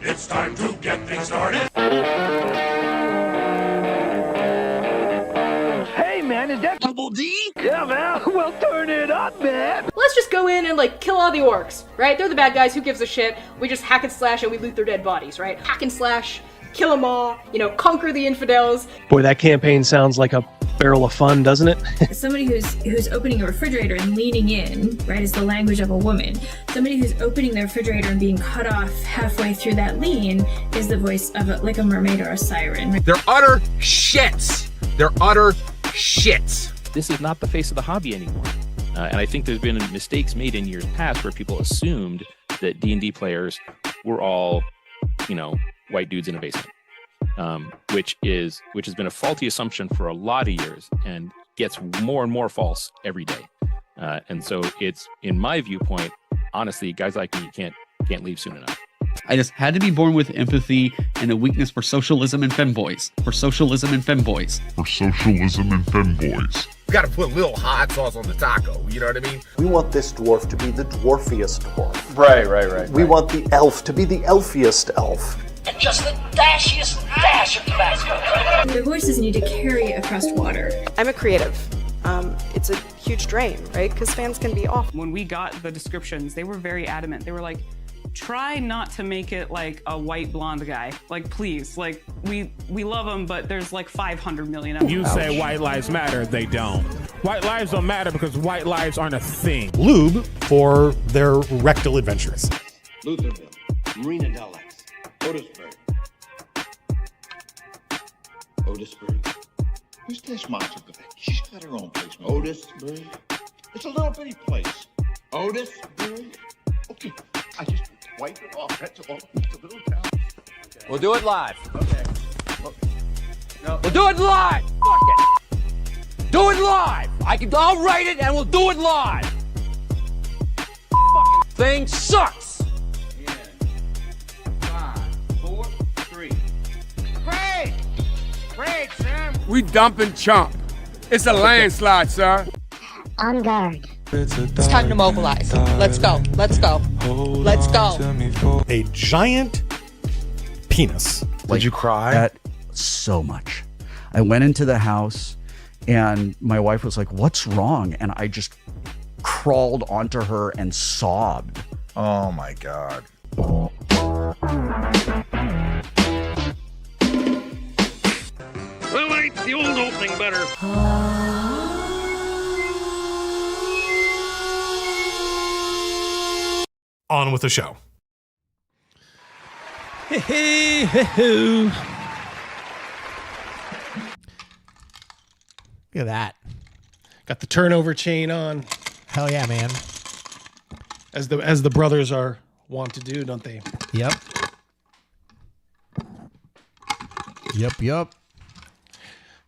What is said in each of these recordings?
It's time to get things started. Hey, man, is that Double D? Yeah, man. Well, turn it up, man. Let's just go in and, like, kill all the orcs, right? They're the bad guys, who gives a shit? We just hack and slash and we loot their dead bodies, right? Hack and slash, kill them all, you know, conquer the infidels. Boy, that campaign sounds like a barrel of fun, doesn't it? Somebody who's opening a refrigerator and leaning in, right, is the language of a woman. Somebody who's opening the refrigerator and being cut off halfway through that lean is the voice of like a mermaid or a siren. They're utter shits. They're utter shits. This is not the face of the hobby anymore. And I think there's been mistakes made in years past where people assumed that D&D players were all, you know, white dudes in a basement. Which has been a faulty assumption for a lot of years and gets more and more false every day. And so it's, in my viewpoint, honestly, guys like me can't leave soon enough. I just had to be born with empathy and a weakness for socialism and femboys. You gotta put a little hot sauce on the taco, you know what I mean? We want this dwarf to be the dwarfiest dwarf. Right. We want the elf to be the elfiest elf. and just the dashiest dash of Tabasco. Their voices need to carry across water. I'm a creative. It's a huge drain, right? Because fans can be off. When we got the descriptions, they were very adamant. They were like, try not to make it like a white blonde guy. Like, please. Like, we love him, but there's like 500 million of them. You say white lives matter, they don't. White lives don't matter because white lives aren't a thing. Lube for their rectal adventures. Lutherville, Marina Del X, Otisburg. Otisburg. Who's this monster? She's got her own place. Otisburg. It's a little bitty place. Otisburg. Okay, I just wipe it off. That's all. It's a little town. Okay. We'll do it live. Okay. No. We'll do it live. Fuck it. Do it live. I'll write it and we'll do it live. Fucking thing sucks. Yeah. 5, 4, 3. Great. Great, Sam. We dumping chump. It's a landslide, sir. On guard. It's time to mobilize. Let's go. Let's go. Let's go. A giant penis. Did you cry? So much. I went into the house and my wife was like, "What's wrong?" And I just crawled onto her and sobbed. Oh my God. Well, ain't the old opening better? On with the show. Hey, hey, Look at that. Got the turnover chain on. Hell yeah, man. As the brothers are wont to do, don't they? Yep. Yep.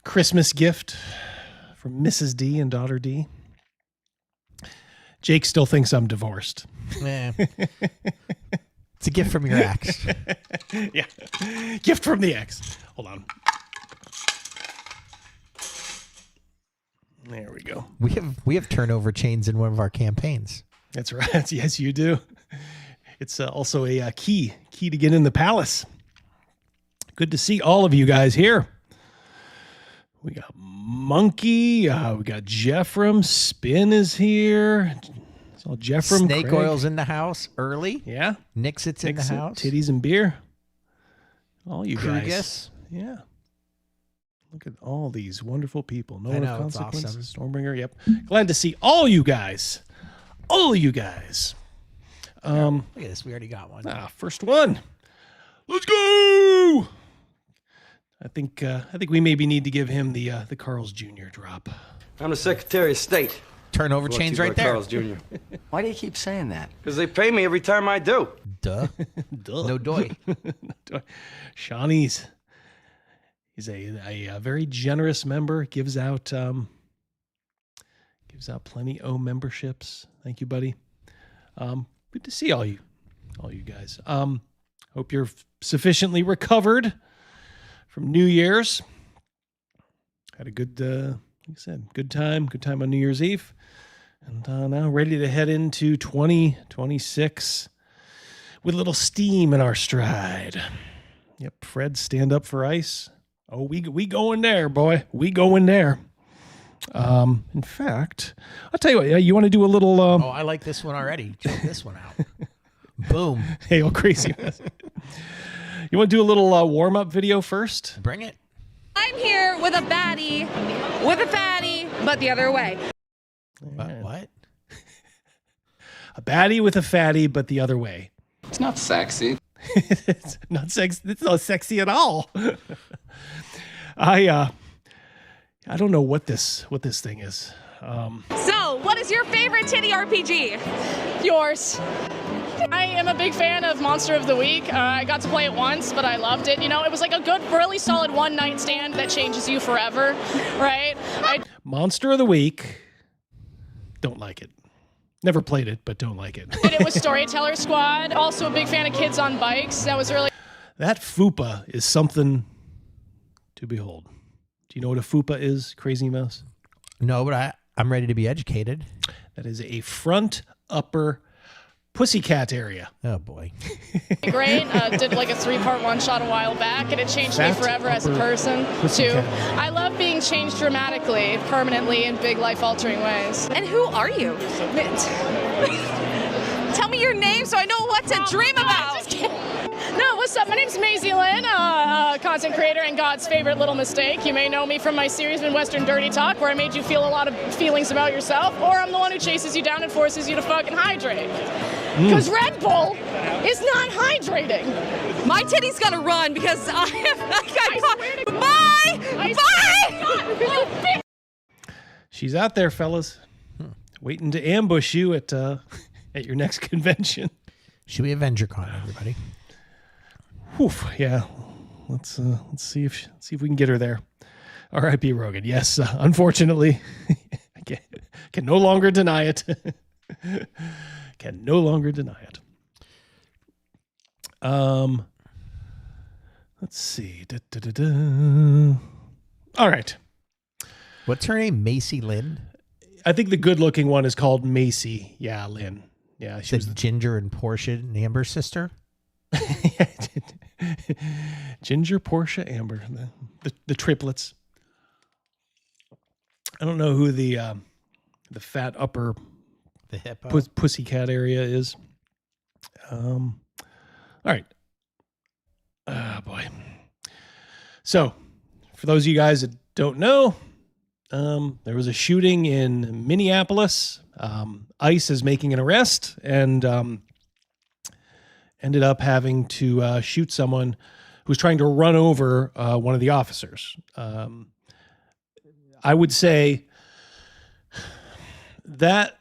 Christmas gift from Mrs. D and daughter D. Jake still thinks I'm divorced. Man. It's a gift from your ex. Yeah. Gift from the ex. Hold on. There we go. We have turnover chains in one of our campaigns. That's right. Yes, you do. It's also a key to get in the palace. Good to see all of you guys here. We got Monkey. We got Jeffrem. Spin is here. It's all Jeffrem. Snake Craig. Oil's in the house early. Yeah. Nixit's in the house. Titties and beer. All you guys. Krugus. Yeah. Look at all these wonderful people. No I one know, of it's consequences. awesome. Stormbringer. Yep. Glad to see all you guys. All you guys. Look at this. We already got one. First one. Let's go. I think we maybe need to give him the Carl's Jr. drop. I'm the Secretary of State. Turnover chains right there. Carl's Jr. Why do you keep saying that? Because they pay me every time I do. Duh. No doy. Shawnee's. He's a very generous member. Gives out plenty of memberships. Thank you, buddy. Good to see all you guys. Hope you're sufficiently recovered from New Year's. Had a good, like I said, good time on New Year's Eve, and now ready to head into 2026 with a little steam in our stride. Yep, Fred, stand up for ice. Oh, we going there, boy. We going there. In fact, I'll tell you what. You want to do a little? Oh, I like this one already. Check this one out. Boom. Hey, oh crazy. You want to do a little warm up video first? Bring it. I'm here with a baddie, with a fatty, but the other way. What? A baddie with a fatty, but the other way. It's not sexy. It's not sexy. It's not sexy at all. I don't know what this thing is. So, what is your favorite titty RPG? Yours. I am a big fan of Monster of the Week. I got to play it once, but I loved it. You know, it was like a good, really solid one-night stand that changes you forever, right? Monster of the Week. Don't like it. Never played it, but don't like it. Did it with Storyteller Squad. Also a big fan of Kids on Bikes. That was really... That FUPA is something to behold. Do you know what a FUPA is, Crazy Mouse? No, but I'm ready to be educated. That is a front upper Pussycat area. Oh boy. Great. Did like a 3-part one-shot a while back, and it changed me forever as a person, too. I love being changed dramatically, permanently, in big life-altering ways. And who are you? Tell me your name so I know what to dream about. No, what's up? My name's Maisie Lynn, content creator and God's favorite little mistake. You may know me from my series Midwestern Dirty Talk, where I made you feel a lot of feelings about yourself, or I'm the one who chases you down and forces you to fucking hydrate. Because Red Bull is not hydrating. My titty's gonna run because I got caught. Bye! She's out there, fellas, waiting to ambush you at your next convention. Should we AvengerCon, everybody? Whew, yeah. Let's see if we can get her there. R.I.P. Rogan. Yes, unfortunately, I can no longer deny it. Can no longer deny it. Let's see. All right. What's her name? Macy Lynn? I think the good-looking one is called Macy. Yeah, Lynn. Yeah, she was Ginger and Portia and Amber's sister. Ginger, Portia, Amber, the triplets. I don't know who the fat upper the hippo pussycat area is. All right. Oh boy. So, for those of you guys that don't know, there was a shooting in Minneapolis. ICE is making an arrest and ended up having to shoot someone who was trying to run over one of the officers. I would say that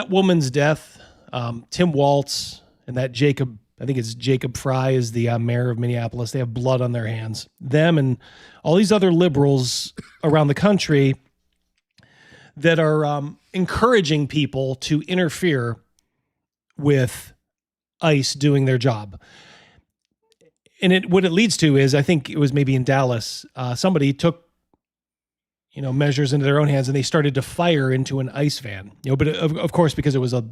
woman's death, Tim Waltz and that Jacob, I think it's Jacob Fry is the mayor of Minneapolis. They have blood on their hands. Them and all these other liberals around the country that are encouraging people to interfere with ICE doing their job. And what it leads to is, I think it was maybe in Dallas, somebody took measures into their own hands and they started to fire into an ICE van. But of course, because it was a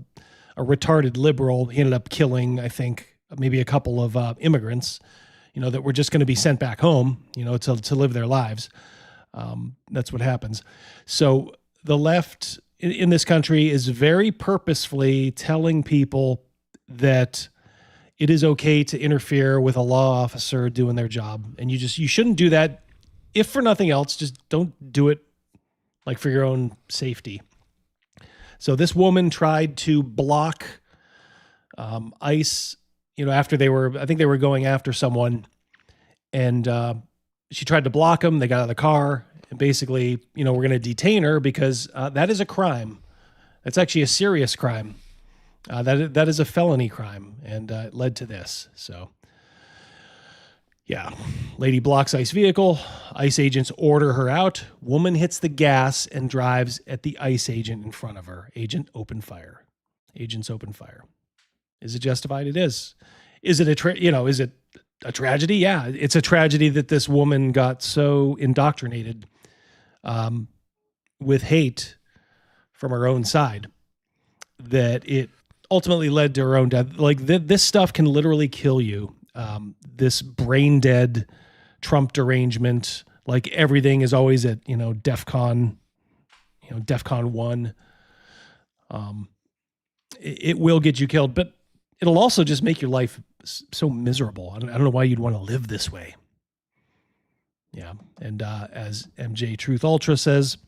retarded liberal, he ended up killing, I think, maybe a couple of immigrants, that were just going to be sent back home, to live their lives. That's what happens. So the left in this country is very purposefully telling people that it is okay to interfere with a law officer doing their job. And you shouldn't do that. If for nothing else, just don't do it like for your own safety. So this woman tried to block ICE, after I think they were going after someone, and she tried to block them. They got out of the car and basically, we're going to detain her because that is a crime. That's actually a serious crime. That is a felony crime, and it led to this. So, yeah, lady blocks ICE vehicle. ICE agents order her out. Woman hits the gas and drives at the ICE agent in front of her. Agents open fire. Is it justified? It is. Is it is it a tragedy? Yeah, it's a tragedy that this woman got so indoctrinated with hate from her own side that it ultimately led to her own death. Like this stuff can literally kill you. This brain dead Trump derangement, like everything is always at, DEFCON, DEFCON 1. It will get you killed, but it'll also just make your life so miserable. I don't know why you'd want to live this way. Yeah. And as MJ Truth Ultra says,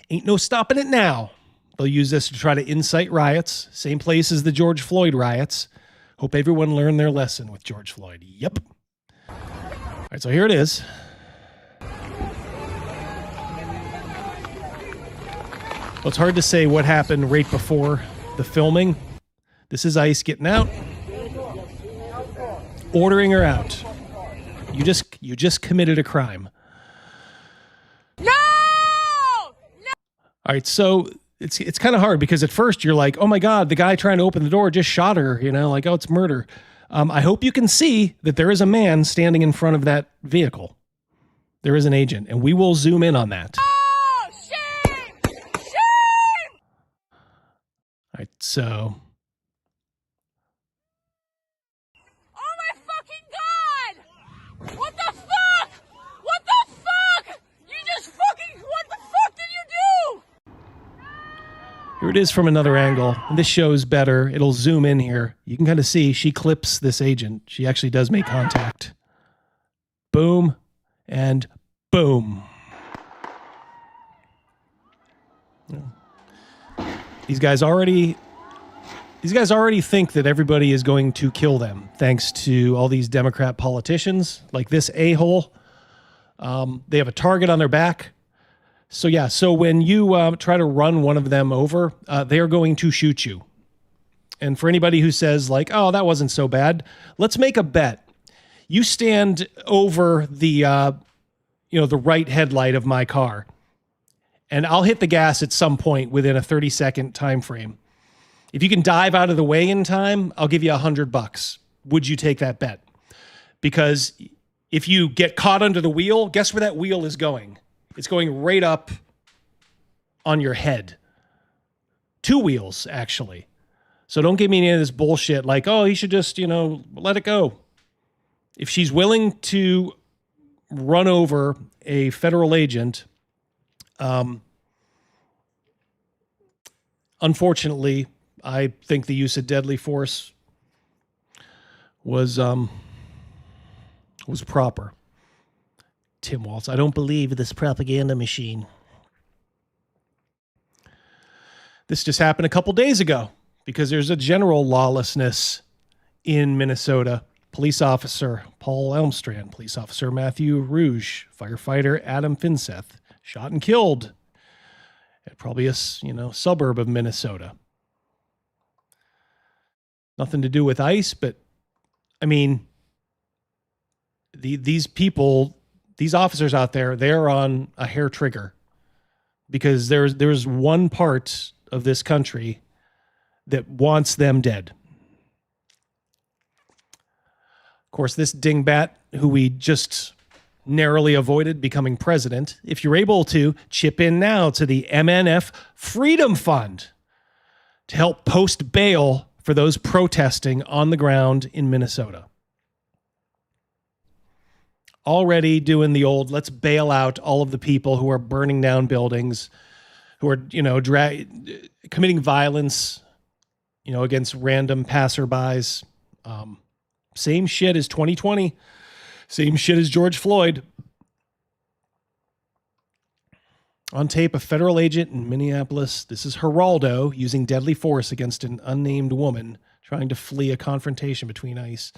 ain't no stopping it now. They'll use this to try to incite riots. Same place as the George Floyd riots. Hope everyone learned their lesson with George Floyd. Yep. All right, so here it is. Well, it's hard to say what happened right before the filming. This is ICE getting out, ordering her out. You just committed a crime. No! All right, so it's kind of hard because at first you're like, oh my God, the guy trying to open the door just shot her, like, oh, it's murder. I hope you can see that there is a man standing in front of that vehicle. There is an agent, and we will zoom in on that. Oh, shame! Shame! All right, so Here it is from another angle. And this shows better. It'll zoom in here. You can kind of see she clips this agent. She actually does make contact. Boom and boom. These guys already think that everybody is going to kill them thanks to all these Democrat politicians like this a-hole. They have a target on their back. So yeah, so when you try to run one of them over, they are going to shoot you. And for anybody who says like, oh, that wasn't so bad, let's make a bet. You stand over the, the right headlight of my car, and I'll hit the gas at some point within a 30-second time frame. If you can dive out of the way in time, I'll give you $100. Would you take that bet? Because if you get caught under the wheel, guess where that wheel is going? It's going right up on your head. 2 wheels, actually. So don't give me any of this bullshit like, oh, you should just, let it go. If she's willing to run over a federal agent, unfortunately, I think the use of deadly force was proper. Tim Waltz, I don't believe this propaganda machine. This just happened a couple days ago because there's a general lawlessness in Minnesota. Police officer Paul Elmstrand, police officer Matthew Rouge, firefighter Adam Finseth, shot and killed at probably a suburb of Minnesota. Nothing to do with ICE, but I mean, these people, these officers out there, they're on a hair trigger because there's one part of this country that wants them dead. Of course, this dingbat who we just narrowly avoided becoming president, if you're able to, chip in now to the MNF Freedom Fund to help post bail for those protesting on the ground in Minnesota. Already doing the old, let's bail out all of the people who are burning down buildings, who are, committing violence, against random passerbys. Same shit as 2020. Same shit as George Floyd. On tape, a federal agent in Minneapolis, this is Geraldo, using deadly force against an unnamed woman trying to flee a confrontation between ICE.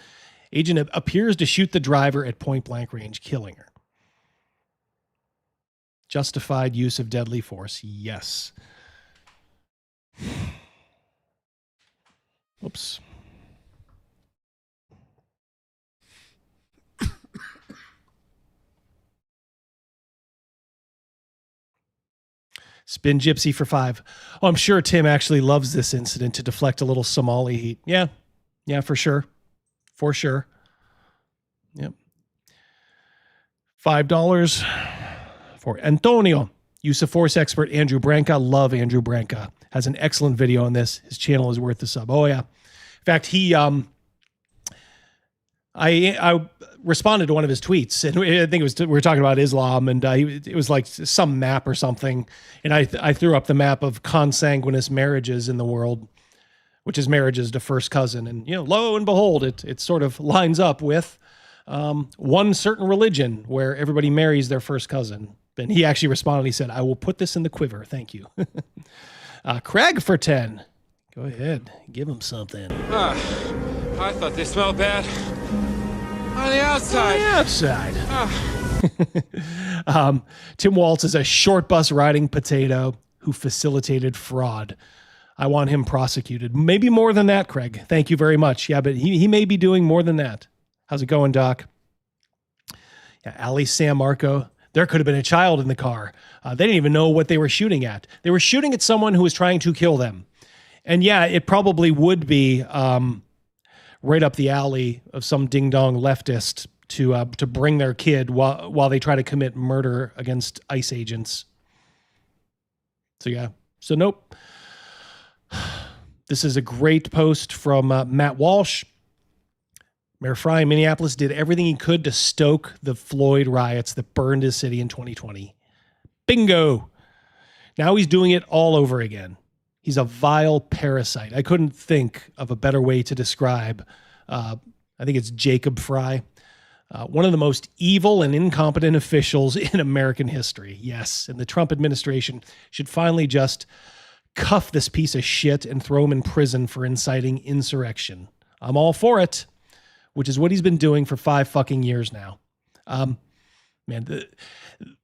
Agent appears to shoot the driver at point-blank range, killing her. Justified use of deadly force, yes. Oops. Spin Gypsy for 5. Oh, I'm sure Tim actually loves this incident to deflect a little Somali heat. Yeah, for sure. For sure. Yep. $5 for Antonio. Use of force expert Andrew Branca. Love Andrew Branca. Has an excellent video on this. His channel is worth the sub. Oh, yeah. In fact, he... I responded to one of his tweets, and I think we were talking about Islam, and it was like some map or something, and I threw up the map of consanguineous marriages in the world, which is marriages to first cousin, and lo and behold, it sort of lines up with one certain religion where everybody marries their first cousin. And he actually responded. He said, "I will put this in the quiver. Thank you." Craig for 10. Go ahead, give him something. I thought they smelled bad. On the outside. Tim Waltz is a short bus riding potato who facilitated fraud. I want him prosecuted. Maybe more than that, Craig. Thank you very much. Yeah, but he may be doing more than that. How's it going, Doc? Yeah, Ali San Marco. There could have been a child in the car. They didn't even know what they were shooting at. They were shooting at someone who was trying to kill them. And yeah, it probably would be right up the alley of some ding-dong leftist to bring their kid while they try to commit murder against ICE agents. So yeah. So nope. This is a great post from Matt Walsh. Mayor Fry in Minneapolis did everything he could to stoke the Floyd riots that burned his city in 2020. Bingo. Now he's doing it all over again. He's a vile parasite. I couldn't think of a better way to describe, I think it's Jacob Fry, one of the most evil and incompetent officials in American history. Yes, and the Trump administration should finally just cuff this piece of shit and throw him in prison for inciting insurrection. I'm all for it, which is what he's been doing for 5 fucking years now.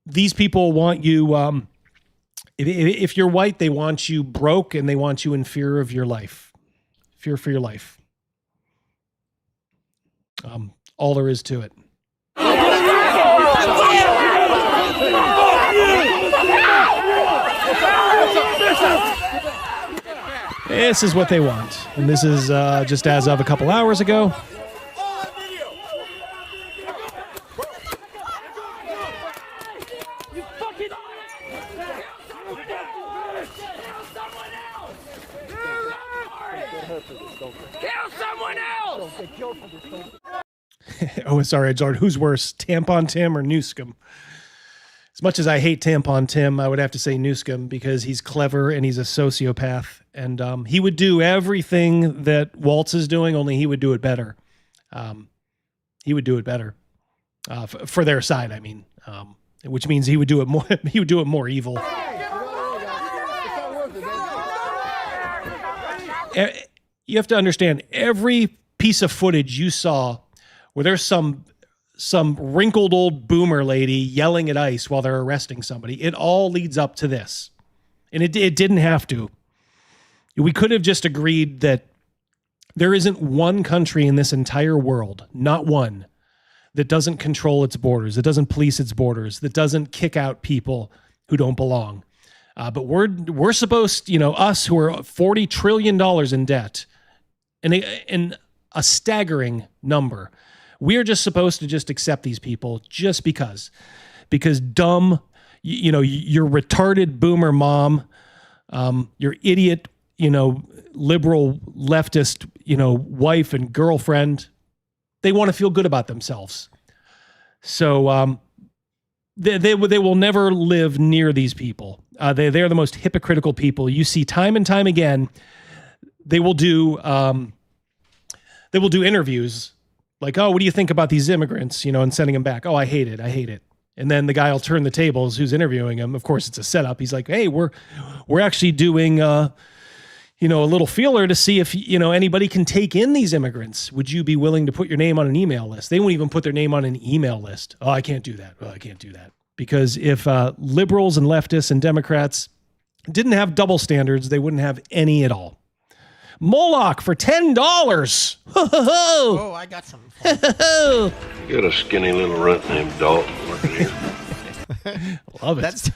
These people want you, if you're white, they want you broke and they want you in fear of your life. Fear for your life. All there is to it. This is what they want. And this is just as of a couple hours ago. Oh, sorry, Jard. Who's worse, Tampon Tim or Newscomb? As much as I hate Tampon Tim, I would have to say Newscomb because he's clever and he's a sociopath. And he would do everything that Waltz is doing, only he would do it better. He would do it better for their side, I mean, which means he would do it more. He would do it more evil. You have to understand, every piece of footage you saw where there's some wrinkled old boomer lady yelling at ICE while they're arresting somebody, it all leads up to this. And it didn't have to. We could have just agreed that there isn't one country in this entire world, not one, that doesn't control its borders, that doesn't police its borders, that doesn't kick out people who don't belong. But we're supposed, us who are $40 trillion in debt, and a staggering number, we are just supposed to just accept these people just because dumb, your retarded boomer mom, your idiot, liberal leftist, wife and girlfriend, they want to feel good about themselves. So they will never live near these people. They are the most hypocritical people. You see time and time again, they will do interviews like, oh, what do you think about these immigrants, and sending them back. Oh, I hate it. And then the guy will turn the tables who's interviewing him. Of course, it's a setup. He's like, hey, we're actually doing, a little feeler to see if, anybody can take in these immigrants. Would you be willing to put your name on an email list? They won't even put their name on an email list. Oh, I can't do that. Well, I can't do that. Because if liberals and leftists and Democrats didn't have double standards, they wouldn't have any at all. Moloch for $10. Oh, I got something for you. You got a skinny little runt named Dalton working here. Love it.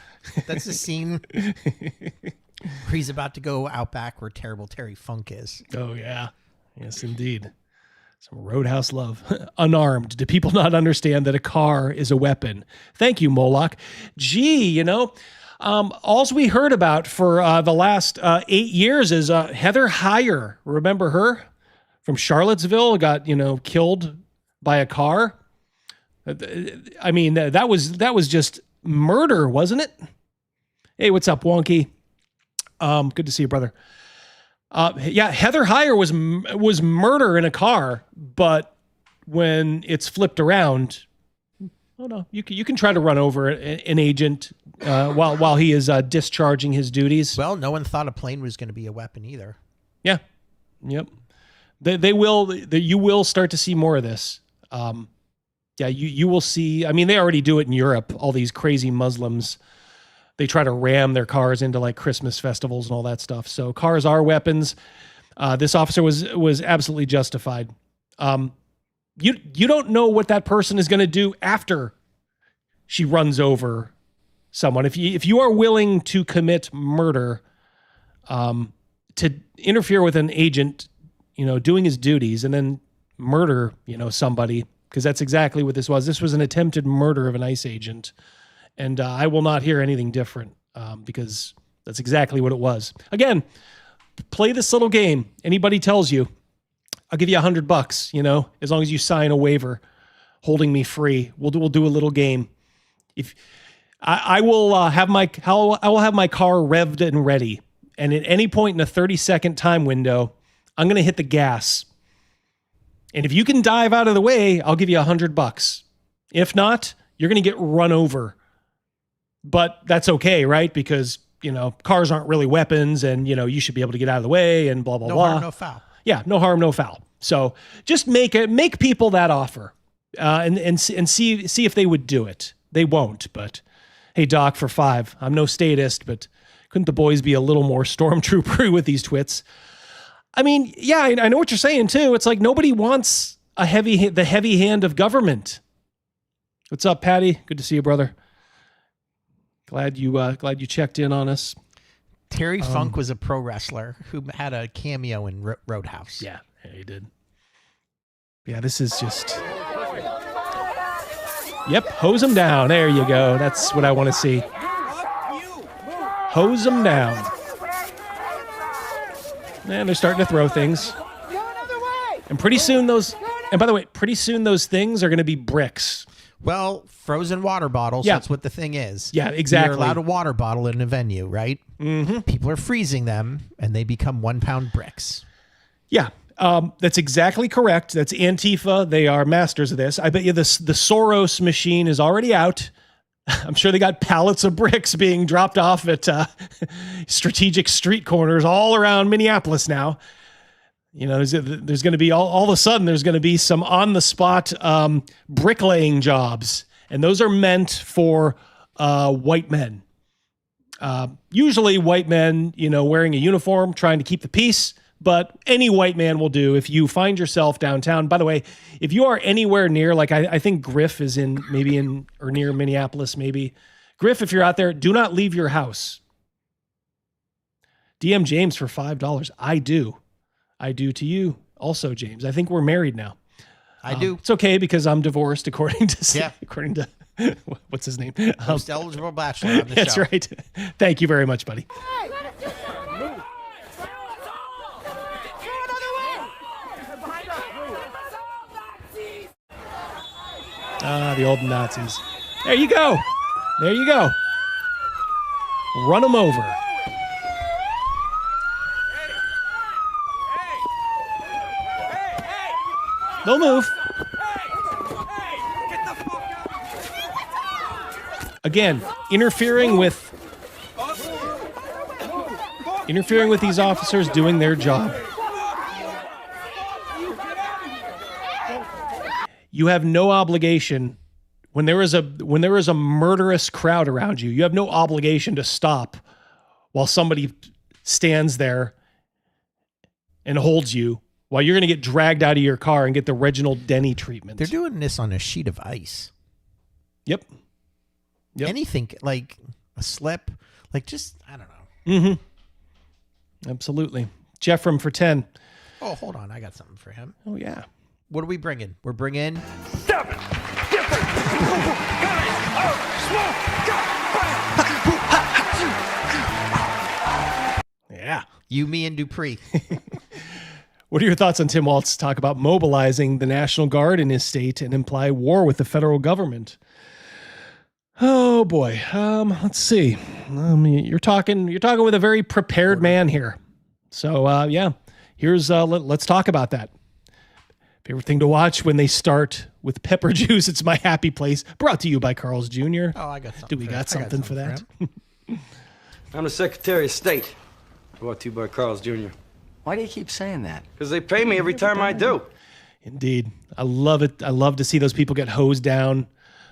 That's the scene where he's about to go out back where Terrible Terry Funk is. Oh, yeah. Yes, indeed. Some Roadhouse love. Unarmed. Do people not understand that a car is a weapon? Thank you, Moloch. Gee, all we heard about for the last 8 years is Heather Heyer. Remember her? From Charlottesville, got, killed by a car. I mean, that was just murder, wasn't it? Hey, what's up, Wonky? Good to see you, brother. Yeah, Heather Heyer was murder in a car, but when it's flipped around, oh no, you can try to run over an agent while he is discharging his duties. Well, no one thought a plane was going to be a weapon either. Yeah, yep. You will start to see more of this. Yeah, you will see. I mean, they already do it in Europe. All these crazy Muslims, they try to ram their cars into like Christmas festivals and all that stuff. So cars are weapons. This officer was absolutely justified. You don't know what that person is going to do after she runs over someone. If you are willing to commit murder, to interfere with an agent, doing his duties and then murder, somebody, because that's exactly what this was. This was an attempted murder of an ICE agent. And I will not hear anything different because that's exactly what it was. Again, play this little game. Anybody tells you, I'll give you $100, as long as you sign a waiver holding me free. We'll do a little game. If I will have my car revved and ready And at any point in a 30-second time window, I'm going to hit the gas. And if you can dive out of the way, I'll give you $100. If not, you're going to get run over. But that's okay, right? Because, cars aren't really weapons and, you should be able to get out of the way and blah, blah, blah. No harm, no foul. Yeah, no harm, no foul. So just make people that offer and see if they would do it. They won't, but hey, Doc, for $5. I'm no statist, but couldn't the boys be a little more stormtroopery with these twits? I mean, yeah, I know what you're saying too. It's like nobody wants the heavy hand of government. What's up, Patty? Good to see you, brother. Glad you checked in on us. Terry Funk was a pro wrestler who had a cameo in Roadhouse. Yeah, he did. Yeah, this is just... Yep, hose them down. There you go. That's what I want to see. Hose them down. And they're starting to throw things. And pretty soon those... And by the way, pretty soon those things are going to be bricks. Well, frozen water bottles, that's what the thing is. Yeah, exactly. You're allowed a water bottle in a venue, right? Mm-hmm. People are freezing them, and they become 1-pound bricks. Yeah, that's exactly correct. That's Antifa. They are masters of this. I bet you the Soros machine is already out. I'm sure they got pallets of bricks being dropped off at strategic street corners all around Minneapolis now. There's going to be all of a sudden there's going to be some on the spot bricklaying jobs, and those are meant for white men. Usually white men, wearing a uniform, trying to keep the peace, but any white man will do. If you find yourself downtown, by the way, if you are anywhere near, like I think Griff is maybe near Minneapolis, maybe. Griff, if you're out there, do not leave your house. DM James for $5. I do to you also, James. I think we're married now. I do. It's okay because I'm divorced according to what's his name? Most eligible bachelor on the That's show. right. Thank you very much, buddy. The old Nazis. There you go. There you go. Run them over. They'll move. Again, interfering with these officers doing their job. You have no obligation when there is a murderous crowd around you. You have no obligation to stop while somebody stands there and holds you while you're going to get dragged out of your car and get the Reginald Denny treatment. They're doing this on a sheet of ice. Yep. Anything like a slip, like just, I don't know. Mm-hmm. Absolutely. Jeffrem for 10. Oh, hold on. I got something for him. Oh, yeah. What are we bringing? We're bringing 7 different Yeah. You, me, and Dupree. What are your thoughts on Tim Walt's talk about mobilizing the National Guard in his state and imply war with the federal government? Oh boy. Let's see. You're talking with a very prepared man here. So yeah, here's let's talk about that. Favorite thing to watch when they start with pepper juice. It's My Happy Place. Brought to you by Carl's Jr. Oh, I got something. Do we got something for that? I'm the Secretary of State. Brought to you by Carl's Jr. Why do you keep saying that? Because they pay me every time I do. Indeed. I love it. I love to see those people get hosed down.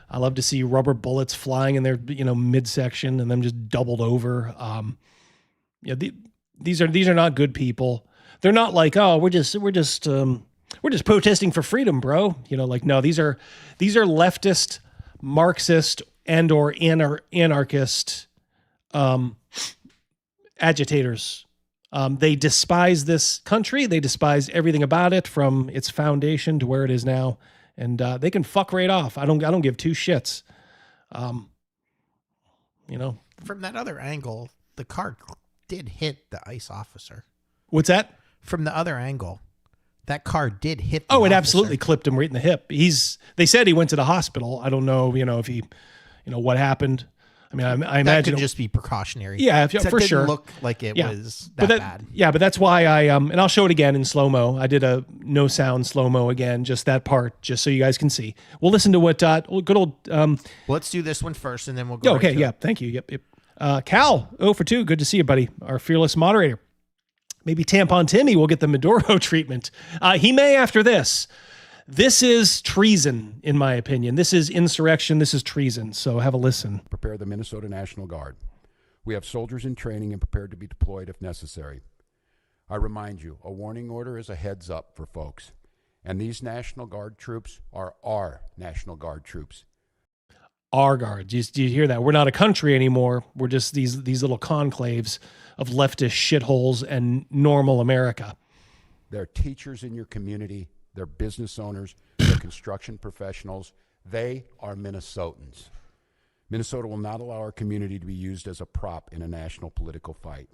I love to see rubber bullets flying in their, midsection and them just doubled over. These are not good people. They're not like, oh, we're just protesting for freedom, bro. No, these are leftist, Marxist, and or anarchist agitators. They despise this country. They despise everything about it, from its foundation to where it is now. And they can fuck right off. I don't give two shits. From that other angle, the car did hit the ICE officer. What's that? From the other angle, that car did hit the it officer. absolutely clipped him right in the hip. They said he went to the hospital. I don't know, if he, what happened. I mean, I that imagine could just be precautionary. Yeah, That for didn't sure. Look like it was but bad. Yeah, but that's why I and I'll show it again in slow mo. I did a no sound slow mo again, just that part, just so you guys can see. We'll listen to what good old. Let's do this one first, and then we'll go. Okay, right to yeah, it. thank you. Yep. Cal, 0 for 2. Good to see you, buddy. Our fearless moderator. Maybe Tampon Timmy will get the Maduro treatment. He may after this. This is treason, in my opinion. This is insurrection. This is treason. So have a listen. Prepare the Minnesota National Guard. We have soldiers in training and prepared to be deployed if necessary. I remind you, a warning order is a heads up for folks. And these National Guard troops are our National Guard troops. Our guards. Do you hear that? We're not a country anymore. We're just these little conclaves of leftist shitholes and normal America. They're teachers in your community. They're business owners. They're construction professionals. They are Minnesotans. Minnesota will not allow our community to be used as a prop in a national political fight.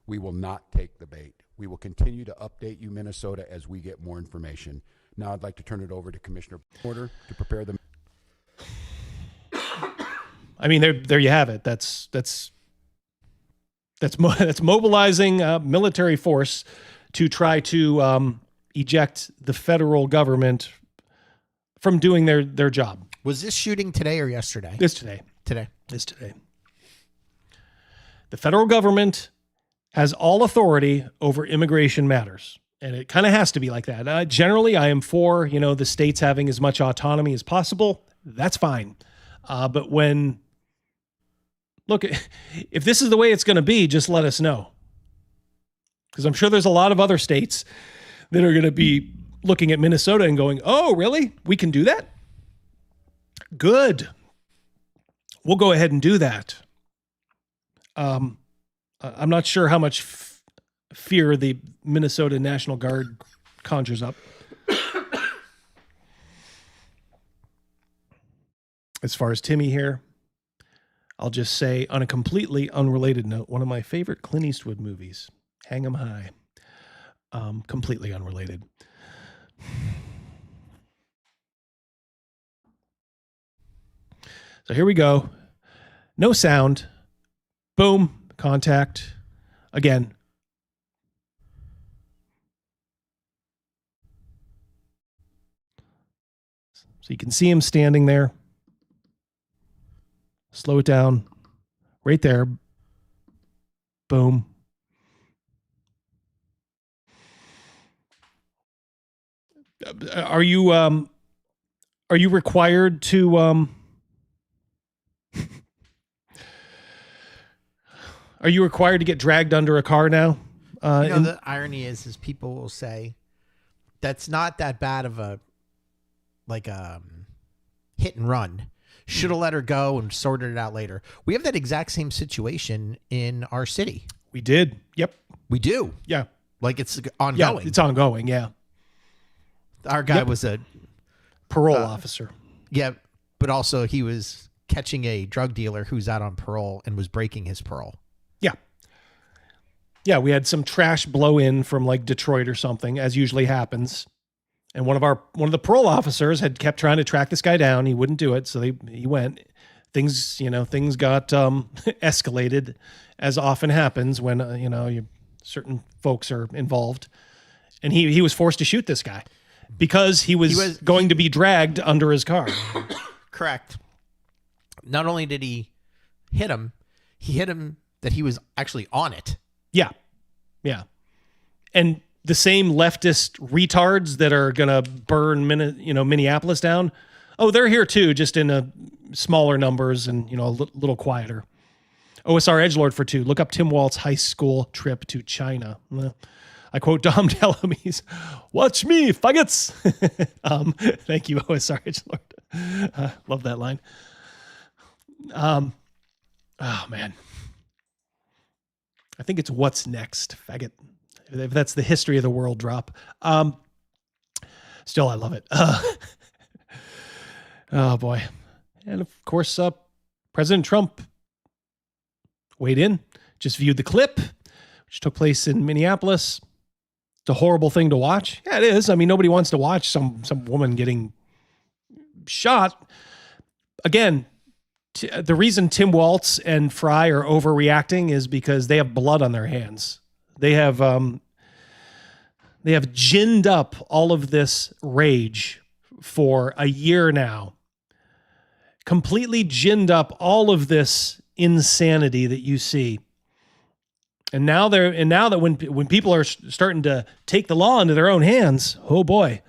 We will not take the bait. We will continue to update you, Minnesota, as we get more information. Now I'd like to turn it over to Commissioner Porter to prepare the... I mean, there you have it. That's mobilizing military force to try to eject the federal government from doing their job. Was this shooting today or yesterday? This today. This today. The federal government has all authority over immigration matters. And it kind of has to be like that. Generally, I am for, the states having as much autonomy as possible. That's fine. But look, if this is the way it's going to be, just let us know. Because I'm sure there's a lot of other states that are going to be looking at Minnesota and going, oh, really? We can do that? Good. We'll go ahead and do that. I'm not sure how much fear the Minnesota National Guard conjures up. As far as Timmy here, I'll just say on a completely unrelated note, one of my favorite Clint Eastwood movies, Hang 'em High. Completely unrelated. So here we go. No sound. Boom. Contact. Again. So you can see him standing there. Slow it down. Right there. Boom. Are you required to are you required to get dragged under a car now? The irony is people will say that's not that bad of a hit and run. Should have let her go and sorted it out later. We have that exact same situation in our city. We did. Yep. We do. Yeah. Like it's ongoing. Yeah, it's ongoing. Yeah. Our guy was a parole officer. Yeah. But also he was catching a drug dealer who's out on parole and was breaking his parole. Yeah. Yeah. We had some trash blow in from like Detroit or something, as usually happens. And one of the parole officers had kept trying to track this guy down. He wouldn't do it. So he went. Things got escalated, as often happens when, certain folks are involved. And he was forced to shoot this guy because he was going to be dragged under his car. Correct. Not only did he hit him that he was actually on it. Yeah. Yeah. And the same leftist retards that are going to burn Minneapolis down. Oh, they're here too, just in a smaller numbers and, a little quieter. OSR Edgelord for 2. Look up Tim Walt's high school trip to China. I quote Dom DeLuise, "Watch me, faggots." Thank you, OSR Edgelord. Love that line. Oh man. I think it's what's next, faggot. If that's the history of the world drop. Still, I love it. Oh boy. And of course, President Trump weighed in, just viewed the clip, which took place in Minneapolis. It's a horrible thing to watch. Yeah, it is. I mean, nobody wants to watch some woman getting shot. Again, the reason Tim Waltz and Fry are overreacting is because they have blood on their hands. They have ginned up all of this rage for a year now. Completely ginned up all of this insanity that you see. And now that when people are starting to take the law into their own hands, oh boy.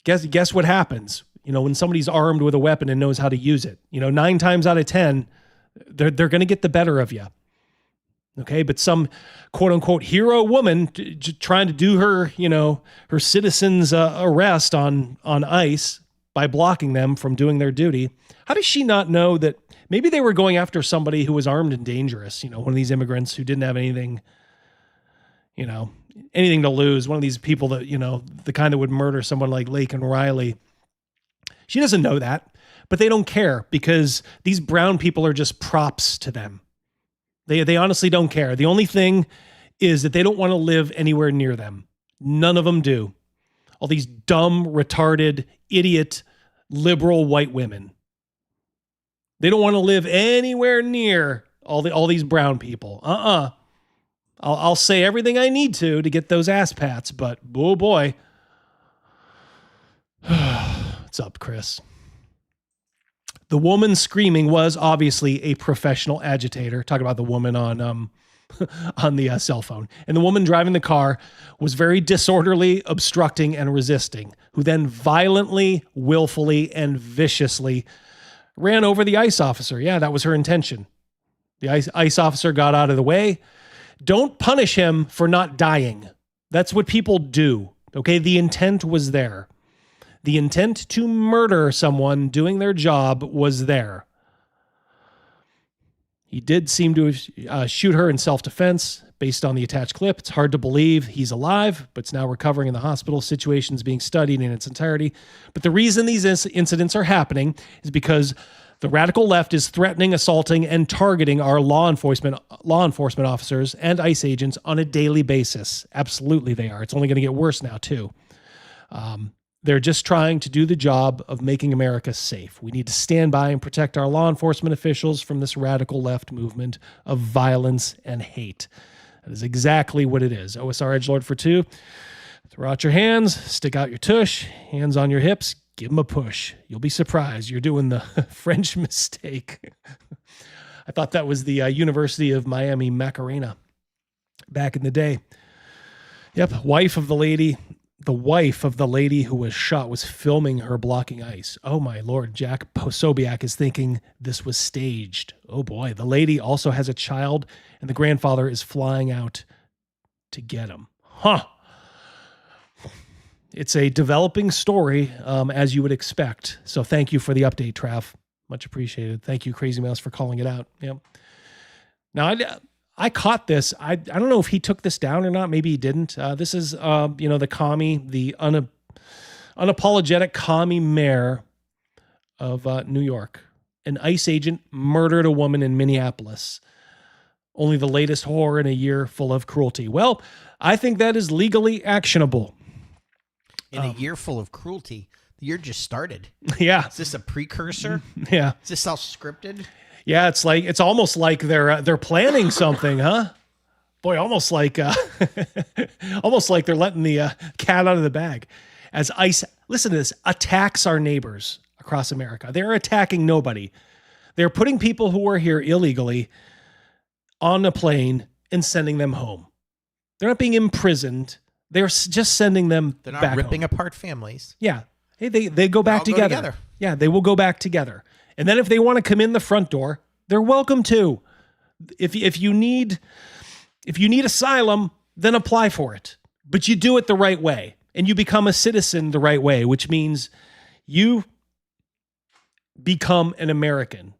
Guess what happens? When somebody's armed with a weapon and knows how to use it, 9 times out of 10, they're going to get the better of you. Okay. But some quote unquote hero woman trying to do her, her citizen's arrest on ICE by blocking them from doing their duty. How does she not know that maybe they were going after somebody who was armed and dangerous? One of these immigrants who didn't have anything, anything to lose. One of these people that, the kind that would murder someone like Lake and Riley. She doesn't know that, but they don't care because these brown people are just props to them. They honestly don't care. The only thing is that they don't want to live anywhere near them. None of them do. All these dumb, retarded, idiot, liberal white women. They don't want to live anywhere near all these brown people. I'll say everything I need to get those ass pats, but oh boy. What's up, Chris? The woman screaming was obviously a professional agitator. Talk about the woman on the cell phone. And the woman driving the car was very disorderly, obstructing, and resisting, who then violently, willfully, and viciously ran over the ICE officer. Yeah, that was her intention. The ICE officer got out of the way. Don't punish him for not dying. That's what people do. Okay, the intent was there. The intent to murder someone doing their job was there. He did seem to shoot her in self-defense based on the attached clip. It's hard to believe he's alive, but it's now recovering in the hospital. Situation's being studied in its entirety. But the reason these incidents are happening is because the radical left is threatening, assaulting, and targeting our law enforcement officers and ICE agents on a daily basis. Absolutely they are. It's only going to get worse now, too. They're just trying to do the job of making America safe. We need to stand by and protect our law enforcement officials from this radical left movement of violence and hate. That is exactly what it is. OSR Edgelord for 2. Throw out your hands, stick out your tush, hands on your hips, give them a push. You'll be surprised. You're doing the French mistake. I thought that was the University of Miami Macarena back in the day. Yep, The wife of the lady who was shot was filming her blocking ICE. Oh my Lord, Jack Posobiec is thinking this was staged. Oh boy, the lady also has a child and the grandfather is flying out to get him. Huh. It's a developing story, as you would expect. So thank you for the update, Trav. Much appreciated. Thank you, Crazy Mouse, for calling it out. Yep. Now, I caught this. I don't know if he took this down or not. Maybe he didn't. This is, the commie, the unapologetic commie mayor of New York. An ICE agent murdered a woman in Minneapolis. Only the latest horror in a year full of cruelty. Well, I think that is legally actionable. In a year full of cruelty, the year just started. Yeah. Is this a precursor? Yeah. Is this all scripted? Yeah, it's almost like they're planning something, huh? Boy, almost like they're letting the cat out of the bag. As ICE, listen to this, attacks our neighbors across America. They're attacking nobody. They're putting people who are here illegally on a plane and sending them home. They're not being imprisoned. They're just sending them They're not back ripping home. apart families. Yeah. Hey, they go back together. Yeah, they will go back together. And then if they want to come in the front door, they're welcome to. If you need asylum, then apply for it. But you do it the right way. And you become a citizen the right way, which means you become an American.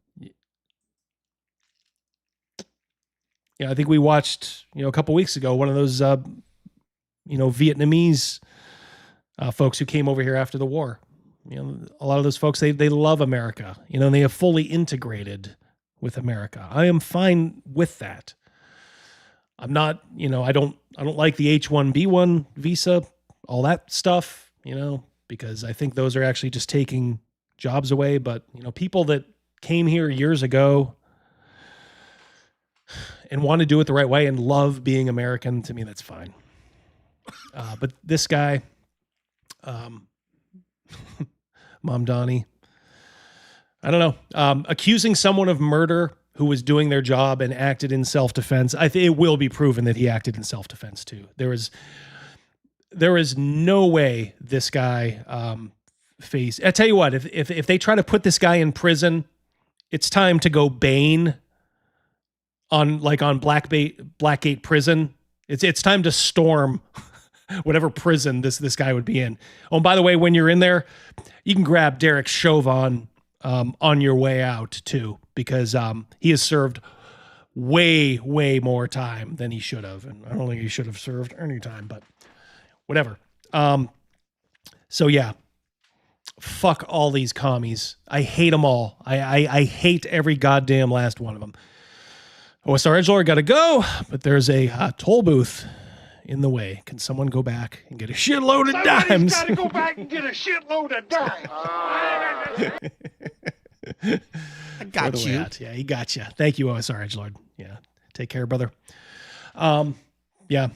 Yeah, I think we watched, a couple weeks ago, one of those, Vietnamese folks who came over here after the war. A lot of those folks, they love America, and they have fully integrated with America. I am fine with that. I'm not, I don't like the H-1B1 visa, all that stuff, because I think those are actually just taking jobs away. But, people that came here years ago and want to do it the right way and love being American, to me, that's fine. But this guy, Mom Donnie, I don't know, accusing someone of murder who was doing their job and acted in self-defense. I think it will be proven that he acted in self-defense too. There is no way this guy I tell you what, if they try to put this guy in prison, it's time to go Bane on Blackgate prison. It's time to storm whatever prison this guy would be in. Oh, and by the way, when you're in there, you can grab Derek Chauvin on your way out too, because he has served way more time than he should have, and I don't think he should have served any time, but whatever. So yeah, fuck all these commies. I hate them all. I hate every goddamn last one of them. OSR Edgelord got to go, but there's a toll booth in the way. Can someone go back and get a shitload of dimes? Somebody's got to go back and get a shitload of dimes. I got you. Yeah, he got you. Thank you, OSR Edgelord. Yeah, take care, brother. Yeah,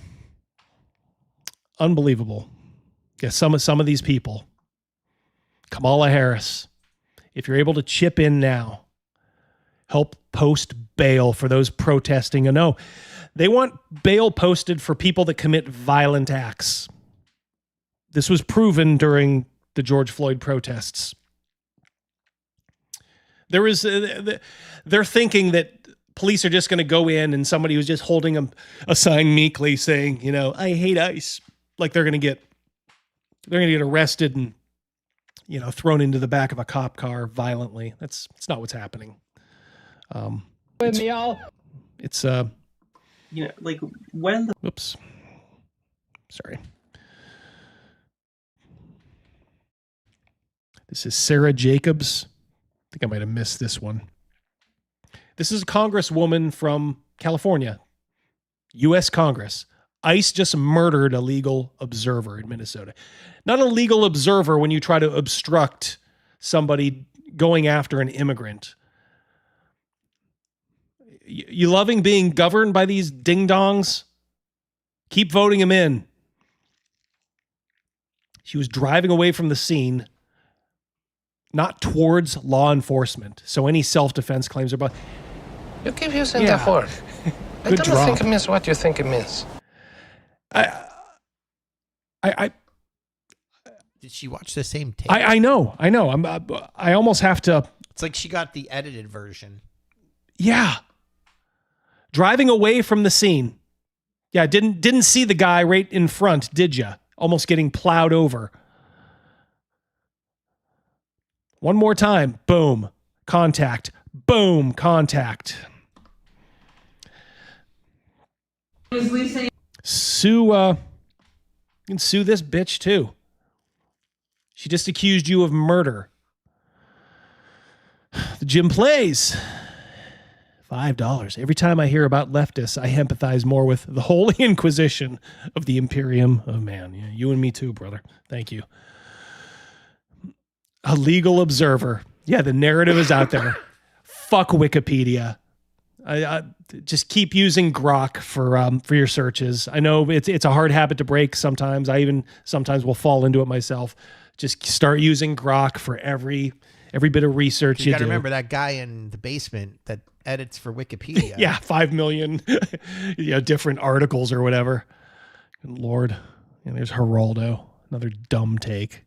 unbelievable. Yeah, some of these people. Kamala Harris, if you're able to chip in now, help post bail for those protesting. And no, they want bail posted for people that commit violent acts. This was proven during the George Floyd protests. They're thinking that police are just going to go in and somebody who's just holding a sign meekly saying, you know, I hate ICE, like they're going to get arrested and, you know, thrown into the back of a cop car violently. That's not what's happening. With me all. It's you know, like when the oops. Sorry. This is Sarah Jacobs. I think I might have missed this one. This is a congresswoman from California, U.S. Congress. ICE just murdered a legal observer in Minnesota. Not a legal observer when you try to obstruct somebody going after an immigrant. You loving being governed by these ding-dongs? Keep voting him in. She was driving away from the scene, not towards law enforcement. So any self-defense claims are about... You keep using that word. I don't think it means what you think it means. Did she watch the same tape? I know. I almost have to... It's like she got the edited version. Yeah. Driving away from the scene. Yeah, didn't see the guy right in front, did ya? Almost getting plowed over. One more time. Boom. Contact. Boom. Contact. Sue, you can sue this bitch too. She just accused you of murder. The Jim Plays. $5. Every time I hear about leftists, I empathize more with the Holy Inquisition of the Imperium of Man. Yeah, you and me too, brother. Thank you. A legal observer. Yeah, the narrative is out there. Fuck Wikipedia. I just keep using Grok for your searches. I know it's a hard habit to break sometimes. I even sometimes will fall into it myself. Just start using Grok for every bit of research you gotta do. remember that guy in the basement that edits for Wikipedia. Yeah, 5 million different articles or whatever. Good Lord. And there's Geraldo. Another dumb take.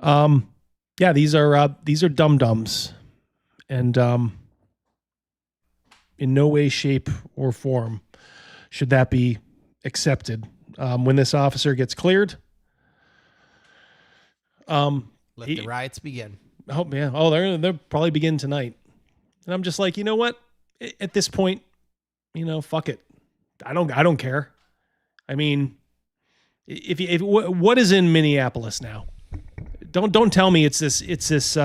Yeah, these are dum-dums. And in no way, shape, or form should that be accepted. When this officer gets cleared, let the riots begin. Oh yeah. Oh, they'll probably begin tonight. And I'm just like, you know what? At this point, fuck it. I don't care. I mean, if what is in Minneapolis now? Don't tell me it's this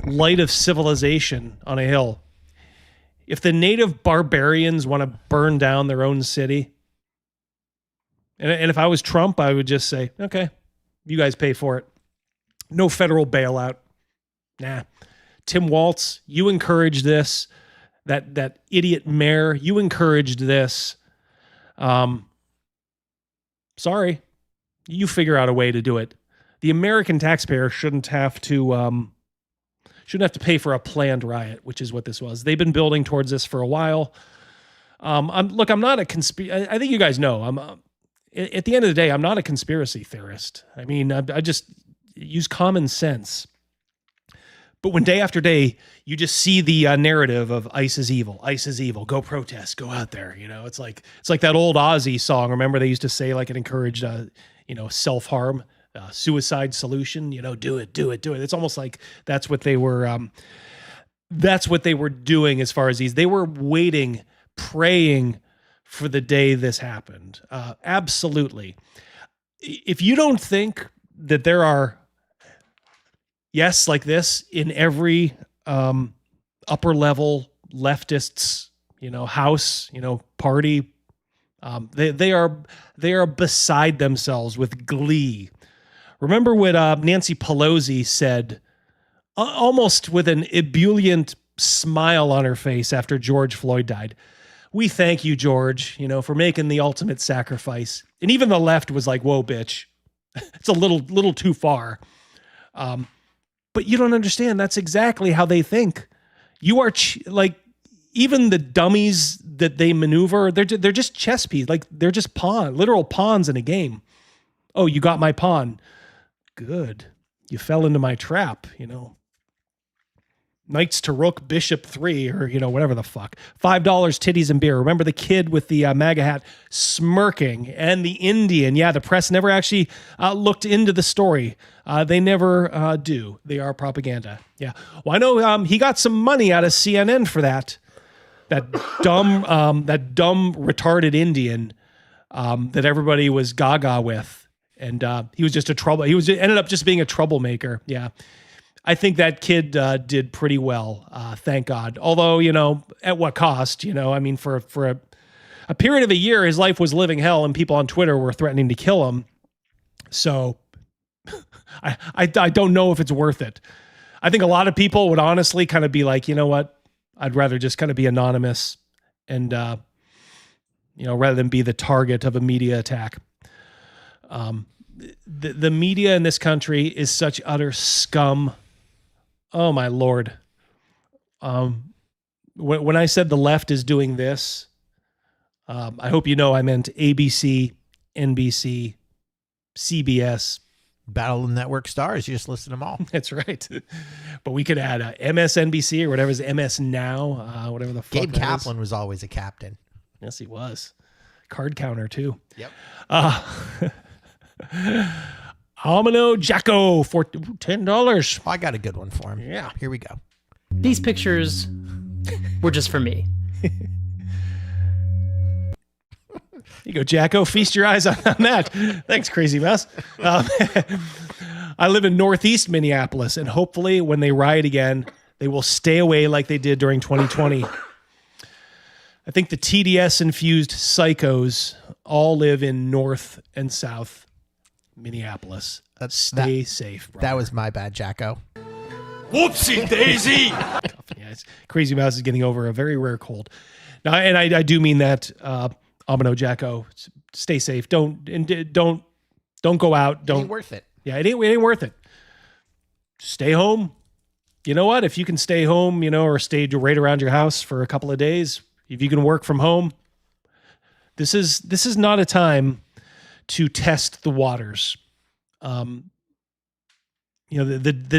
light of civilization on a hill. If the native barbarians want to burn down their own city, and if I was Trump, I would just say, okay, you guys pay for it. No federal bailout. Nah. Tim Waltz, you encouraged this. That idiot mayor, you encouraged this. Sorry, you figure out a way to do it. The American taxpayer shouldn't have to pay for a planned riot, which is what this was. They've been building towards this for a while. I'm not a I think you guys know. At the end of the day, I'm not a conspiracy theorist. I mean, I just use common sense. But when day after day, you just see the narrative of ICE is evil, go protest, go out there. It's like that old Ozzy song. Remember they used to say like it encouraged, self-harm, suicide solution, do it. It's almost like that's what they were doing as far as they were waiting, praying for the day this happened. Absolutely. If you don't think that there are yes, like this in every upper level leftists, house, party, they are beside themselves with glee. Remember what Nancy Pelosi said, almost with an ebullient smile on her face after George Floyd died. We thank you, George, for making the ultimate sacrifice. And even the left was like, "Whoa, bitch, it's a little too far." But you don't understand. That's exactly how they think. You are like, even the dummies that they maneuver, they're just chess pieces. Like they're just literal pawns in a game. Oh, you got my pawn. Good. You fell into my trap, Knights to rook, bishop 3, or, whatever the fuck. $5, titties and beer. Remember the kid with the MAGA hat smirking, and the Indian. Yeah, the press never actually looked into the story. They never do. They are propaganda. Yeah. Well, I know he got some money out of CNN for that. That dumb, retarded Indian that everybody was gaga with. And he was just ended up just being a troublemaker. Yeah. I think that kid did pretty well, thank God. Although, at what cost? I mean, for a period of a year, his life was living hell, and people on Twitter were threatening to kill him. So, I don't know if it's worth it. I think a lot of people would honestly kind of be like, you know what? I'd rather just kind of be anonymous, and rather than be the target of a media attack. The media in this country is such utter scum. Oh my Lord. When I said the left is doing this, I hope you know I meant ABC, NBC, CBS. Battle of the Network Stars. You just listed them all. That's right. But we could add MSNBC or whatever is MS Now, whatever the fuck Gabe Kaplan was always a captain. Yes, he was. Card counter too. Yep. Homino Jacko for $10. Oh, I got a good one for him. Yeah. Here we go. These pictures were just for me. You go, Jacko. Feast your eyes on that. Thanks, Crazy Mouse. I live in Northeast Minneapolis, and hopefully when they riot again, they will stay away like they did during 2020. I think the TDS-infused psychos all live in North and South Minneapolis. Stay safe, bro. That was my bad, Jacko. Whoopsie daisy. Yes, Crazy Mouse is getting over a very rare cold. Now, and I do mean that, Amino Jacko. Stay safe. Don't go out. Don't. It ain't worth it. Yeah, it ain't worth it. Stay home. You know what? If you can stay home, or stay right around your house for a couple of days, if you can work from home, this is not a time to test the waters. The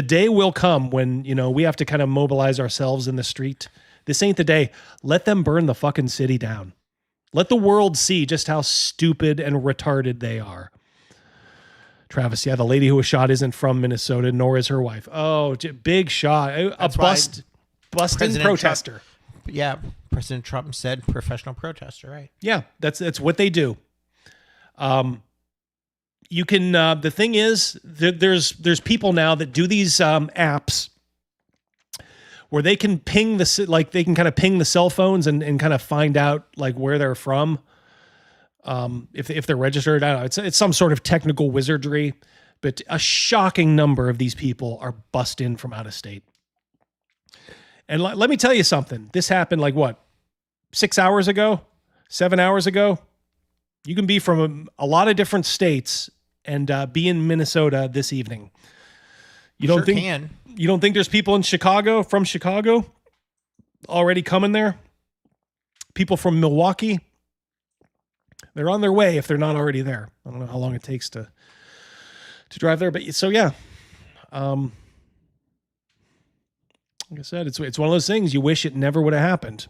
day will come when, we have to kind of mobilize ourselves in the street. This ain't the day. Let them burn the fucking city down. Let the world see just how stupid and retarded they are. Travis, yeah, the lady who was shot isn't from Minnesota, nor is her wife. Oh, big shot. A busting protester. President Trump said professional protester, right? Yeah, that's what they do. You can. The thing is, there's people now that do these apps where they can ping they can kind of ping the cell phones and kind of find out like where they're from. If they're registered, I don't know. It's some sort of technical wizardry, but a shocking number of these people are bussed in from out of state. And let me tell you something. This happened like what? 6 hours ago? 7 hours ago? You can be from a lot of different states and be in Minnesota this evening. You don't You don't think there's people in Chicago, from Chicago, already coming there? People from Milwaukee? They're on their way if they're not already there. I don't know how long it takes to drive there, but so yeah. Like I said, it's one of those things you wish it never would have happened.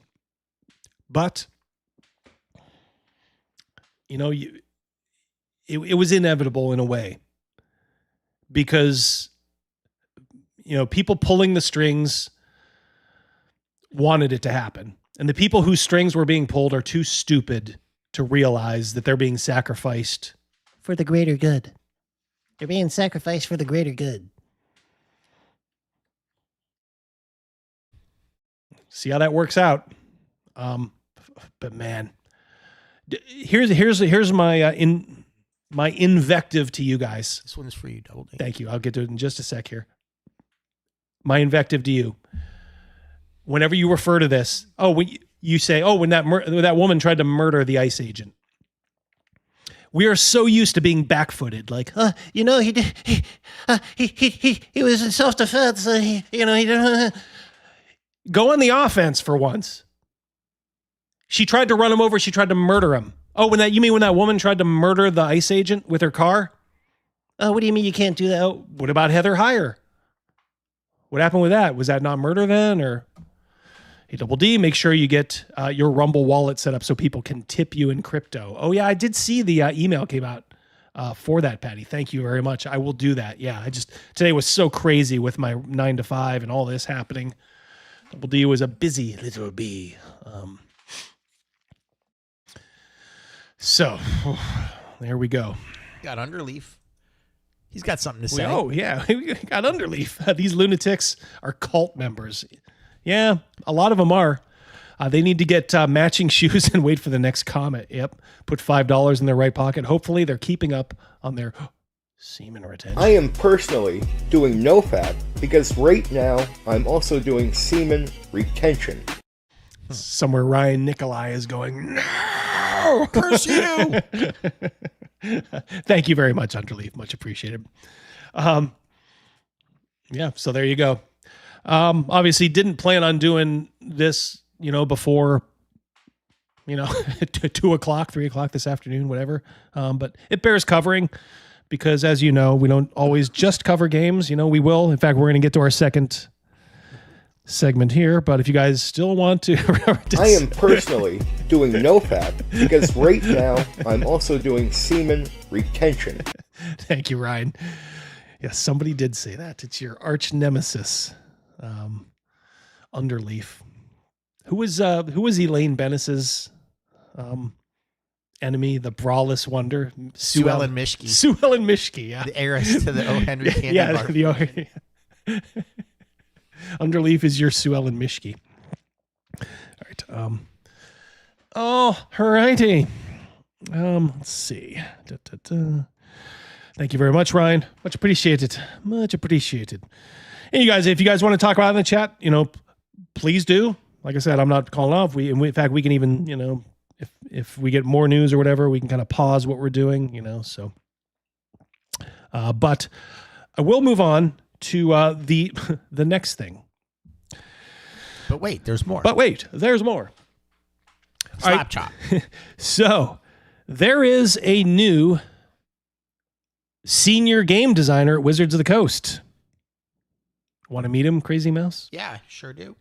But you know, it was inevitable in a way, because you know, people pulling the strings wanted it to happen. And the people whose strings were being pulled are too stupid to realize that they're being sacrificed for the greater good. They're being sacrificed for the greater good. See how that works out. But man, here's my my invective to you guys. This one's for you, Double D. Thank you. I'll get to it in just a sec here. My invective to you. Whenever you refer to this, when you say, when that woman tried to murder the ICE agent. We are so used to being back-footed, like, you know, he was in self-defense. He didn't. Go on the offense for once. She tried to run him over. She tried to murder him. You mean when that woman tried to murder the ICE agent with her car? What do you mean you can't do that? What about Heather Heyer? What happened with that? Was that not murder then? Or hey, Double D, make sure you get your Rumble wallet set up so people can tip you in crypto. Oh yeah, I did see the email came out for that, Patty. Thank you very much. I will do that. Yeah, today was so crazy with my 9 to 5 and all this happening. Double D was a busy little bee. So there we go. Got Underleaf. He's got something to say. Oh, yeah. We got Underleaf. These lunatics are cult members. Yeah, a lot of them are. They need to get matching shoes and wait for the next comet. Yep. Put $5 in their right pocket. Hopefully they're keeping up on their semen retention. I am personally doing NoFap because right now I'm also doing semen retention. Somewhere Ryan Nikolai is going, no! Curse you! Thank you very much, Underleaf. Much appreciated. Yeah, so there you go. Obviously didn't plan on doing this, before, 2 o'clock, 3 o'clock this afternoon, whatever. But it bears covering because, as you know, we don't always just cover games. We will. In fact, we're going to get to our second segment here, but if you guys still want to I am personally doing NoFap because right now I'm also doing semen retention. Thank you, Ryan. Yes, somebody did say that. It's your arch nemesis, Underleaf. Who was Elaine Bennis's enemy, the braless wonder? Sue Ellen Mishke. Sue Ellen Mishke, yeah. The heiress to the O. Henry candy bar. Underleaf is your Sue Ellen Mishke. All right. Alrighty. Let's see. Thank you very much, Ryan. Much appreciated. Much appreciated. And you guys, if you guys want to talk about it in the chat, please do. Like I said, I'm not calling off. In fact, we can even, if we get more news or whatever, we can kind of pause what we're doing, so. But I will move on to the next thing. But wait, there's more. Slap chop. So there is a new senior game designer at Wizards of the Coast. Want to meet him, Crazy Mouse? Yeah, sure do.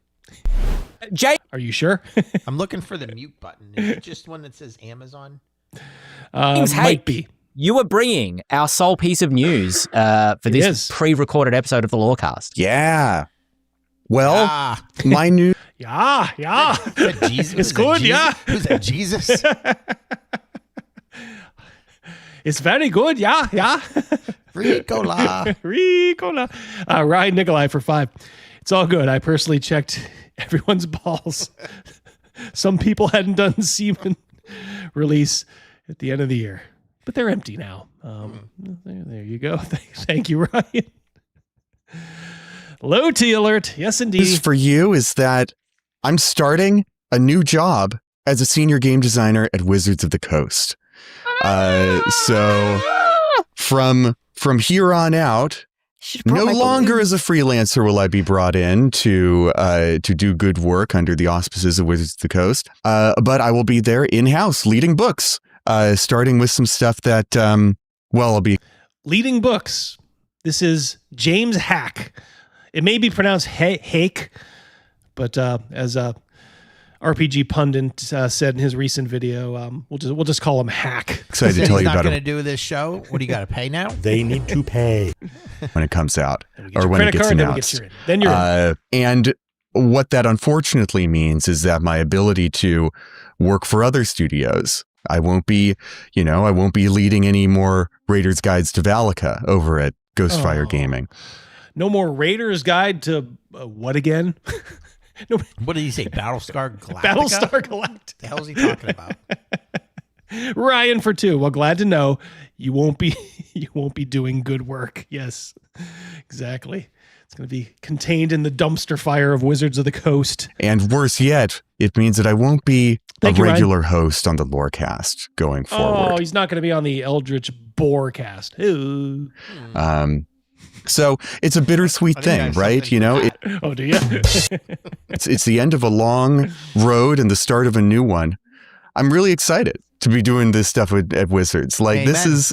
Jay, are you sure? I'm looking for the mute button. Is it just one that says Amazon? Might be. You are bringing our sole piece of news for this pre-recorded episode of the Lorecast. Yeah. Well, my new... Yeah. Jesus? It's good, yeah. Who's that, Jesus? It's very good, yeah. Ricola. Ryan Nikolai for 5. It's all good. I personally checked everyone's balls. Some people hadn't done semen release at the end of the year, but they're empty now. There you go. Thank you, Ryan. Low T alert. Yes, indeed. This for you is that I'm starting a new job as a senior game designer at Wizards of the Coast. So from here on out, no longer as a freelancer will I be brought in to do good work under the auspices of Wizards of the Coast. But I will be there in-house leading books, starting with some stuff that, I'll be leading books. This is James Hack. It may be pronounced Hake, but as a RPG pundit said in his recent video, we'll just call him Hack. Excited to tell you about it. He's not going to do this show. What do you got to pay now? They need to pay when it comes out or when it gets announced. Then you're in. And what that unfortunately means is that my ability to work for other studios, I won't be leading any more Raiders Guides to Valaka over at Ghostfire Gaming. No more Raiders Guide to what again? No. What did he say? Battlestar Galactica? Battlestar Galactica. What the hell is he talking about? Ryan for 2. Well, glad to know you won't be doing good work. Yes, exactly. It's going to be contained in the dumpster fire of Wizards of the Coast. And worse yet, it means that I won't be a regular host on the Lorecast going forward. Oh, he's not going to be on the Eldritch Borecast. Ooh. So it's a bittersweet thing, right? You know, oh, do you? it's the end of a long road and the start of a new one. I'm really excited to be doing this stuff at Wizards. Like Amen. This is,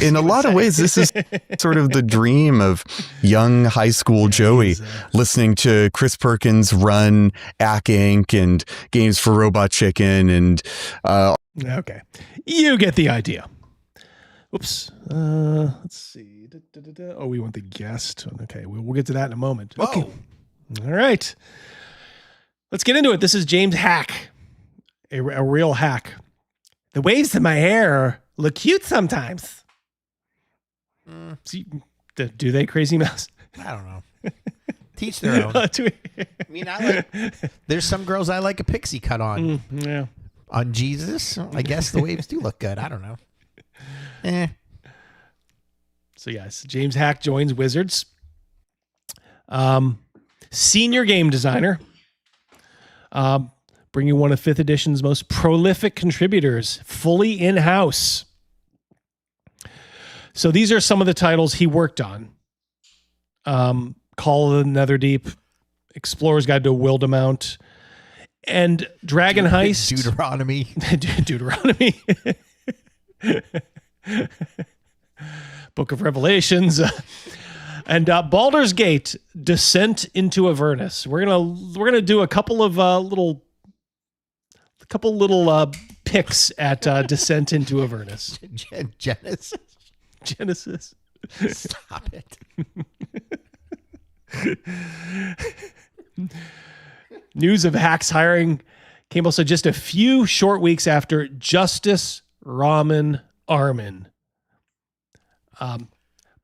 in a lot of ways, this is sort of the dream of young high school Joey listening to Chris Perkins run Ack Inc. and Games for Robot Chicken and okay, you get the idea. Oops. Let's see. Oh, we want the guest. Okay, we'll get to that in a moment. Whoa. Okay. All right. Let's get into it. This is James Hack, a real hack. The waves in my hair look cute sometimes. See, do they, Crazy Mouse? I don't know. Teach their own. I mean, there's some girls I like a pixie cut on. Yeah. On Jesus, I guess the waves do look good. I don't know. So yes, James Hack joins Wizards. Senior game designer. Bringing one of 5th edition's most prolific contributors, fully in-house. So these are some of the titles he worked on. Call of the Netherdeep, Explorer's Guide to Wildemount, and Dragon Heist. Deuteronomy. Deuteronomy. Book of Revelations. And Baldur's Gate, Descent into Avernus. We're gonna do a couple of little picks at Descent into Avernus. Genesis. Stop it. News of Hack's hiring came also just a few short weeks after Justice Rahman Armin.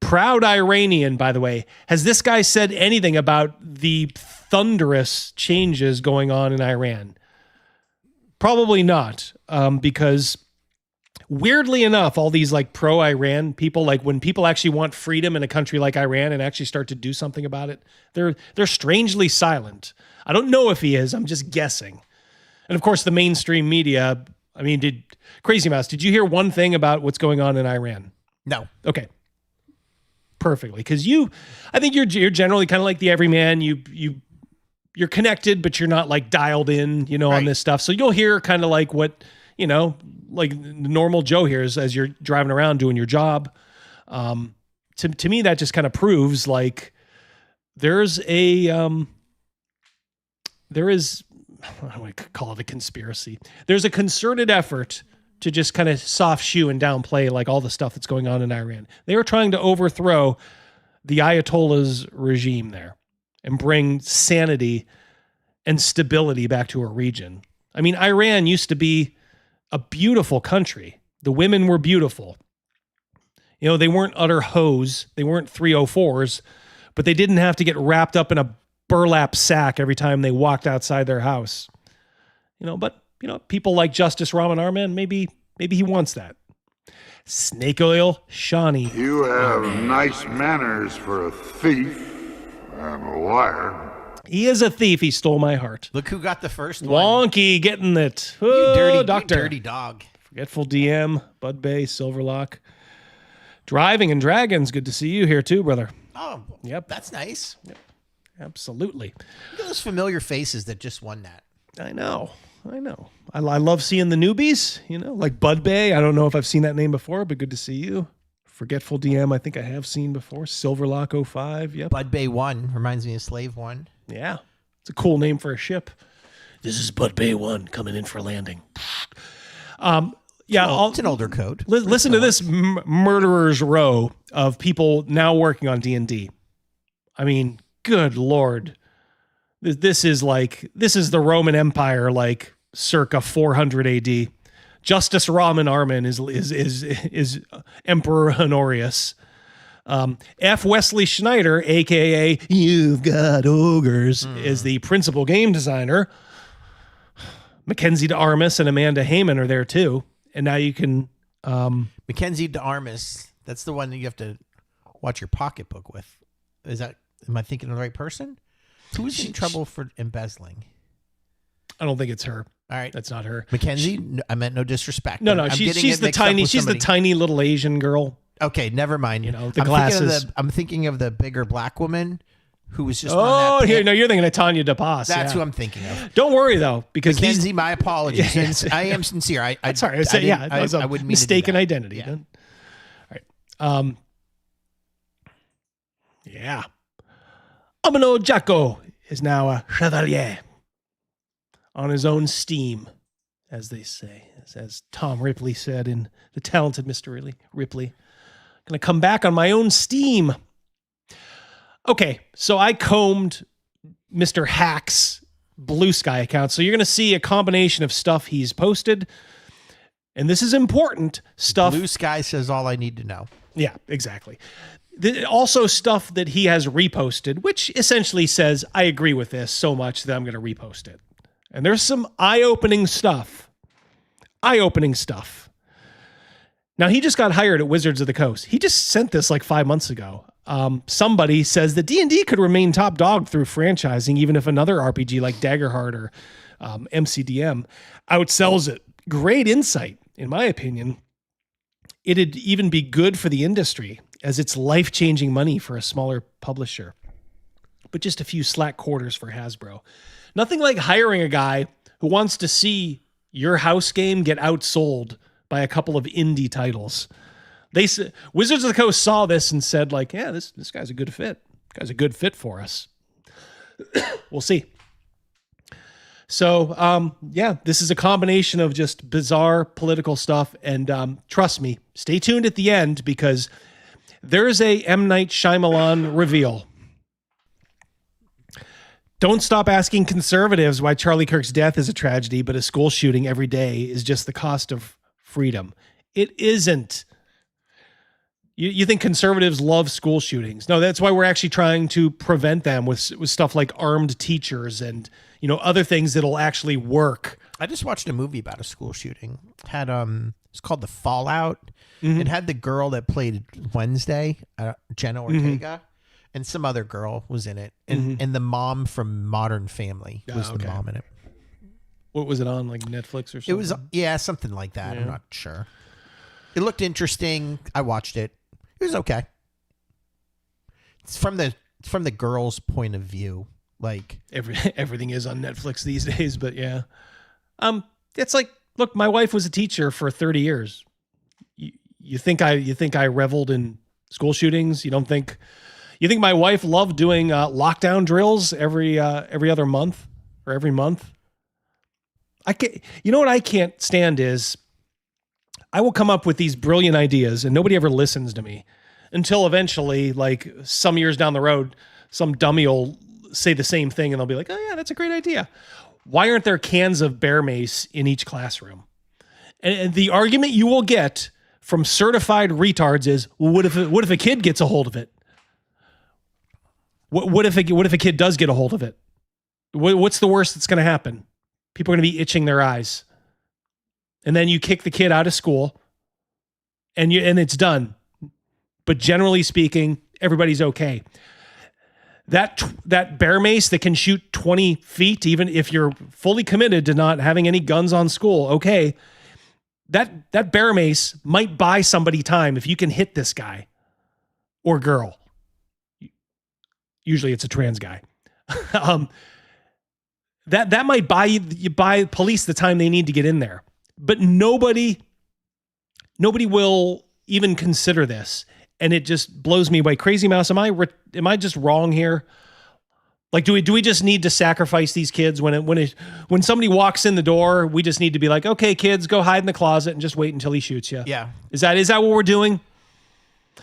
Proud Iranian, by the way. Has this guy said anything about the thunderous changes going on in Iran? Probably not, because weirdly enough, all these like pro-Iran people, like when people actually want freedom in a country like Iran and actually start to do something about it, they're strangely silent. I don't know if he is. I'm just guessing. And of course, the mainstream media. I mean, Crazy Mouse, did you hear one thing about what's going on in Iran? No. Okay. Perfectly, because I think you're generally kind of like the everyman. You're connected, but you're not like dialed in, right, on this stuff. So you'll hear kind of like what, like the normal Joe hears as you're driving around doing your job. To me, that just kind of proves like there is, I don't call it a conspiracy. There's a concerted effort to just kind of soft shoe and downplay like all the stuff that's going on in Iran. They were trying to overthrow the Ayatollah's regime there and bring sanity and stability back to a region. I mean, Iran used to be a beautiful country. The women were beautiful. They weren't utter hoes. They weren't 304s, but they didn't have to get wrapped up in a burlap sack every time they walked outside their house. But people like Justice Rahman Armin, maybe he wants that. Snake Oil Shawnee. You have nice manners for a thief. I'm a liar. He is a thief. He stole my heart. Look who got the first one. Wonky getting it. You Oh, dirty, doctor. you dirty dog. Forgetful DM, Bud Bay, Silverlock. Driving and Dragons. Good to see you here too, brother. Oh, yep. That's nice. Yep. Absolutely. Look at those familiar faces that just won that. I know. I love seeing the newbies, like Bud Bay. I don't know if I've seen that name before, but good to see you. Forgetful DM, I think I have seen before. Silverlock 05. Yep. Bud Bay 1 reminds me of Slave 1. Yeah. It's a cool name for a ship. This is Bud Bay 1 coming in for landing. Yeah, it's an older code. Listen to this murderer's row of people now working on D&D. I mean, good Lord. This is the Roman Empire, like circa 400 AD. Justice Ramen Armin is Emperor Honorius. F. Wesley Schneider, aka You've Got Ogres, is the principal game designer. Mackenzie DeArmas and Amanda Heyman are there too. And now you can Mackenzie DeArmas, that's the one that you have to watch your pocketbook with. Am I thinking of the right person? Who's in trouble for embezzling? I don't think it's her. All right. That's not her. Mackenzie? I meant no disrespect. No, she's the tiny little Asian girl. Okay, never mind. The glasses. I'm thinking of the bigger black woman who was just on that here. No, you're thinking of Tanya DePass. That's who I'm thinking of. Don't worry though, because Mackenzie, my apologies. Yes. I am sincere. Sorry, I wouldn't mean mistaken identity. Yeah. All right. Yeah. Amino Jacko is now a chevalier on his own steam, as they say, as Tom Ripley said in The Talented Mr. Ripley. Going to come back on my own steam. Okay, so I combed Mr. Hack's Blue Sky account. So you're going to see a combination of stuff he's posted. And this is important stuff. Blue Sky says all I need to know. Yeah, exactly. Also stuff that he has reposted, which essentially says, I agree with this so much that I'm going to repost it. And there's some eye-opening stuff. Now, he just got hired at Wizards of the Coast. He just sent this like 5 months ago. Somebody says that D&D could remain top dog through franchising, even if another RPG like Daggerheart or MCDM outsells it. Great insight, in my opinion. It'd even be good for the industry, as it's life-changing money for a smaller publisher. But just a few slack quarters for Hasbro. Nothing like hiring a guy who wants to see your house game get outsold by a couple of indie titles. Wizards of the Coast saw this and said, like, yeah, this guy's a good fit. Guy's a good fit for us. We'll see. So, this is a combination of just bizarre political stuff. And trust me, stay tuned at the end because there's a M. Night Shyamalan reveal. Don't stop asking conservatives why Charlie Kirk's death is a tragedy, but a school shooting every day is just the cost of freedom. It isn't. You think conservatives love school shootings? No, that's why we're actually trying to prevent them with stuff like armed teachers and other things that'll actually work. I just watched a movie about a school shooting. Had it's called The Fallout. Mm-hmm. It had the girl that played Wednesday, Jenna Ortega. And some other girl was in it. And the mom from Modern Family was the mom in it. What was it on, like Netflix or something? It was, something like that. Yeah. I'm not sure. It looked interesting. I watched it. It was okay. It's from the girl's point of view. Like everything is on Netflix these days, but yeah. It's like, look, my wife was a teacher for 30 years. You think I reveled in school shootings? You think my wife loved doing lockdown drills every other month or every month? I can't. You know what I can't stand is I will come up with these brilliant ideas and nobody ever listens to me until eventually, like some years down the road, some dummy will say the same thing and they'll be like, "Oh yeah, that's a great idea." Why aren't there cans of bear mace in each classroom? And the argument you will get from certified retards is, well, what if a kid gets a hold of it? What if a kid does get a hold of it? What's the worst that's going to happen? People are going to be itching their eyes. And then you kick the kid out of school and it's done. But generally speaking, everybody's okay. that bear mace that can shoot 20 feet, even if you're fully committed to not having any guns on school, okay, that bear mace might buy somebody time if you can hit this guy or girl. Usually it's a trans guy. That might buy police the time they need to get in there. But nobody will even consider this. And it just blows me away. Crazy Mouse, am I just wrong here? Like, do we just need to sacrifice these kids when somebody walks in the door? We just need to be like, okay, kids, go hide in the closet and just wait until he shoots you. Yeah. Is that what we're doing?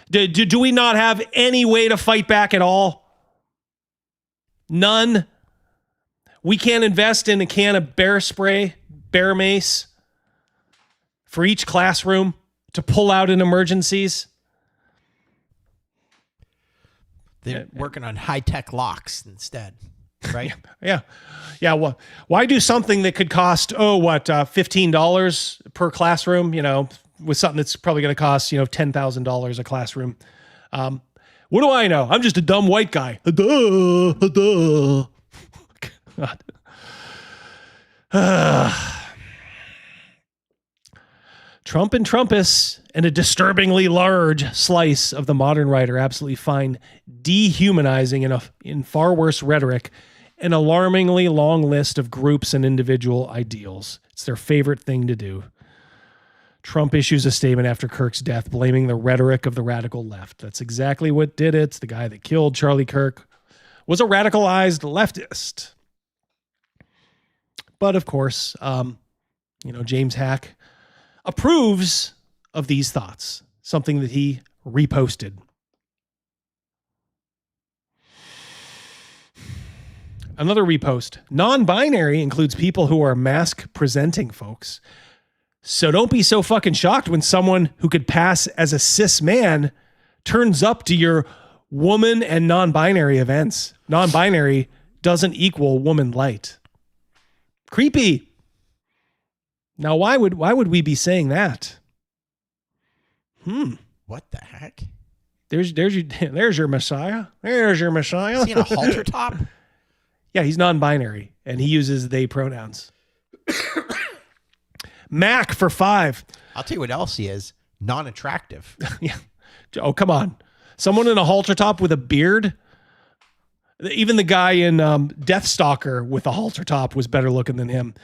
Do we not have any way to fight back at all? None. We can't invest in a can of bear spray, bear mace for each classroom to pull out in emergencies. They're working on high-tech locks instead, right? Yeah. Well, why do something that could cost, $15 per classroom, with something that's probably going to cost, $10,000 a classroom. What do I know? I'm just a dumb white guy. Duh. God. Trump and Trumpus and a disturbingly large slice of the modern writer absolutely find dehumanizing in far worse rhetoric an alarmingly long list of groups and individual ideals. It's their favorite thing to do. Trump issues a statement after Kirk's death, blaming the rhetoric of the radical left. That's exactly what did it. The guy that killed Charlie Kirk was a radicalized leftist. But of course, James Hack approves of these thoughts, something that he reposted. Another repost. Non-binary includes people who are mask-presenting folks. So don't be so fucking shocked when someone who could pass as a cis man turns up to your woman and non-binary events. Non-binary doesn't equal woman light. Creepy. Now, why would we be saying that? What the heck? There's your Messiah. There's your Messiah. Is he in a halter top? Yeah, he's non-binary, and he uses they pronouns. Mac for 5. I'll tell you what else he is. Non-attractive. Yeah. Oh, come on. Someone in a halter top with a beard? Even the guy in Deathstalker with a halter top was better looking than him.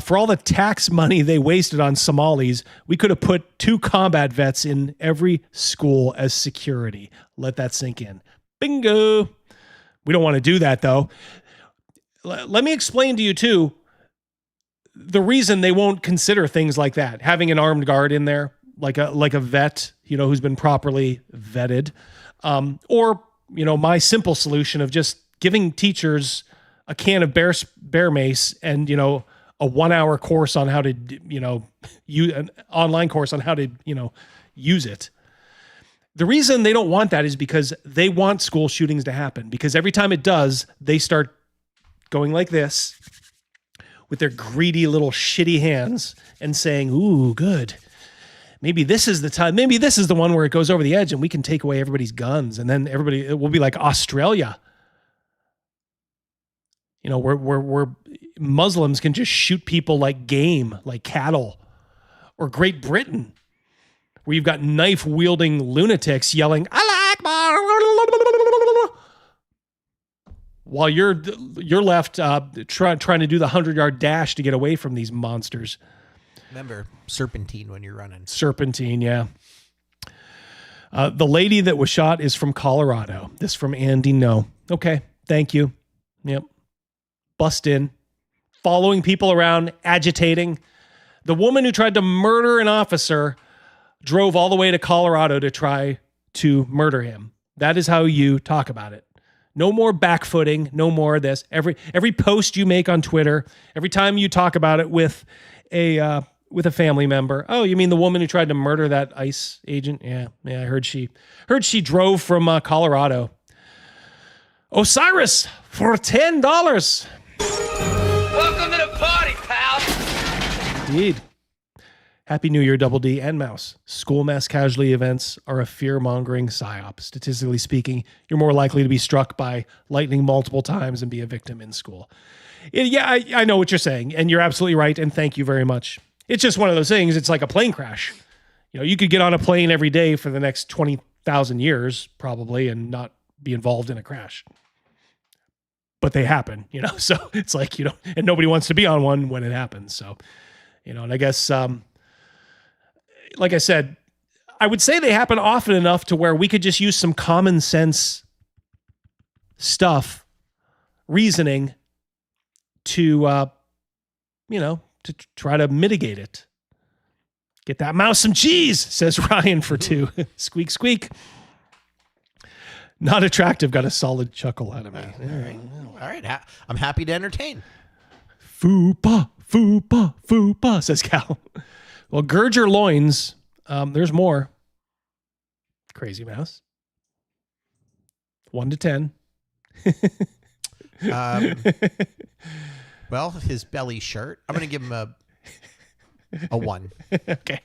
For all the tax money they wasted on Somalis, we could have put 2 combat vets in every school as security. Let that sink in. Bingo. We don't want to do that, though. Let me explain to you, too, the reason they won't consider things like that. Having an armed guard in there, like a vet, who's been properly vetted. Or my simple solution of just giving teachers a can of bear mace and, a 1-hour course on how to, use an online course on how to, use it. The reason they don't want that is because they want school shootings to happen, because every time it does, they start going like this with their greedy little shitty hands and saying, ooh, good. Maybe this is the time. Maybe this is the one where it goes over the edge and we can take away everybody's guns. And then it will be like Australia. Where Muslims can just shoot people like game, like cattle. Or Great Britain, where you've got knife-wielding lunatics yelling, Allah Akbar, while you're left trying to do the 100-yard dash to get away from these monsters. Remember, serpentine when you're running. Serpentine, yeah. The lady that was shot is from Colorado. This from Andy No. Okay, thank you. Yep. Bust in. Following people around, agitating. The woman who tried to murder an officer drove all the way to Colorado to try to murder him. That is how you talk about it. No more backfooting, no more of this. Every post you make on Twitter, every time you talk about it with a family member. Oh, you mean the woman who tried to murder that ICE agent? Yeah, I heard she drove from Colorado. Osiris for $10. Welcome to the party, pal. Indeed. Happy New Year, Double D and Mouse. School mass casualty events are a fear-mongering psyop. Statistically speaking, you're more likely to be struck by lightning multiple times and be a victim in school. I know what you're saying, and you're absolutely right, and thank you very much. It's just one of those things. It's like a plane crash. You could get on a plane every day for the next 20,000 years, probably, and not be involved in a crash. But they happen, so it's like, and nobody wants to be on one when it happens. So, and I guess, like I said, I would say they happen often enough to where we could just use some common sense reasoning to, to try to mitigate it. Get that mouse some cheese, says Ryan for 2. Squeak, squeak. Not attractive. Got a solid chuckle out of me. All right. I'm happy to entertain. Fupa, fupa, fupa, says Cal. Well, gird your loins. There's more. Crazy Mouse. 1 to 10. Well, his belly shirt. I'm going to give him a 1. Okay.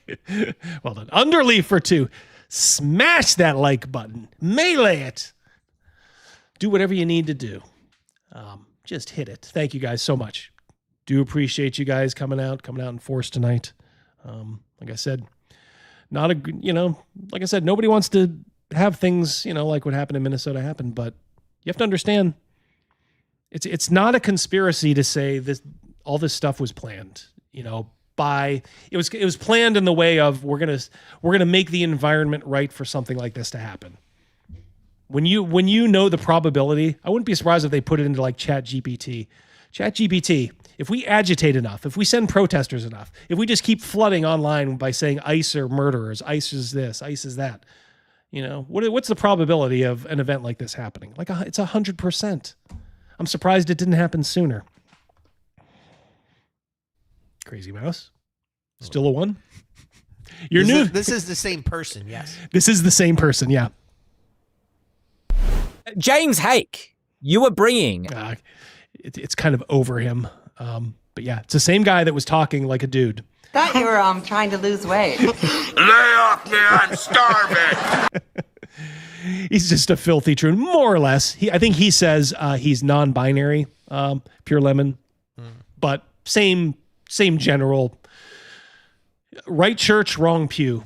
Well done. Underleaf for 2. Smash that like button. Melee it. Do whatever you need to do. Just hit it. Thank you guys so much. Do appreciate you guys coming out in force tonight. Like I said, like I said, nobody wants to have things, like what happened in Minnesota happen, but you have to understand it's not a conspiracy to say all this stuff was planned, it was planned in the way of we're gonna make the environment right for something like this to happen. When you know the probability, I wouldn't be surprised if they put it into like ChatGPT. ChatGPT, if we agitate enough, if we send protesters enough, if we just keep flooding online by saying ICE are murderers, ICE is this, ICE is that, what's the probability of an event like this happening? Like it's 100%. I'm surprised it didn't happen sooner. Crazy Mouse. Still a 1? This is the same person, yes. This is the same person, yeah. James Hake, you were bringing... it's kind of over him. But yeah, it's the same guy that was talking like a dude. Thought you were trying to lose weight. Lay off me, I'm starving. He's just a filthy troon, more or less. I think he says he's non-binary, Pure Lemon, but same general. Right church, wrong pew,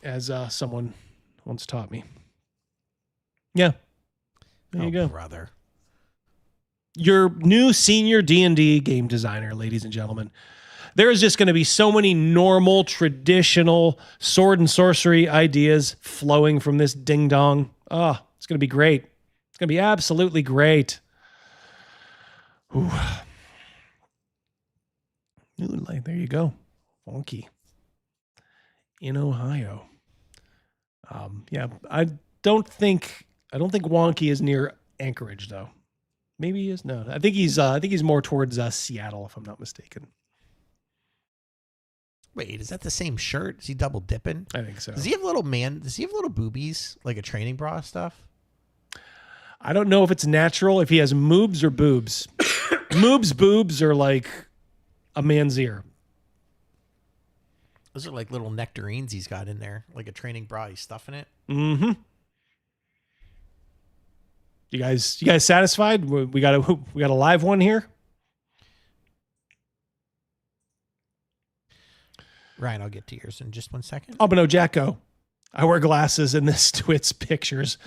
as someone once taught me. Yeah, there you go, brother. Your new senior D&D game designer, ladies and gentlemen. There is just going to be so many normal, traditional sword and sorcery ideas flowing from this ding-dong. Oh, it's going to be great. It's going to be absolutely great. Ooh. There you go. Wonky. In Ohio. Yeah, I don't think Wonky is near Anchorage, though. Maybe he is. No, I think he's more towards Seattle, if I'm not mistaken. Wait, is that the same shirt? Is he double dipping? I think so. Does he have little boobies, like a training bra stuff? I don't know if it's natural, if he has moobs or boobs. Boobs are like a man's ear. Those are like little nectarines he's got in there, like a training bra. He's stuffing it. Mm-hmm. You guys satisfied? We got a live one here. Ryan, I'll get to yours in just 1 second. Oh, but no, Jacko. I wear glasses, and this Twit's pictures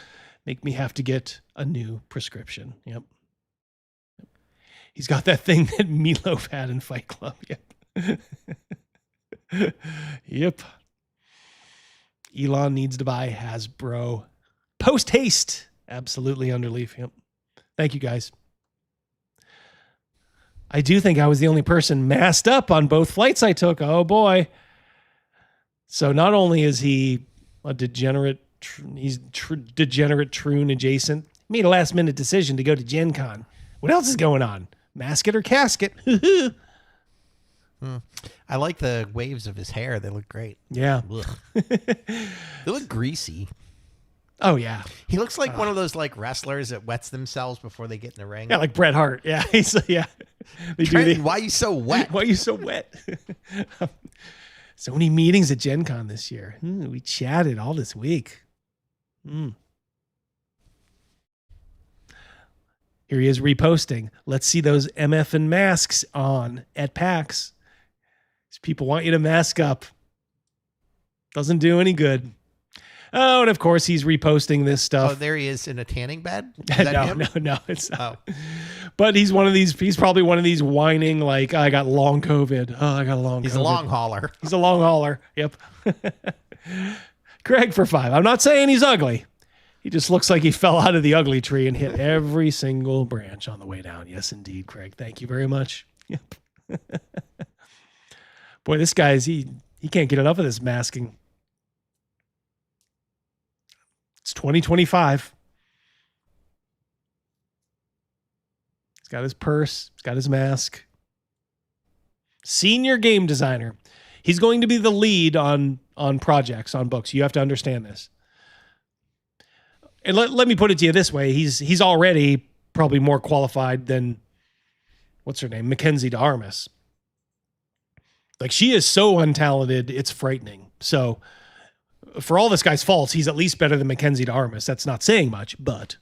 make me have to get a new prescription. Yep. He's got that thing that Meatloaf had in Fight Club. Yep. Yep. Elon needs to buy Hasbro. Post haste. Absolutely, Underleaf. Yep. Thank you, guys. I do think I was the only person masked up on both flights I took. Oh, boy. So not only is he a degenerate, he's degenerate troon adjacent. Made a last minute decision to go to Gen Con. What else is going on? Mask it or casket? I like the waves of his hair. They look great. Yeah. They look greasy. Oh, yeah. He looks like one of those like wrestlers that wets themselves before they get in the ring. Yeah, like Bret Hart. Yeah. Yeah. Trenton, why are you so wet? Why are you so wet? So many meetings at Gen Con this year. We chatted all this week. Here he is reposting. Let's see those MF and masks on at PAX. These people want you to mask up. Doesn't do any good. Oh, and of course he's reposting this stuff. Oh, there he is in a tanning bed? Is that him? No, it's not. Oh. But he's probably one of these whining, like, I got long COVID. Oh, I got a long COVID. He's a long hauler. He's a long hauler. Yep. Craig for 5. I'm not saying he's ugly. He just looks like he fell out of the ugly tree and hit every single branch on the way down. Yes, indeed, Craig. Thank you very much. Yep. Boy, this guy's, he can't get enough of this masking. It's 2025. He's got his purse. He's got his mask. Senior game designer. He's going to be the lead on projects, on books. You have to understand this. And let me put it to you this way. He's already probably more qualified than, what's her name? Mackenzie DeArmas. Like, she is so untalented, it's frightening. So for all this guy's faults, he's at least better than Mackenzie DeArmas. That's not saying much, but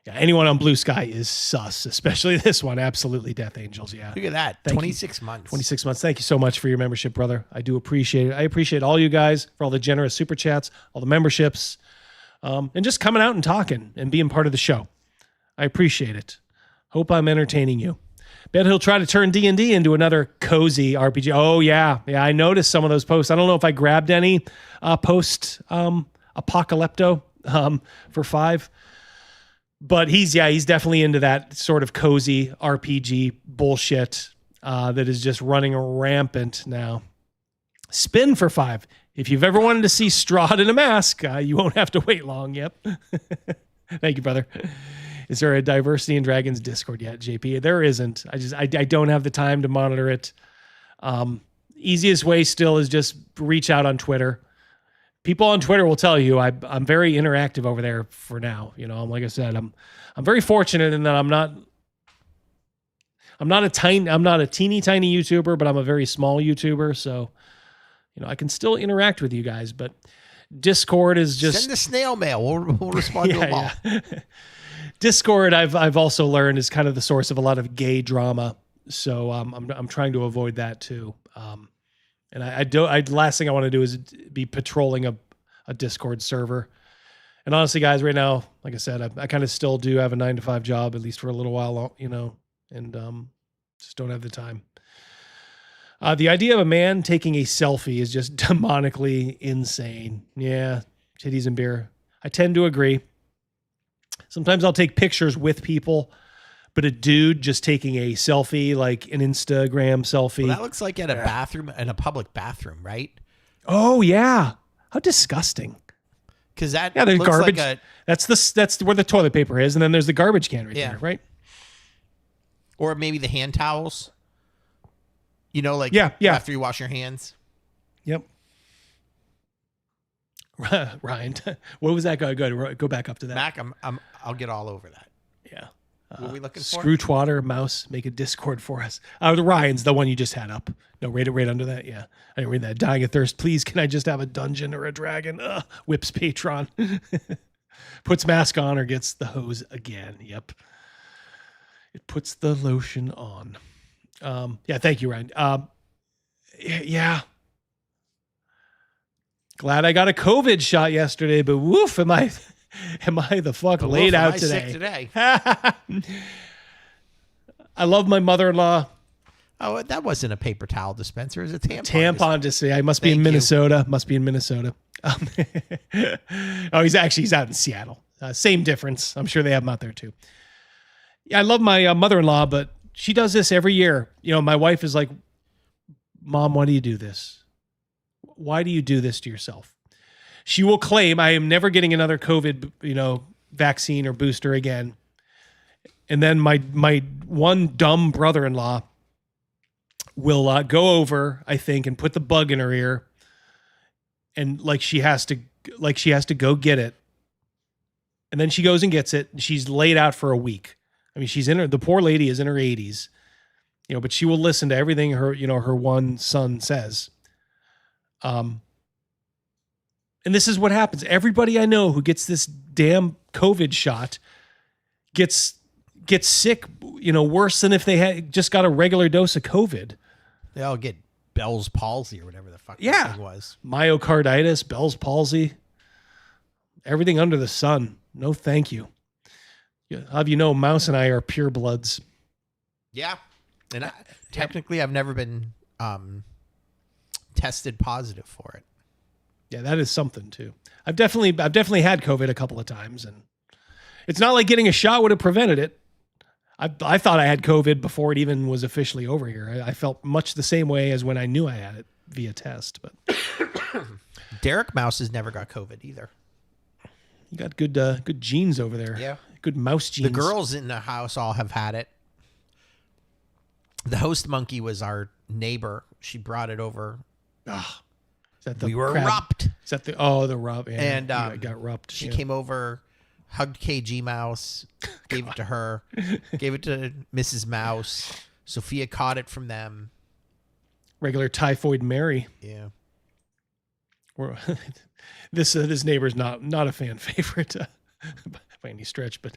yeah, anyone on Blue Sky is sus, especially this one. Absolutely Death Angels. Yeah. Look at that. 26 months. 26 months. Thank you so much for your membership, brother. I do appreciate it. I appreciate all you guys for all the generous super chats, all the memberships, and just coming out and talking and being part of the show. I appreciate it. Hope I'm entertaining you. Bet he'll try to turn D&D into another cozy RPG. Oh, yeah. Yeah, I noticed some of those posts. I don't know if I grabbed any post Apocalypto for 5. But he's definitely into that sort of cozy RPG bullshit that is just running rampant now. Spin for 5. If you've ever wanted to see Strahd in a mask, you won't have to wait long. Yep. Thank you, brother. Is there a Diversity in Dragons Discord yet, JP? There isn't. I don't have the time to monitor it. Easiest way still is just reach out on Twitter. People on Twitter will tell you I'm very interactive over there for now. You know, like I said, I'm very fortunate in that I'm not a teeny tiny YouTuber, but I'm a very small YouTuber. So, you know, I can still interact with you guys, but Discord is just send the snail mail. We'll respond to them all. Yeah. Discord, I've also learned, is kind of the source of a lot of gay drama. So I'm trying to avoid that too. And last thing I want to do is be patrolling a Discord server. And honestly, guys, right now, like I said, I kind of still do have a 9-to-5 job, at least for a little while, you know, and just don't have the time. The idea of a man taking a selfie is just demonically insane. Yeah, titties and beer. I tend to agree. Sometimes I'll take pictures with people, but a dude just taking a selfie, like an Instagram selfie. Well, that looks like at a bathroom, in a public bathroom, right? Oh yeah, how disgusting! Because that there's looks garbage. Like that's where the toilet paper is, and then there's the garbage can right there, right? Or maybe the hand towels. You know, like after you wash your hands. Yep. Ryan, what was that? Go back up to that. Mac, I'll get all over that. Yeah. What are we looking for? Screwtwatter mouse, make a Discord for us. The Ryan's the one you just had up. No, right under that. Yeah, I didn't read that. Dying of thirst. Please, can I just have a dungeon or a dragon? Whips Patron. Puts mask on or gets the hose again. Yep. It puts the lotion on. Yeah. Thank you, Ryan. Yeah. Glad I got a COVID shot yesterday, but woof, am I the fuck laid out today? Sick today. I love my mother-in-law. Oh, that wasn't a paper towel dispenser. It was a tampon. Tampon dispenser. I must be in Minnesota. Must be in Minnesota. He's out in Seattle. Same difference. I'm sure they have them out there too. Yeah, I love my mother-in-law, but she does this every year. You know, my wife is like, Mom, why do you do this? Why do you do this to yourself? She will claim, I am never getting another COVID, vaccine or booster again. And then my one dumb brother-in-law will go over, I think, and put the bug in her ear, and like she has to go get it. And then she goes and gets it. And she's laid out for a week. I mean, the poor lady is in her 80s, but she will listen to everything her one son says. And this is what happens. Everybody I know who gets this damn COVID shot gets sick, worse than if they had just got a regular dose of COVID. They all get Bell's palsy or whatever the fuck that thing was. Myocarditis, Bell's palsy, everything under the sun. No, thank you. Yeah, how have you know, Mouse and I are purebloods. Yeah. And technically I've never been tested positive for it. Yeah, that is something too. I've definitely had COVID a couple of times, and it's not like getting a shot would have prevented it. I thought I had COVID before it even was officially over here. I felt much the same way as when I knew I had it via test. But Derek Mouse has never got COVID either. You got good genes over there. Yeah, good mouse genes. The girls in the house all have had it. The host monkey was our neighbor. She brought it over. Ah, is that the we were crab? rupped. Is that the rup? Yeah, and I got rupped. She came over, hugged KG Mouse, gave it to her, gave it to Mrs. Mouse. Sophia caught it from them. Regular typhoid Mary. Yeah. This neighbor's not a fan favorite by any stretch, but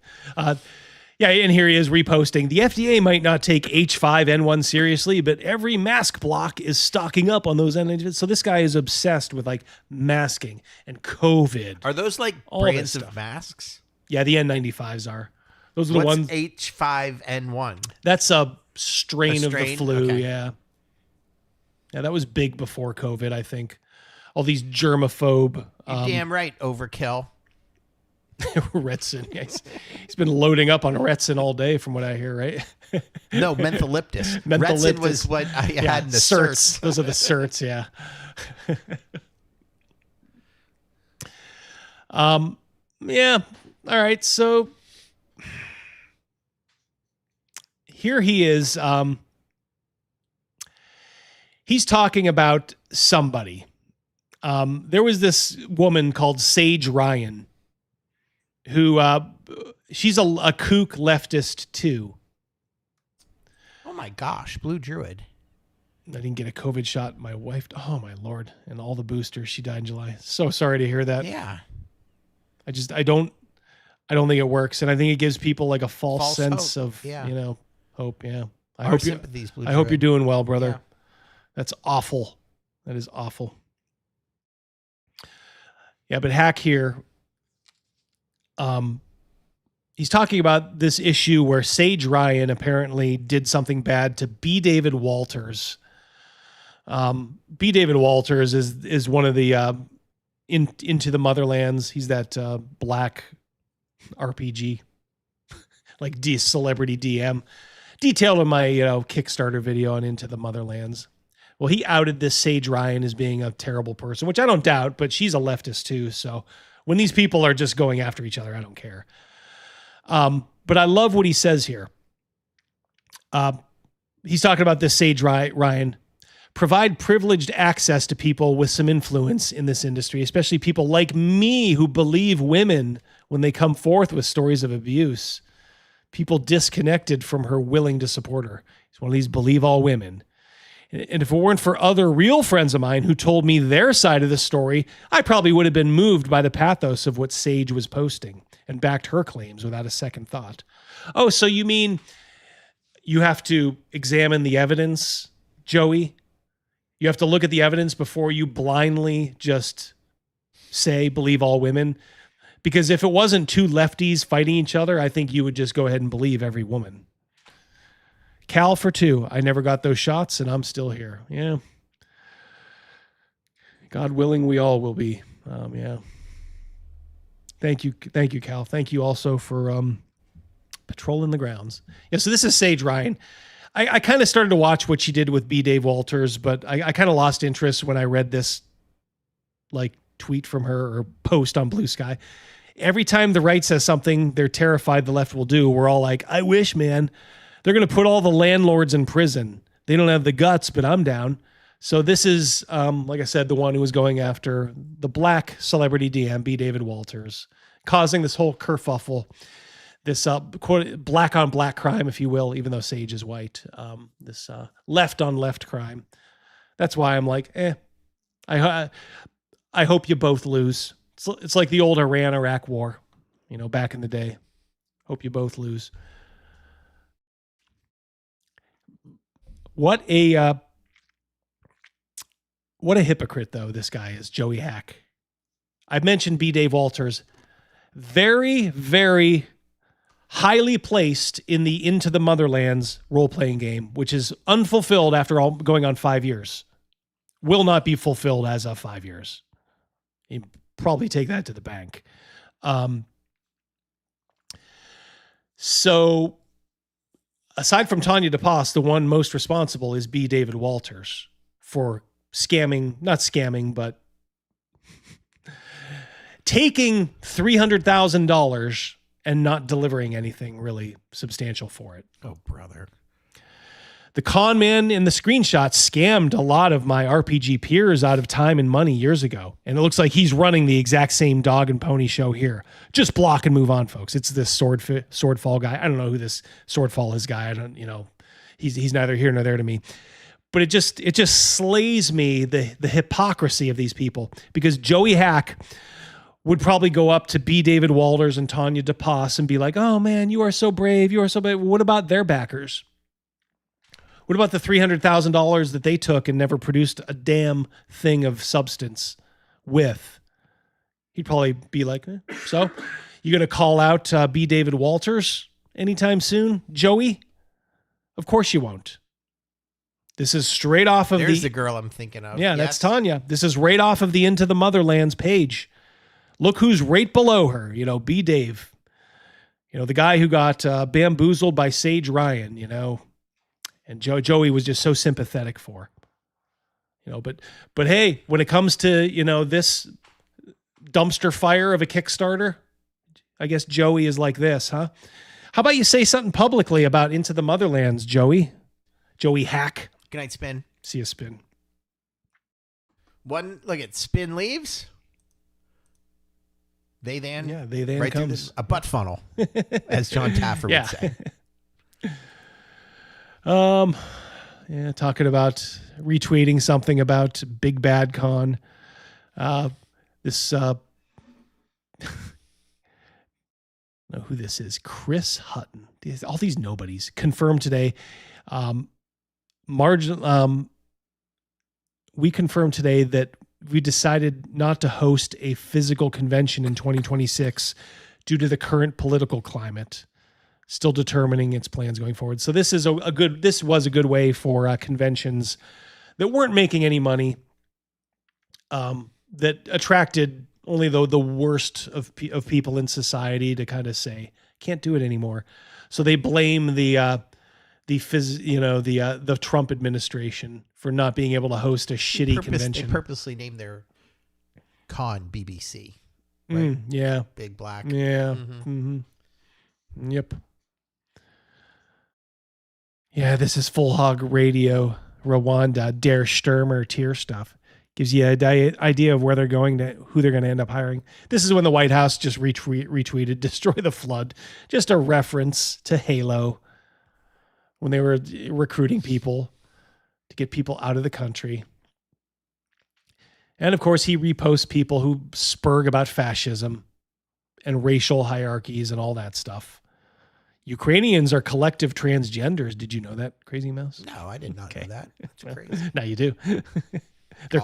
yeah, and here he is reposting. The FDA might not take H5N1 seriously, but every mask block is stocking up on those N95s. So this guy is obsessed with like masking and COVID. Are those like brands of masks? Yeah, the N95s are. Those are the What's ones. H5N1? That's a strain of the flu. Okay. Yeah. Yeah, that was big before COVID, I think. All these germaphobe. You're damn right, overkill. Retsin. Yeah, he's been loading up on Retsin all day from what I hear, right? No, mentholyptus. Retsin was what I had in the certs. Those are the certs, yeah. Yeah. All right. So here he is. He's talking about somebody. There was this woman called Sage Ryan who she's a kook leftist too. Oh my gosh, Blue Druid. I didn't get a COVID shot. My wife, oh my Lord, and all the boosters. She died in July. So sorry to hear that. Yeah. I don't think it works. And I think it gives people like a false sense hope. of, Yeah. Hope. Yeah. I Our hope sympathies, Blue I hope Druid. you're doing well, brother. Yeah. That's awful. That is awful. Yeah, but Hack here, he's talking about this issue where Sage Ryan apparently did something bad to B. David Walters. B. David Walters is one of the Into the Motherlands. He's that black RPG, like celebrity DM, detailed in my Kickstarter video on Into the Motherlands. Well, he outed this Sage Ryan as being a terrible person, which I don't doubt, but she's a leftist too. So when these people are just going after each other, I don't care. But I love what he says here. He's talking about this Sage Ryan. Provide privileged access to people with some influence in this industry, especially people like me who believe women when they come forth with stories of abuse. People disconnected from her, willing to support her. He's one of these believe all women. And if it weren't for other real friends of mine who told me their side of the story, I probably would have been moved by the pathos of what Sage was posting and backed her claims without a second thought. Oh, so you mean you have to examine the evidence, Joey? You have to look at the evidence before you blindly just say, believe all women? Because if it wasn't two lefties fighting each other, I think you would just go ahead and believe every woman. Cal for 2. I never got those shots and I'm still here. Yeah. God willing, we all will be. Yeah. Thank you, Cal. Thank you also for patrolling the grounds. Yeah, so this is Sage Ryan. I kind of started to watch what she did with B. Dave Walters, but I kind of lost interest when I read this like tweet from her or post on Blue Sky. Every time the right says something they're terrified the left will do, we're all like, I wish, man. They're going to put all the landlords in prison. They don't have the guts, but I'm down. So this is, like I said, the one who was going after the black celebrity DM, B. David Walters, causing this whole kerfuffle, this quote, black on black crime, if you will, even though Sage is white, this left on left crime. That's why I'm like, I hope you both lose. It's like the old Iran-Iraq war, back in the day. Hope you both lose. What a hypocrite, though, this guy is, Joey Hack. I've mentioned B. Dave Walters. Very, very highly placed in the Into the Motherlands role-playing game, which is unfulfilled after all going on 5 years. Will not be fulfilled as of 5 years. You probably take that to the bank. So aside from Tanya DePass, the one most responsible is B. David Walters for not scamming, but taking $300,000 and not delivering anything really substantial for it. Oh, brother. The con man in the screenshot scammed a lot of my RPG peers out of time and money years ago. And it looks like he's running the exact same dog and pony show here. Just block and move on, folks. It's this Swordfall guy. I don't know who this Swordfall is guy. I don't, he's neither here nor there to me. But it just slays me, the hypocrisy of these people, because Joey Hack would probably go up to B. David Walters and Tanya DePass and be like, "Oh man, you are so brave. You are so brave." What about their backers? What about the $300,000 that they took and never produced a damn thing of substance with? He'd probably be like, "So, you going to call out B. David Walters anytime soon, Joey?" Of course you won't. This is straight off of There's the girl I'm thinking of. Yeah, that's Tanya. This is right off of the Into the Motherlands page. Look who's right below her, B. Dave. The guy who got bamboozled by Sage Ryan, and Joey was just so sympathetic for. But hey, when it comes to, this dumpster fire of a Kickstarter, I guess Joey is like this, huh? How about you say something publicly about Into the Motherlands, Joey? Joey Hack. Good night, Spin. See you, Spin. Look at Spin leaves. They then right comes a butt funnel, as John Taffer would say. Talking about retweeting something about Big Bad Con. This know who this is. Chris Hutton. All these nobodies confirmed today. We confirmed today that we decided not to host a physical convention in 2026 due to the current political climate. Still determining its plans going forward. So this is this was a good way for conventions that weren't making any money, that attracted only the worst of people in society to kind of say, can't do it anymore. So they blame the Trump administration for not being able to host a shitty convention. They purposely named their con BBC. Right? Yeah. Big Black. Yeah. Yep. Yeah, this is Full Hog Radio, Rwanda, Der Stürmer tier stuff. Gives you an idea of where they're going who they're going to end up hiring. This is when the White House just retweeted Destroy the Flood. Just a reference to Halo when they were recruiting people to get people out of the country. And of course, he reposts people who spurg about fascism and racial hierarchies and all that stuff. Ukrainians are collective transgenders. Did you know that, Crazy Mouse? No, I did not know that. That's crazy. Now you do. They're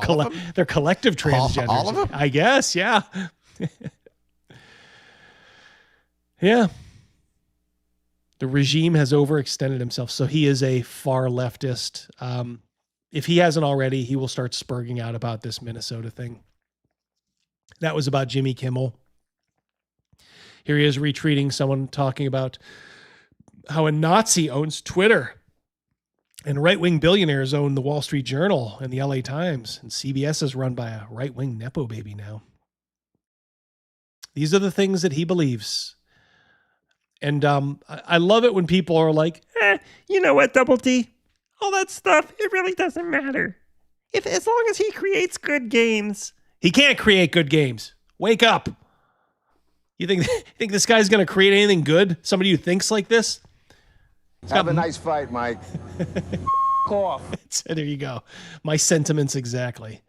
collective transgenders. All of them? I guess, yeah. Yeah. The regime has overextended himself, so he is a far leftist. If he hasn't already, he will start spurging out about this Minnesota thing. That was about Jimmy Kimmel. Here he is retweeting someone talking about how a Nazi owns Twitter and right-wing billionaires own the Wall Street Journal and the LA Times, and CBS is run by a right-wing Nepo baby now. These are the things that he believes. And I love it when people are like, you know what, Double T? All that stuff, it really doesn't matter. As long as he creates good games. He can't create good games. Wake up. You think this guy's going to create anything good? Somebody who thinks like this? Have a nice fight, Mike. Off. There you go. My sentiments exactly.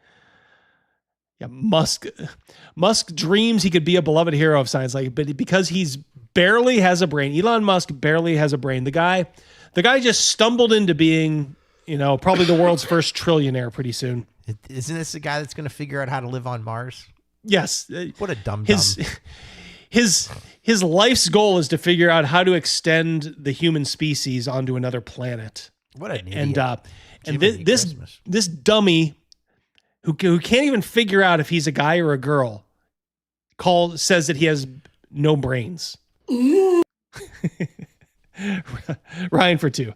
Yeah, Musk dreams he could be a beloved hero of science, but because he's barely has a brain. Elon Musk barely has a brain. The guy just stumbled into being, probably the world's first trillionaire pretty soon. Isn't this the guy that's going to figure out how to live on Mars? Yes. What a dumb. His life's goal is to figure out how to extend the human species onto another planet. What an idiot. And this dummy who can't even figure out if he's a guy or a girl says that he has no brains. Ryan for 2.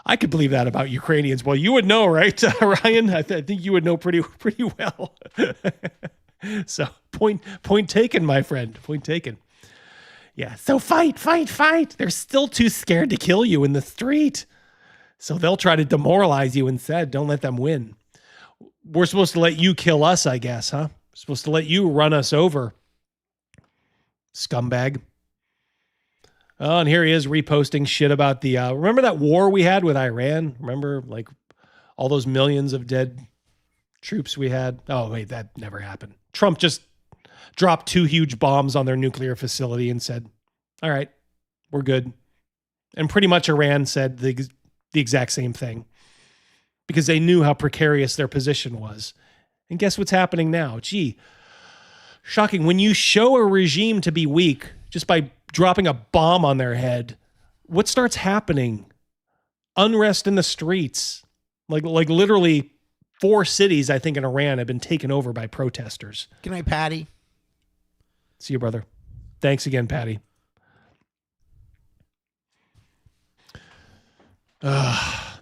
I could believe that about Ukrainians. Well, you would know, right, Ryan? I think you would know pretty well. So point taken, my friend. Point taken. Yeah. So fight. They're still too scared to kill you in the street. So they'll try to demoralize you instead. Don't let them win. We're supposed to let you kill us, I guess, huh? We're supposed to let you run us over. Scumbag. Oh, and here he is reposting shit about the, remember that war we had with Iran? Remember, like, all those millions of dead troops we had? Oh, wait, that never happened. Trump just dropped 2 huge bombs on their nuclear facility and said, all right, we're good. And pretty much Iran said the exact same thing because they knew how precarious their position was. And guess what's happening now? Gee, shocking. When you show a regime to be weak just by dropping a bomb on their head, what starts happening? Unrest in the streets. Like literally 4 cities, I think, in Iran have been taken over by protesters. Good night, Patty. See you, brother. Thanks again, Patty.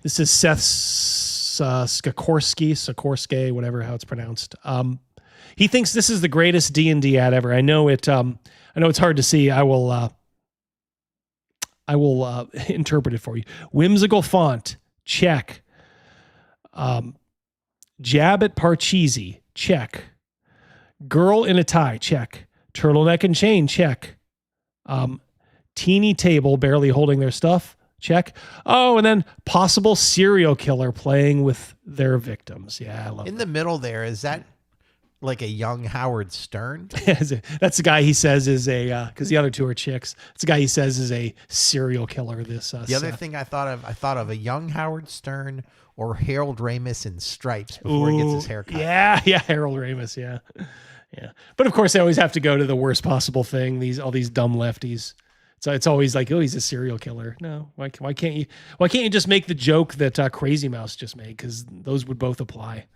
This is Seth Sikorsky, whatever how it's pronounced. He thinks this is the greatest D&D ad ever. I know it's hard to see. I will interpret it for you. Whimsical font, check. Jab at Parcheesi, check. Girl in a tie, check. Turtleneck and chain, check. Teeny table barely holding their stuff, check. Oh, and then possible serial killer playing with their victims. Yeah, I love In the middle there, is that like a young Howard Stern? That's the guy he says is a, because the other 2 are chicks. That's the guy he says is a serial killer. The other thing I thought of a young Howard Stern or Harold Ramis in Stripes before he gets his haircut. Yeah, Harold Ramis, yeah. But of course, they always have to go to the worst possible thing. All these dumb lefties. So it's always like, oh, he's a serial killer. No, why can't you just make the joke that Crazy Mouse just made? Because those would both apply.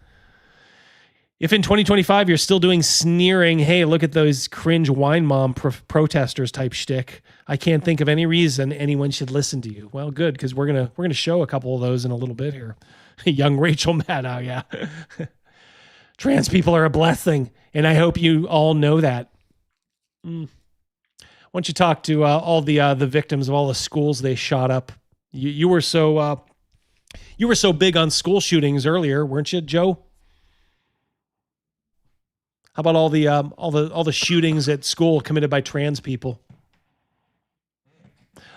If in 2025 you're still doing sneering, hey, look at those cringe wine mom protesters type shtick, I can't think of any reason anyone should listen to you. Well, good, because we're gonna show a couple of those in a little bit here. Young Rachel Maddow, yeah. Trans people are a blessing, and I hope you all know that. Why don't you talk to all the victims of all the schools they shot up? You were so big on school shootings earlier, weren't you, Joe? How about all the shootings at school committed by trans people?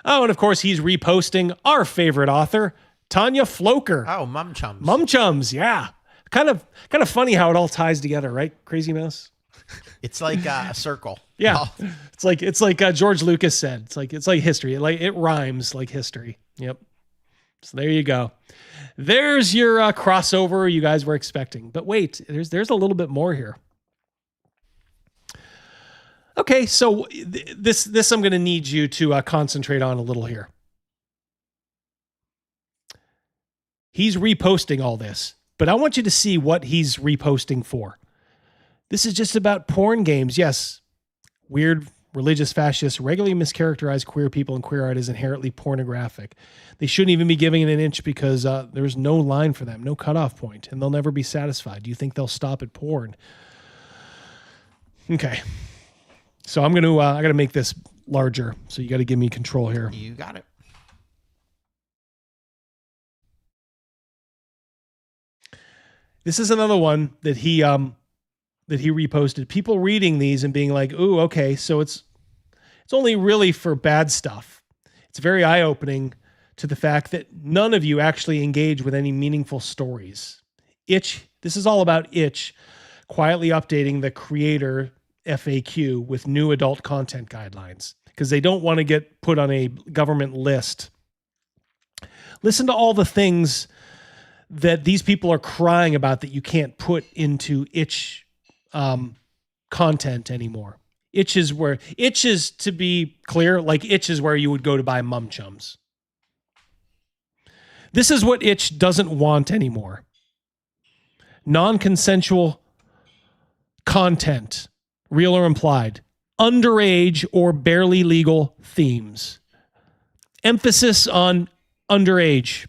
Oh, and of course he's reposting our favorite author, Tanya Floker. Oh, Mum Chums. Mum Chums, yeah. Kind of funny how it all ties together, right? Crazy Mouse. It's like a circle. Yeah, it's like George Lucas said. It's like history. It rhymes like history. Yep. So there you go. There's your crossover you guys were expecting. But wait, there's a little bit more here. Okay, so this I'm going to need you to concentrate on a little here. He's reposting all this, but I want you to see what he's reposting for. This is just about porn games. Yes, weird, religious fascists regularly mischaracterize queer people and queer art as inherently pornographic. They shouldn't even be giving it an inch because there's no line for them, no cutoff point, and they'll never be satisfied. Do you think they'll stop at porn? Okay. So I got to make this larger. So you got to give me control here. You got it. This is another one that he reposted. People reading these and being like, "Ooh, okay, so it's only really for bad stuff." It's very eye-opening to the fact that none of you actually engage with any meaningful stories. Itch. This is all about Itch. quietly updating the creator FAQ with new adult content guidelines because they don't want to get put on a government list. Listen to all the things that these people are crying about that you can't put into itch content anymore. Itch is, to be clear, like itch is where you would go to buy Mum Chums. This is what itch doesn't want anymore. Non-consensual content, real or implied, underage or barely legal themes, emphasis on underage,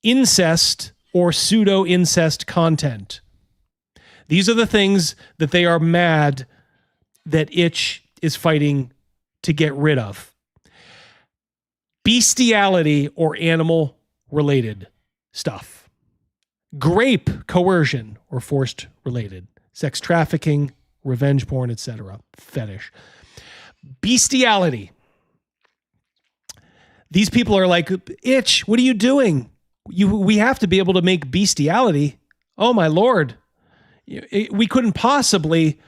incest or pseudo-incest content. These are the things that they are mad that itch is fighting to get rid of. Bestiality or animal-related stuff. Grape coercion or forced related. Sex trafficking, revenge porn, etc. Fetish. Bestiality. These people are like, itch, what are you doing? We have to be able to make bestiality. Oh my Lord. We couldn't possibly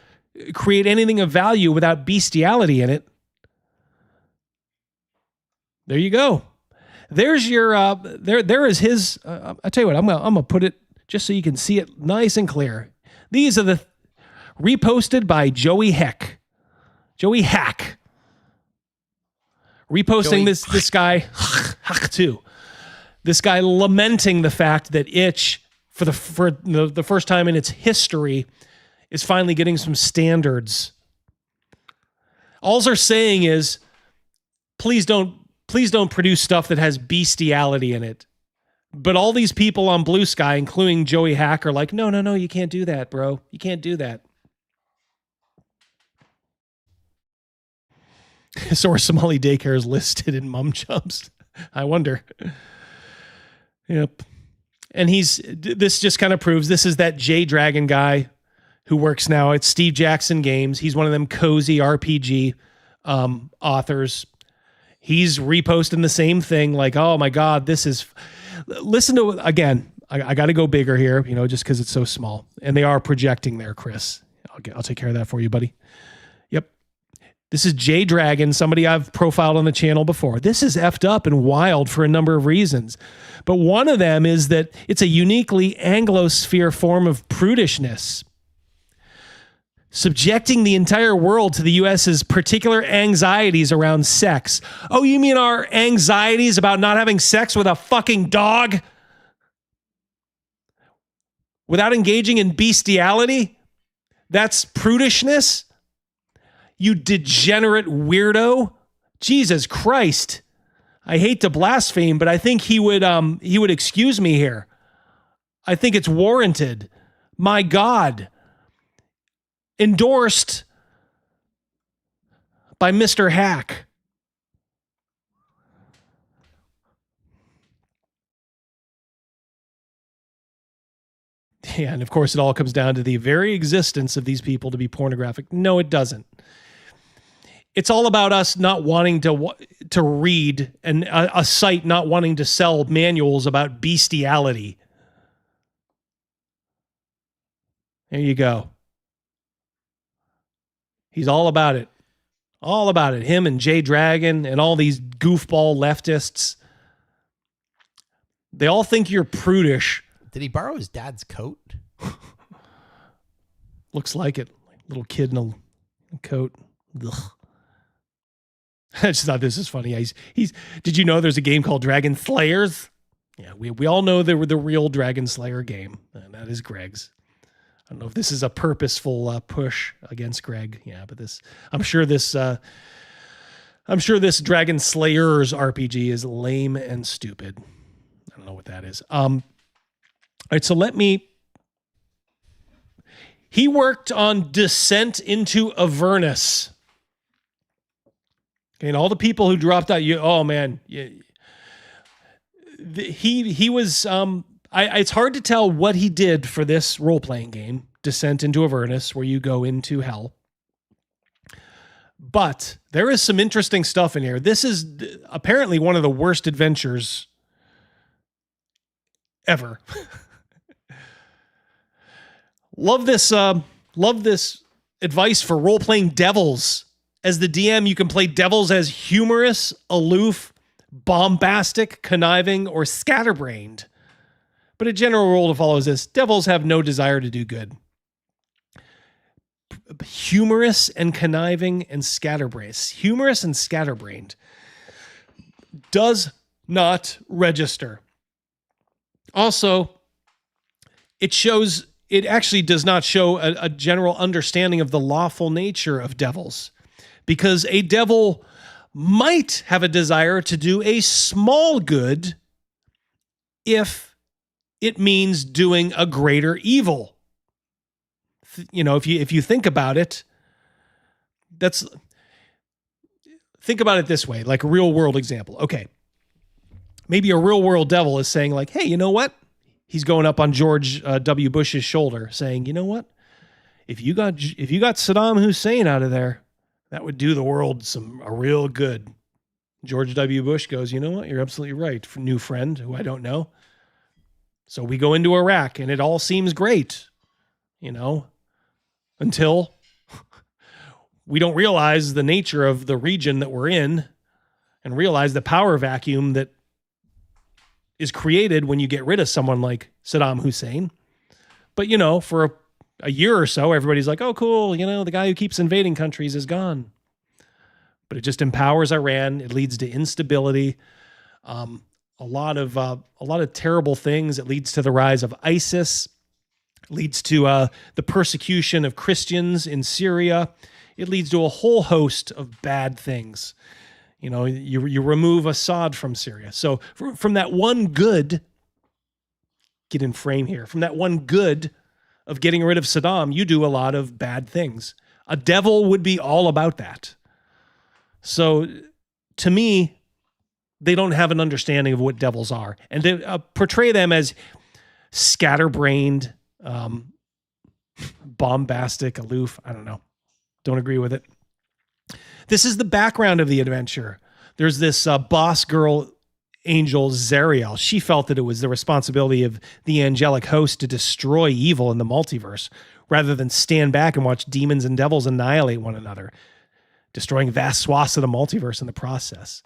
create anything of value without bestiality in it. There you go. There's your, there is his, I'll tell you what, I'm gonna put it just so you can see it nice and clear. These are the reposted by Joey Heck. Joey Hack. Reposting this guy, too. This guy lamenting the fact that itch, for the first time in its history, is finally getting some standards. All they're saying is, please don't produce stuff that has bestiality in it. But all these people on Blue Sky, including Joey Hack, are like, no, you can't do that, bro. You can't do that. So are Somali daycares listed in Mum Chums? I wonder. Yep. And this just kind of proves this is that J Dragon guy who works now at Steve Jackson Games. He's one of them cozy RPG authors. He's reposting the same thing like, oh my God, this is... Listen to, again, I got to go bigger here, just because it's so small. And they are projecting there, Chris. I'll take care of that for you, buddy. Yep. This is J Dragon, somebody I've profiled on the channel before. This is effed up and wild for a number of reasons. But one of them is that it's a uniquely Anglosphere form of prudishness, subjecting the entire world to the U.S.'s particular anxieties around sex. Oh, you mean our anxieties about not having sex with a fucking dog? Without engaging in bestiality? That's prudishness? You degenerate weirdo. Jesus Christ. I hate to blaspheme, but I think he would excuse me here. I think it's warranted. My God. Endorsed by Mr. Hack. Yeah, and of course it all comes down to the very existence of these people to be pornographic. No, it doesn't. It's all about us not wanting to read and a site not wanting to sell manuals about bestiality. There you go. He's all about it. All about it. Him and Jay Dragon and all these goofball leftists. They all think you're prudish. Did he borrow his dad's coat? Looks like it. Little kid in a coat. Ugh. I just thought this is funny. He's. Did you know there's a game called Dragonslayers? Yeah, we all know they were the real Dragonslayer game. And that is Greg's. I don't know if this is a purposeful push against Greg. Yeah, but I'm sure this Dragonslayers RPG is lame and stupid. I don't know what that is. All right, so he worked on Descent into Avernus. Okay, and all the people who dropped out, oh man, he was, it's hard to tell what he did for this role-playing game, Descent into Avernus, where you go into hell. But there is some interesting stuff in here. This is apparently one of the worst adventures ever. Love this advice for role-playing devils. As the DM, you can play devils as humorous, aloof, bombastic, conniving, or scatterbrained. But a general rule to follow is this: devils have no desire to do good. Humorous and conniving and scatterbrained. Humorous and scatterbrained does not register. Also, it actually does not show a general understanding of the lawful nature of devils, because a devil might have a desire to do a small good if it means doing a greater evil. You know, if you think about it, think about it this way, like a real world example. Okay. Maybe a real world devil is saying like, hey, you know what? He's going up on George W. Bush's shoulder saying, you know what? If you got Saddam Hussein out of there, that would do the world a real good. George W. Bush goes, you know what? You're absolutely right, new friend who I don't know. So we go into Iraq and it all seems great, you know, until we don't realize the nature of the region that we're in and realize the power vacuum that is created when you get rid of someone like Saddam Hussein. But, you know, for a year or so, everybody's like, oh, cool. You know, the guy who keeps invading countries is gone. But it just empowers Iran. It leads to instability. A lot of terrible things. It leads to the rise of ISIS. It leads to the persecution of Christians in Syria. It leads to a whole host of bad things. You know, you remove Assad from Syria. So from that one good, get in frame here, from that one good of getting rid of Saddam, you do a lot of bad things. A devil would be all about that. So to me, they don't have an understanding of what devils are. And they portray them as scatterbrained, bombastic, aloof. I don't know. Don't agree with it. This is the background of the adventure. There's this boss girl angel, Zariel. She felt that it was the responsibility of the angelic host to destroy evil in the multiverse, rather than stand back and watch demons and devils annihilate one another, destroying vast swaths of the multiverse in the process.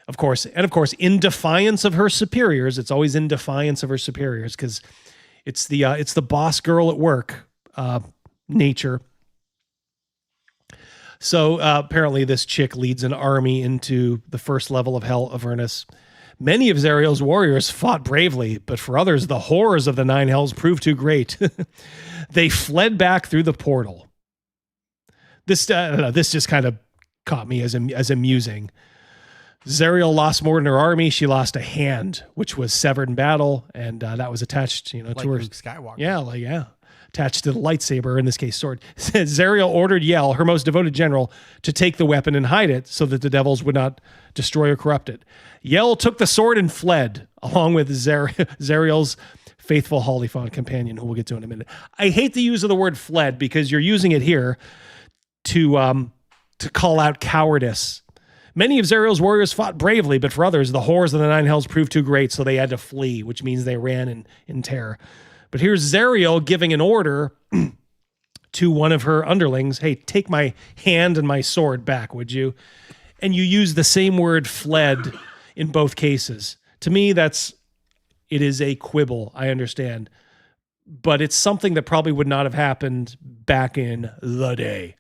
Of course, in defiance of her superiors. It's always in defiance of her superiors, because it's the boss girl at work nature. So apparently this chick leads an army into the first level of Hell Avernus. Many of Zariel's warriors fought bravely, but for others, the horrors of the Nine Hells proved too great. They fled back through the portal. This just kind of caught me as amusing. Zariel lost more than her army. She lost a hand, which was severed in battle, and that was attached, to her. Luke Skywalker. Yeah, attached to the lightsaber, in this case sword. Zariel ordered Yell, her most devoted general, to take the weapon and hide it so that the devils would not destroy or corrupt it. Yell took the sword and fled, along with Zariel's faithful Hollyphant companion, who we'll get to in a minute. I hate the use of the word fled, because you're using it here to call out cowardice. Many of Zariel's warriors fought bravely, but for others, the horrors of the Nine Hells proved too great, so they had to flee, which means they ran in terror. But here's Zariel giving an order to one of her underlings, hey, take my hand and my sword back, would you? And you use the same word fled in both cases. To me, it is a quibble, I understand. But it's something that probably would not have happened back in the day.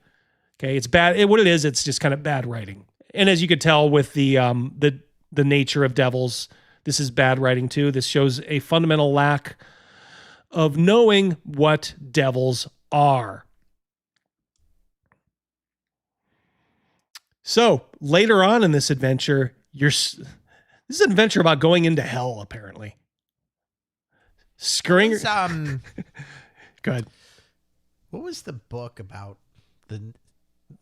Okay, it's bad. What it is, it's just kind of bad writing. And as you could tell with the nature of devils, this is bad writing too. This shows a fundamental lack of knowing what devils are. So later on in this adventure, this is an adventure about going into hell, apparently. Scurrying. Go ahead. What was the book about the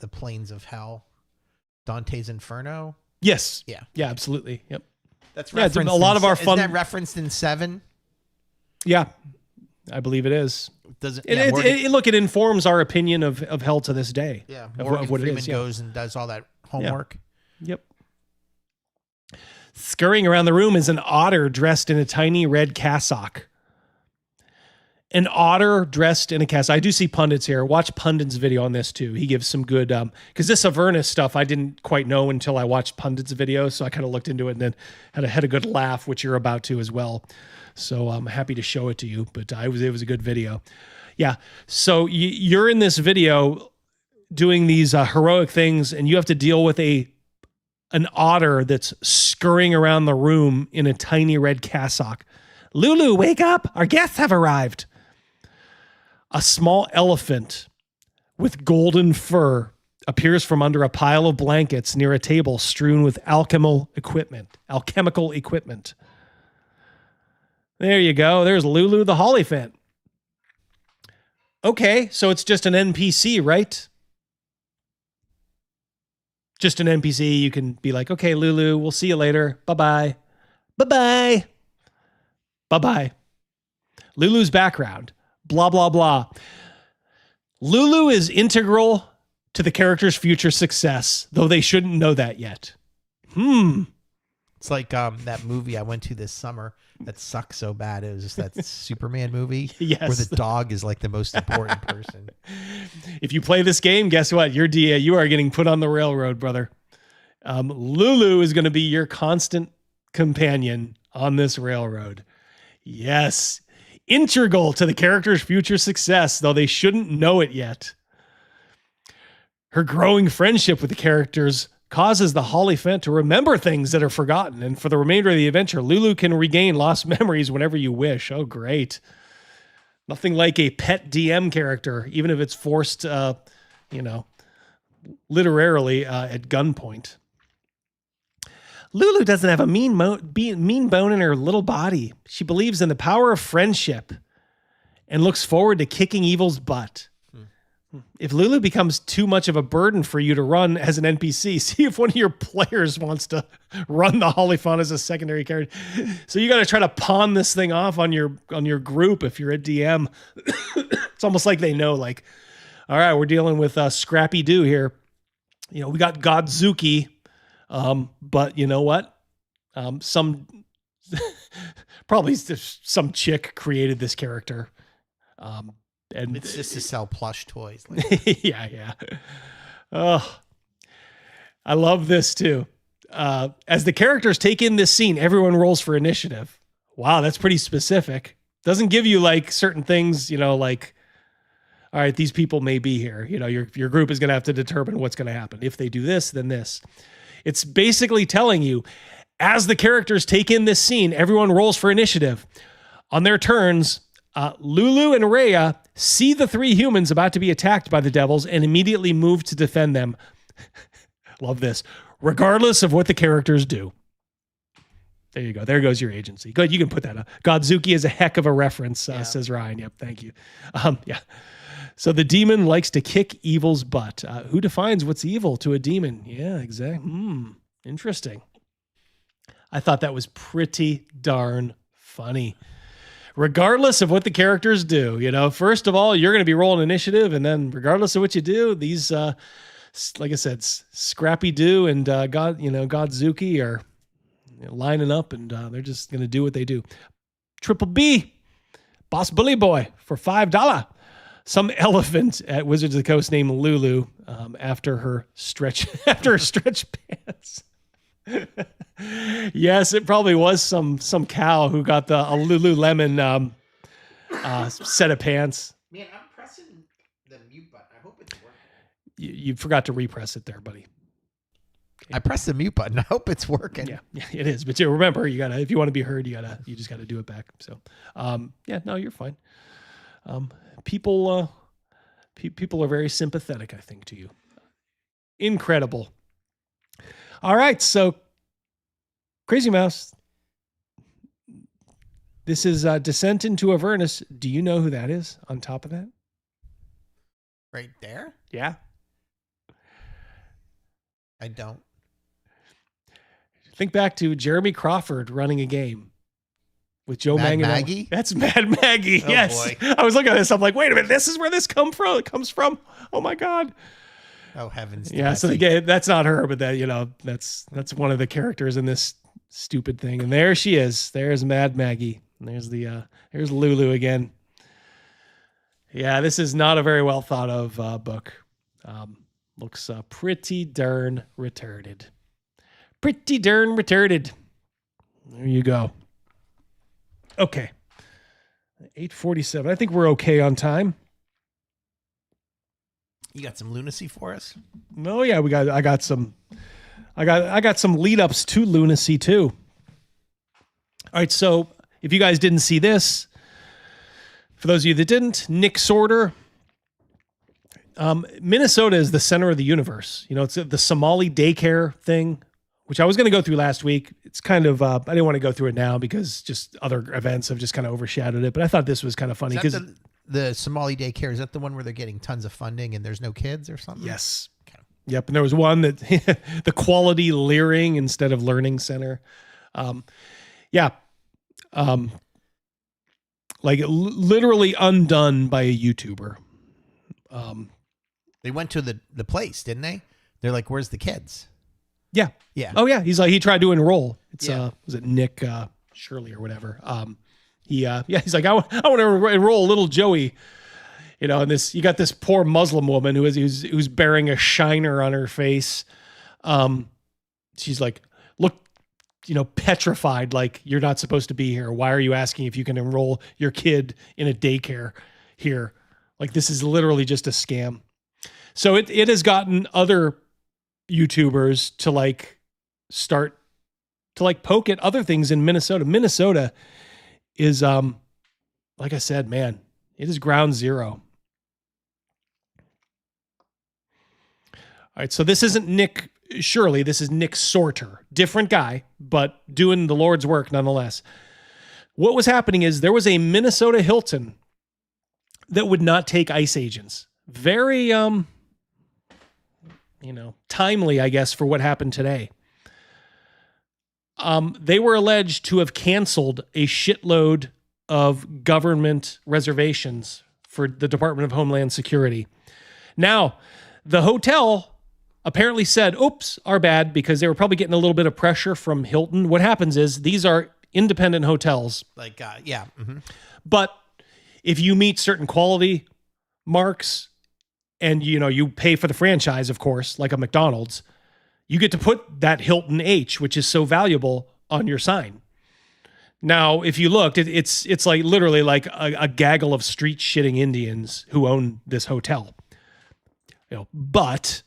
planes of hell? Dante's Inferno? Yes. Yeah. Yeah, absolutely. Yep. That's referenced a lot of our fun. Is that referenced in 7? Yeah, I believe it is. Does it? Look, it informs our opinion of hell to this day. Yeah. Of what Freeman it is. goes and does all that homework. Yeah. Yep. Scurrying around the room is an otter dressed in a tiny red cassock. an otter dressed in a cassock. I do see pundits here. Watch Pundit's video on this too. He gives some good, because this Avernus stuff I didn't quite know until I watched Pundit's video. So I kind of looked into it and then had a good laugh, which you're about to as well. So I'm happy to show it to you, but it was a good video. Yeah. So you're in this video doing these heroic things, and you have to deal with an otter that's scurrying around the room in a tiny red cassock. Lulu, wake up! Our guests have arrived. A small elephant with golden fur appears from under a pile of blankets near a table strewn with alchemical equipment. There you go. There's Lulu the Hollyphant. Okay, so it's just an NPC, right? Just an NPC. You can be like, okay, Lulu, we'll see you later. Bye-bye. Bye-bye. Bye-bye. Lulu's background. Blah, blah, blah. Lulu is integral to the character's future success, though they shouldn't know that yet. It's like that movie I went to this summer that sucked so bad. It was just that Superman movie where the dog is like the most important person. If you play this game, guess what? You are getting put on the railroad, brother. Lulu is going to be your constant companion on this railroad. Yes. Integral to the character's future success, though they shouldn't know it yet. Her growing friendship with the characters causes the Hollyphant to remember things that are forgotten, and for the remainder of the adventure, Lulu can regain lost memories whenever you wish. Oh, great. Nothing like a pet DM character, even if it's forced, literally at gunpoint. Lulu doesn't have a mean bone in her little body. She believes in the power of friendship and looks forward to kicking evil's butt. If Lulu becomes too much of a burden for you to run as an NPC, see if one of your players wants to run the Hollyphant as a secondary character. So you got to try to pawn this thing off on your group if you're a DM. It's almost like they know, like, all right, we're dealing with Scrappy Doo here. We got Godzuki, but you know what? Probably some chick created this character. And it's just to sell plush toys. Yeah. Oh, I love this too. As the characters take in this scene, everyone rolls for initiative. Wow, that's pretty specific. Doesn't give you like certain things, like, all right, these people may be here. Your group is going to have to determine what's going to happen. If they do this, then this. It's basically telling you, as the characters take in this scene, everyone rolls for initiative. On their turns, Lulu and Rhea see the three humans about to be attacked by the devils and immediately move to defend them. Love this. Regardless of what the characters do. There you go. There goes your agency. Good. You can put that up. Godzuki is a heck of a reference, says Ryan. Yep. Thank you. Yeah. So the demon likes to kick evil's butt. Who defines what's evil to a demon? Yeah, exactly. Interesting. I thought that was pretty darn funny. Regardless of what the characters do, first of all, you're going to be rolling initiative, and then regardless of what you do, these, like I said, Scrappy Doo and Godzuki are lining up, and they're just going to do what they do. Triple B, Boss Bully Boy for $5. Some elephant at Wizards of the Coast named Lulu after her stretch pants. Yes, it probably was some cow who got a Lululemon set of pants. Man, I'm pressing the mute button. I hope it's working. You forgot to repress it there, buddy. I pressed the mute button. I hope it's working. Yeah, it is. But remember, if you want to be heard, you just gotta do it back. So, no, you're fine. People are very sympathetic, I think, to you. Incredible. All right, so Crazy Mouse, this is Descent into Avernus. Do you know who that is on top of that? Right there? Yeah. I don't. Think back to Jeremy Crawford running a game with Joe Manganiello. Maggie? That's Mad Maggie. Oh, yes. boy. I was looking at this. I'm like, wait a minute. This is where this comes from. Oh my God. Oh heavens. Yeah. So that's not her, but that's one of the characters in this stupid thing. And there she is. There's Mad Maggie. And there's Lulu again. Yeah, this is not a very well thought of book. Looks pretty darn retarded. Pretty darn retarded. There you go. Okay. 8:47. I think we're okay on time. You got some lunacy for us? No, yeah, I got some lead ups to lunacy too. All right, so if you guys didn't see this, for those of you that didn't, Nick Sorter, Minnesota is the center of the universe. You know, it's the Somali daycare thing, which I was going to go through last week. It's kind of, I didn't want to go through it now because just other events have just kind of overshadowed it. But I thought this was kind of funny because the Somali daycare, is that the one where they're getting tons of funding and there's no kids or something? Yes. Okay. Yep. And there was one that the Quality Leering instead of Learning Center. Like literally undone by a YouTuber. They went to the place, didn't they? They're like, "Where's the kids?" Yeah. Yeah. Oh yeah. He's like, he tried to enroll. It's was it Nick Shirley or whatever? He's like, I want to enroll little Joey. You know, and you got this poor Muslim woman who's bearing a shiner on her face. She's like, look, petrified, like, you're not supposed to be here. Why are you asking if you can enroll your kid in a daycare here? Like, this is literally just a scam. So it has gotten other YouTubers to start to poke at other things in Minnesota. Minnesota is, like I said, man, it is ground zero. All right. So this isn't Nick Shirley. This is Nick Sorter, different guy, but doing the Lord's work nonetheless. What was happening is there was a Minnesota Hilton that would not take ICE agents. Very, timely, I guess, for what happened today. They were alleged to have canceled a shitload of government reservations for the Department of Homeland Security. Now, the hotel apparently said, oops, our bad, because they were probably getting a little bit of pressure from Hilton. What happens is these are independent hotels. Mm-hmm. But if you meet certain quality marks and, you pay for the franchise, of course, like a McDonald's, you get to put that Hilton H, which is so valuable, on your sign. Now, if you looked, it's like literally like a gaggle of street shitting Indians who own this hotel. But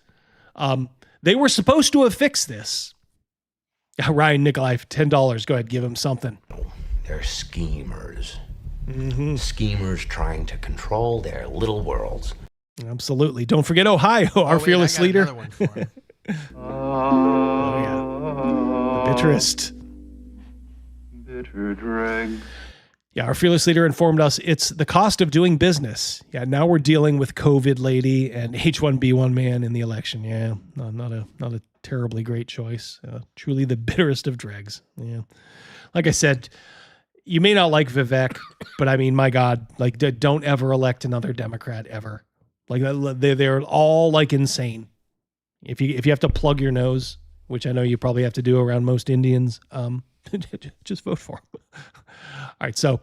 they were supposed to have fixed this. Ryan Nikolai, $10. Go ahead, give him something. They're schemers. Mm-hmm. Schemers trying to control their little worlds. Absolutely. Don't forget Ohio, our fearless leader. Oh, yeah. The bitterest. Bitter drag. Yeah, our fearless leader informed us it's the cost of doing business. Yeah, now we're dealing with COVID lady and H1B1 man in the election. Yeah, not a terribly great choice. Truly the bitterest of dregs. Yeah, like I said, you may not like Vivek, but I mean, my God, don't ever elect another Democrat ever. They're all insane. If you have to plug your nose, which I know you probably have to do around most Indians, just vote for him. All right, so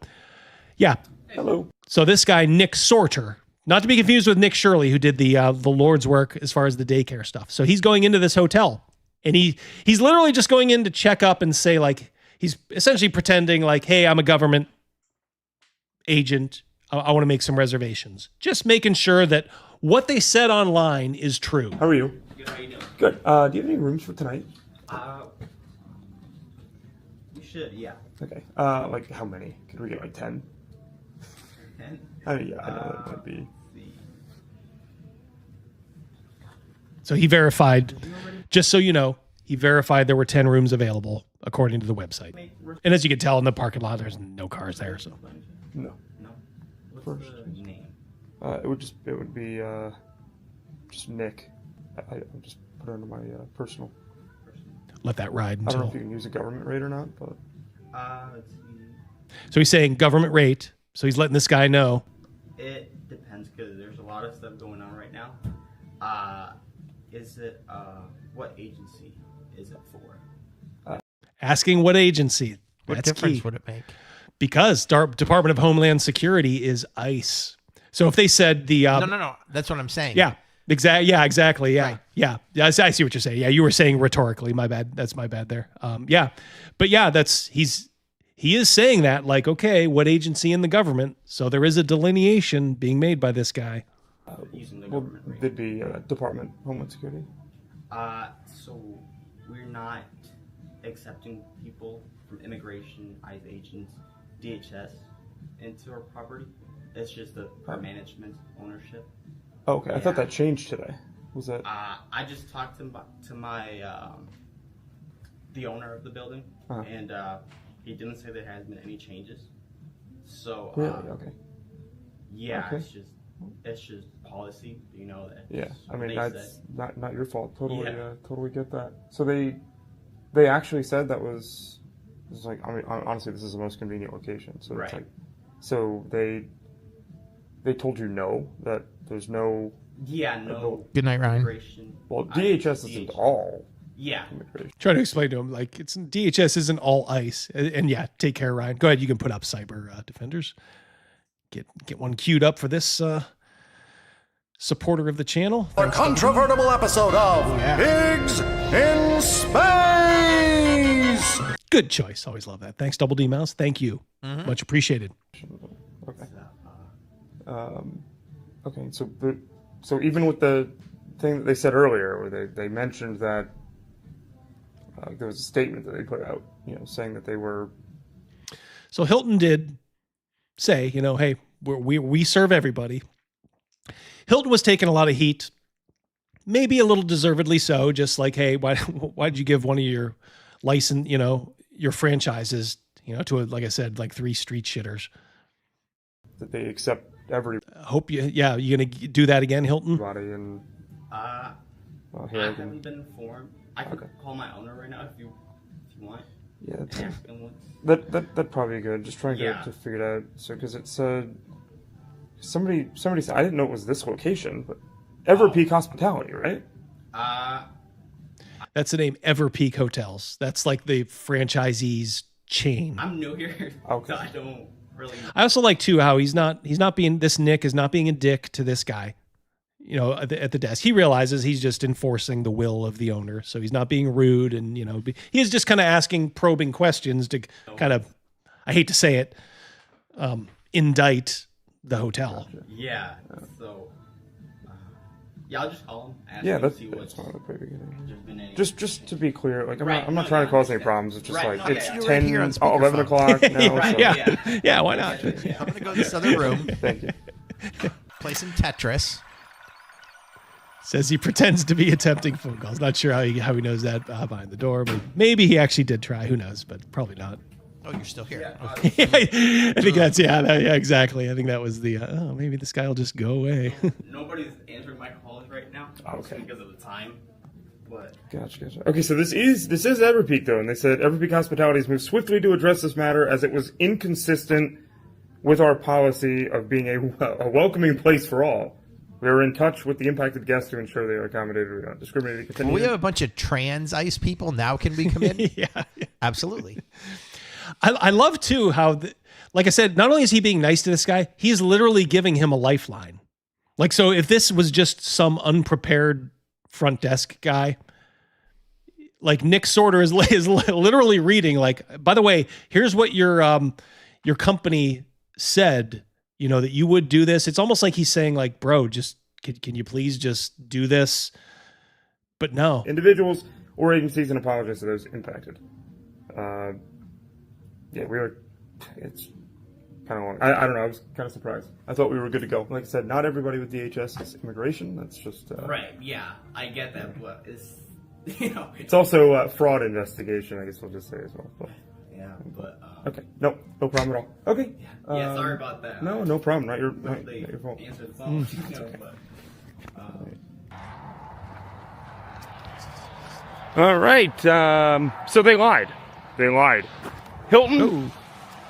yeah. Hello. So this guy, Nick Sorter, not to be confused with Nick Shirley, who did the Lord's work as far as the daycare stuff. So he's going into this hotel, and he's literally just going in to check up and say, he's essentially pretending hey, I'm a government agent. I want to make some reservations. Just making sure that what they said online is true. How are you? Good, how you doing? Good. Do you have any rooms for tonight? You should, yeah. Okay. How many? Could we get 10? 10? I know that might be. So he verified, just so you know, he verified there were 10 rooms available according to the website. And as you can tell in the parking lot, there's no cars there. So No. What's the name? It would be just Nick. I'll just put it under my personal. let that ride I don't until. know if you can use a government rate or not, but. Let's see. So he's saying government rate. So he's letting this guy know. It depends because there's a lot of stuff going on right now. Is it what agency is it for? Asking what agency. What That's difference key. would it make? Because Department of Homeland Security is ICE. So if they said the no, that's what I'm saying. Yeah, exactly. Yeah, exactly. Yeah, Right. yeah. I see what you're saying. Yeah, you were saying rhetorically. My bad. That's my bad there. Yeah, but yeah, he is saying that like, okay, what agency in the government? So there is a delineation being made by this guy. Well, they'd be Department Homeland Security. So we're not accepting people from immigration, ICE agents, DHS into our property. It's just our management ownership. Okay, I thought that changed today. Was that? I just talked to my the owner of the building, and he didn't say there has been any changes. So really? Okay. Yeah, okay. It's just policy. You know that. Yeah, I mean that's not your fault. Totally, Yeah. Totally get that. So they actually said that was like, I mean, honestly, this is the most convenient location. So Right. it's like, so they told you no, that there's no. Yeah, no. Good night, Ryan. immigration. Well, DHS isn't all. Yeah. Immigration. Try to explain to him like DHS isn't all ICE, and yeah, take care, Ryan. Go ahead, you can put up cyber defenders. Get one queued up for this supporter of the channel. A controvertible episode of Pigs in Space. Good choice. Always love that. Thanks, Double D Mouse. Thank you. Much appreciated. Okay. Okay. So even with the thing that they said earlier, where they mentioned that there was a statement that they put out, saying that they were. So Hilton did say, hey, we serve everybody. Hilton was taking a lot of heat, maybe a little deservedly so. Just like, hey, why'd you give one of your license, your franchises, to like I said, like 3 street shitters? That they accept every. Hope you gonna do that again, Hilton? Body and. I haven't been informed. I could call my owner right now if you want. Yeah, that'd probably be good. Just trying to figure it out. So because it's somebody said, I didn't know it was this location, but Everpeak Hospitality, right? That's the name, Everpeak Hotels. That's like the franchisee's chain. I'm new here, so I don't really. I also like too how he's not being, this Nick is not being a dick to this guy. At the desk, he realizes he's just enforcing the will of the owner, so he's not being rude, and he is just kind of asking probing questions to kind of, I hate to say it, indict the hotel. Yeah. So. I'll just call him. Ask Yeah, him that's see what's fine. That's pretty good. been any. Just to be clear, like I'm not no, trying to cause any understand. problems. It's just Right, like no, it's yeah. 10, here on 11 o'clock now. Right, so. Yeah, why not? I'm gonna go to this other room. Thank you. Play some Tetris. Says he pretends to be attempting phone calls. Not sure how he knows that behind the door, but maybe he actually did try. Who knows? But probably not. Oh, you're still here. I think that's yeah, exactly. I think that was the maybe this guy will just go away. Nobody's answering my calls right now. Okay. Because of the time. But Gotcha. Okay, so this is Everpeak though, and they said Everpeak Hospitality has moved swiftly to address this matter as it was inconsistent with our policy of being a welcoming place for all. We are in touch with the impacted guests to ensure they are accommodated. We don't discriminate. Well, we have a bunch of trans ICE people. Now can we come in? Yeah. Absolutely. I love too how, like I said, not only is he being nice to this guy, he's literally giving him a lifeline. Like, so if this was just some unprepared front desk guy, like Nick Sorter is literally reading, like, by the way, here's what your company said, that you would do this. It's almost like he's saying like, bro, just can you please just do this? But no. Individuals or agencies and apologize to those impacted. It's kind of long. I don't know. I was kind of surprised. I thought we were good to go. Like I said, not everybody with DHS is immigration. That's just right. Yeah, I get that, but it's It's also a fraud investigation. I guess we'll just say as well. But, yeah, but okay, no problem at all. Okay. Yeah, sorry about that. No problem. Not your fault. Answer the phone. All right. So they lied. Hilton. Ooh,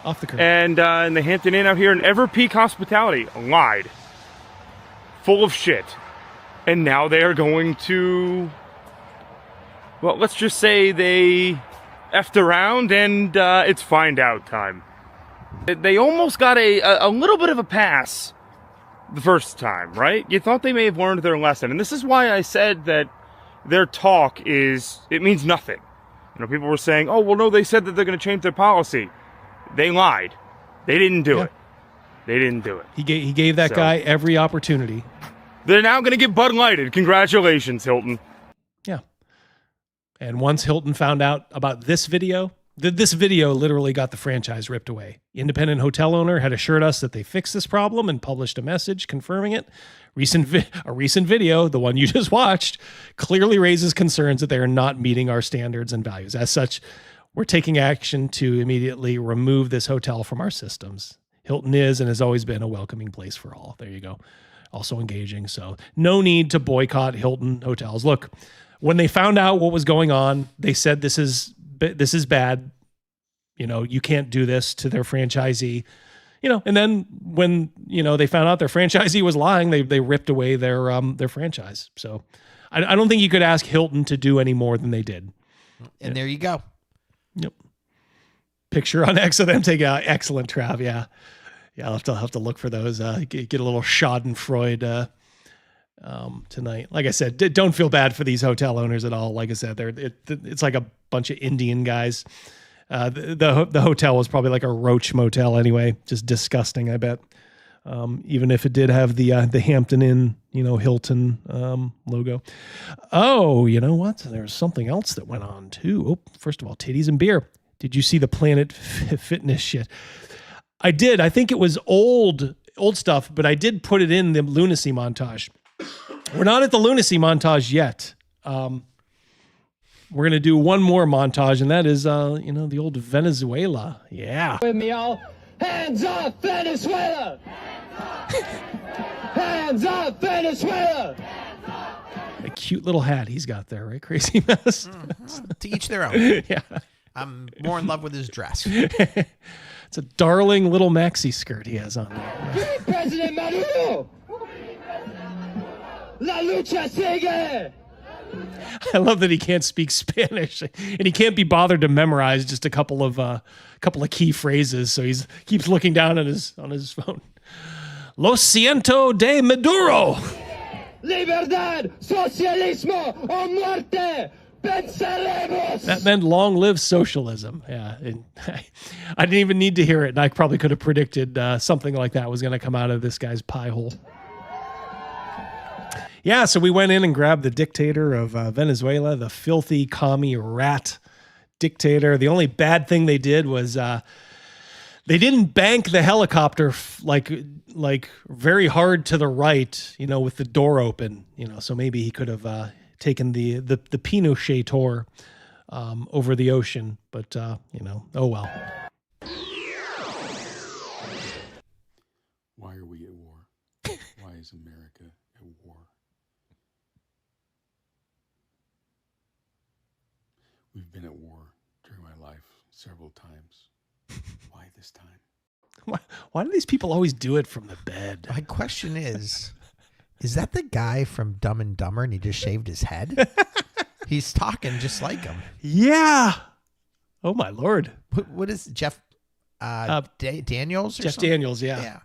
off the curve. And in the Hampton Inn out here in Everpeak Hospitality lied. Full of shit. And now they are going to, well, let's just say they effed around and it's find out time. They almost got a little bit of a pass the first time, right? You thought they may have learned their lesson. And this is why I said that their talk it means nothing. People were saying, oh, well, no, they said that they're going to change their policy. They lied. They didn't do it. They didn't do it. He gave that guy every opportunity. They're now going to get Bud Lighted. Congratulations, Hilton. Yeah. And once Hilton found out about this video, this video literally got the franchise ripped away. Independent hotel owner had assured us that they fixed this problem and published a message confirming it. A recent video, the one you just watched, clearly raises concerns that they are not meeting our standards and values. As such, we're taking action to immediately remove this hotel from our systems. Hilton is and has always been a welcoming place for all. There you go. Also engaging. So no need to boycott Hilton hotels. Look, when they found out what was going on, they said this is bad. You can't do this to their franchisee. And then when, they found out their franchisee was lying, they ripped away their franchise. So I don't think you could ask Hilton to do any more than they did. And there you go. Yep. Picture on X of them taking out. Excellent, Trav. Yeah. Yeah. I'll have to look for those. Get a little Schadenfreude tonight. Like I said, don't feel bad for these hotel owners at all. Like I said, it's like a bunch of Indian guys. The hotel was probably like a roach motel anyway. Just disgusting, I bet. Even if it did have the Hampton Inn, Hilton logo. Oh, you know what? There's something else that went on too. Oh, first of all, titties and beer. Did you see the Planet Fitness shit? I did. I think it was old stuff, but I did put it in the lunacy montage. We're not at the lunacy montage yet. We're going to do one more montage, and that is, the old Venezuela. Yeah. With me all. Hands off Venezuela! Hands off Venezuela! A cute little hat he's got there, right? Crazy Mess. To each their own. Yeah. I'm more in love with his dress. It's a darling little maxi skirt he has on there. President Maduro! La lucha sigue! I love that he can't speak Spanish and he can't be bothered to memorize just a couple of key phrases. So he keeps looking down on his phone. Lo siento de Maduro. Libertad, socialismo o muerte. Venceremos. That meant long live socialism. Yeah. And I didn't even need to hear it. And I probably could have predicted something like that was going to come out of this guy's pie hole. Yeah, so we went in and grabbed the dictator of Venezuela, the filthy commie rat dictator. The only bad thing they did was they didn't bank the helicopter like very hard to the right, with the door open, so maybe he could have taken the Pinochet tour over the ocean, but oh well. Why are we at war? Why is America at war? We've been at war during my life several times. Why this time? Why do these people always do it from the bed? My question is that the guy from Dumb and Dumber and he just shaved his head? He's talking just like him. Yeah. Oh, my Lord. What is Jeff Daniels? Or Jeff something? Daniels, yeah.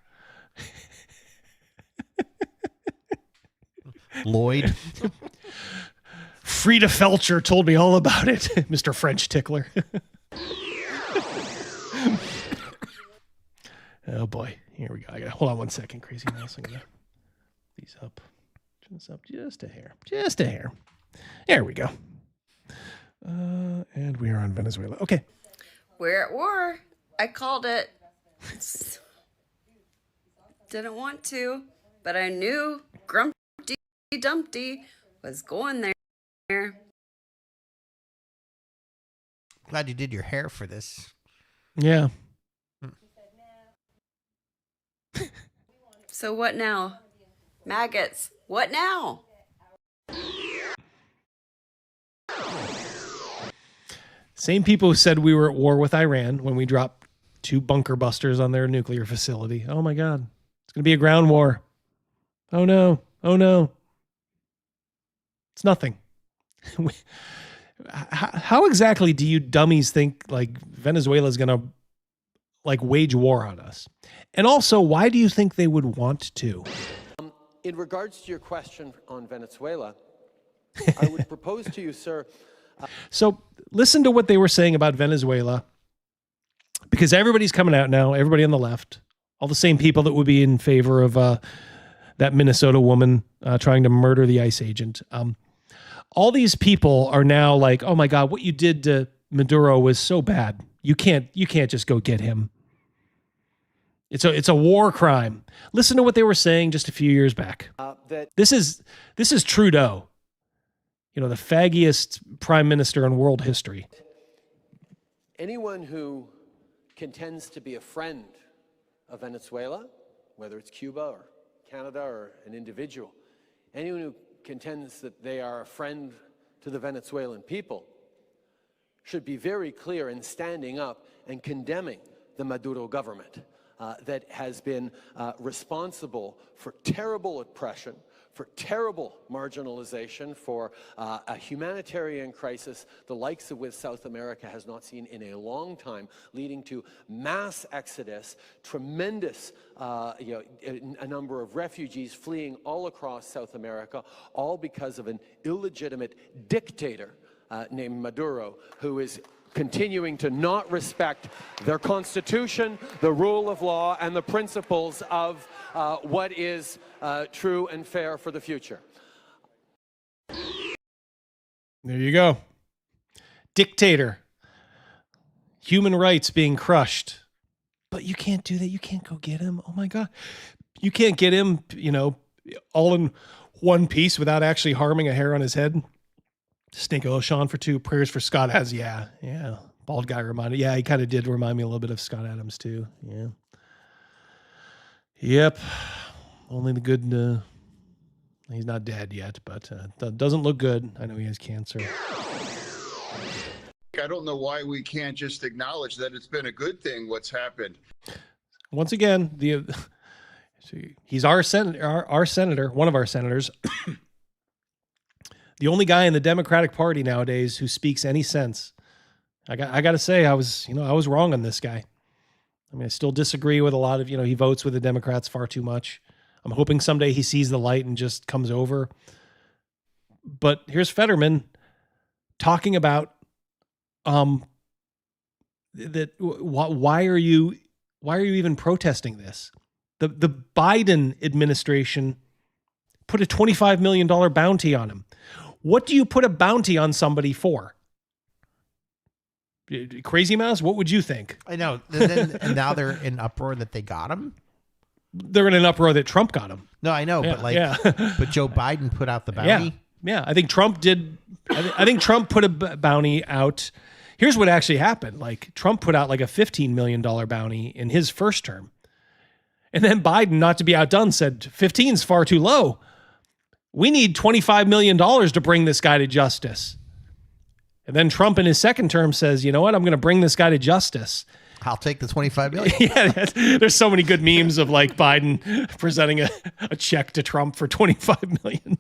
Lloyd. Frida Felcher told me all about it, Mr. French Tickler. Oh boy, here we go. Hold on one second, Crazy Mouse. I'm gonna these up, turn this up just a hair. There we go. And we are on Venezuela. Okay, we're at war. I called it. Didn't want to, but I knew Grumpy Dumpty was going there. Glad you did your hair for this. Yeah. So what now? Maggots, what now? Same people who said we were at war with Iran when we dropped 2 bunker busters on their nuclear facility. Oh my God. It's going to be a ground war. Oh no. It's nothing. How exactly do you dummies think like Venezuela is going to like wage war on us? And also, why do you think they would want to? In regards to your question on Venezuela, I would propose to you, sir. So listen to what they were saying about Venezuela, because everybody's coming out now, everybody on the left, all the same people that would be in favor of that Minnesota woman trying to murder the ICE agent. All these people are now like, oh my God, what you did to Maduro was so bad. You can't just go get him. It's a war crime. Listen to what they were saying just a few years back. This is Trudeau, the faggiest prime minister in world history. Anyone who contends to be a friend of Venezuela, whether it's Cuba or Canada or an individual, anyone who contends that they are a friend to the Venezuelan people should be very clear in standing up and condemning the Maduro government that has been responsible for terrible oppression, for terrible marginalization, for a humanitarian crisis the likes of which South America has not seen in a long time, leading to mass exodus, tremendous a number of refugees fleeing all across South America, all because of an illegitimate dictator named Maduro, who is continuing to not respect their constitution, the rule of law, and the principles of what is true and fair for the future. There you go. Dictator. Human rights being crushed. But you can't do that. You can't go get him. Oh my God. You can't get him, all in one piece without actually harming a hair on his head. Snake Sean for 2, prayers for Scott Adams. Yeah. Bald guy reminded. Yeah, he kind of did remind me a little bit of Scott Adams too. Yeah. Yep. Only the good. He's not dead yet, but doesn't look good. I know he has cancer. I don't know why we can't just acknowledge that it's been a good thing what's happened. Once again, he's our senator, one of our senators. The only guy in the Democratic Party nowadays who speaks any sense. I got to say, I was wrong on this guy. I mean, I still disagree with a lot of, he votes with the Democrats far too much. I'm hoping someday he sees the light and just comes over. But here's Fetterman talking about that. Why are you even protesting this? The Biden administration put a $25 million bounty on him. What do you put a bounty on somebody for? Crazy Mouse, what would you think? I know. And now they're in uproar that they got him. They're in an uproar that Trump got him. No, I know, but but Joe Biden put out the bounty. Yeah. I think Trump did. I think Trump put a bounty out. Here's what actually happened. Like Trump put out like a $15 million bounty in his first term. And then Biden, not to be outdone, said 15 is far too low. We need $25 million to bring this guy to justice. And then Trump in his second term says, you know what? I'm going to bring this guy to justice. I'll take the $25 million. Yeah, there's so many good memes of like Biden presenting a check to Trump for $25 million.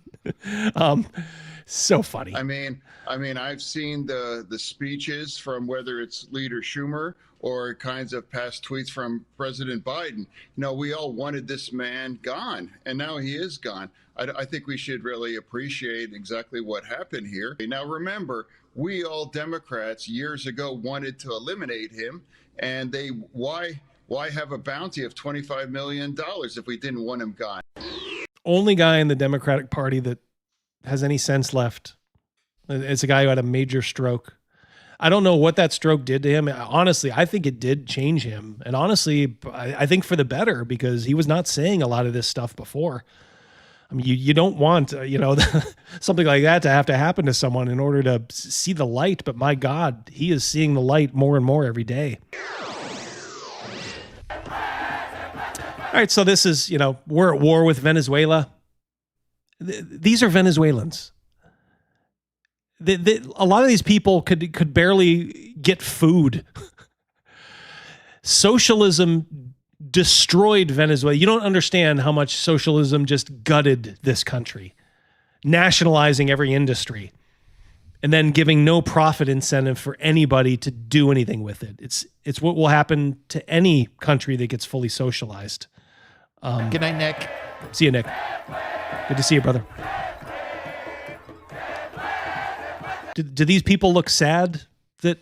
So funny. I mean, I've seen the speeches from whether it's Leader Schumer or kinds of past tweets from President Biden. We all wanted this man gone, and now he is gone. I think we should really appreciate exactly what happened here. Now, remember, we all Democrats years ago wanted to eliminate him, and why have a bounty of $25 million if we didn't want him gone? Only guy in the Democratic Party that has any sense left. It's a guy who had a major stroke. I don't know what that stroke did to him. Honestly, I think it did change him. And honestly, I think for the better, because he was not saying a lot of this stuff before. I mean, you don't want, something like that to have to happen to someone in order to see the light. But my God, he is seeing the light more and more every day. All right, so this is, we're at war with Venezuela. These are Venezuelans. A lot of these people could barely get food. Socialism destroyed Venezuela. You don't understand how much socialism just gutted this country, nationalizing every industry. and then giving no profit incentive for anybody to do anything with it. It's what will happen to any country that gets fully socialized. Good night, Nick. See you, Nick. Good to see you, brother. Do these people look sad? That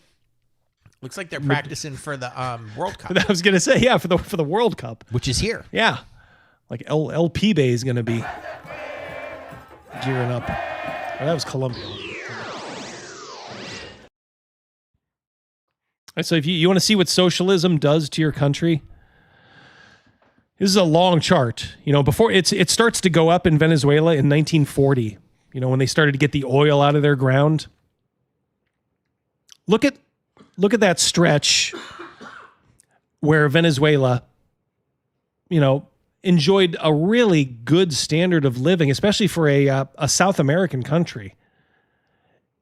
looks like they're practicing for the World Cup. I was gonna say, yeah, for the World Cup, which is here. Yeah, like LP Bay is gonna be gearing up. Oh, that was Colombia. So if you want to see what socialism does to your country, this is a long chart. Before it starts to go up in Venezuela in 1940. When they started to get the oil out of their ground. Look at that stretch where Venezuela, enjoyed a really good standard of living, especially for a South American country.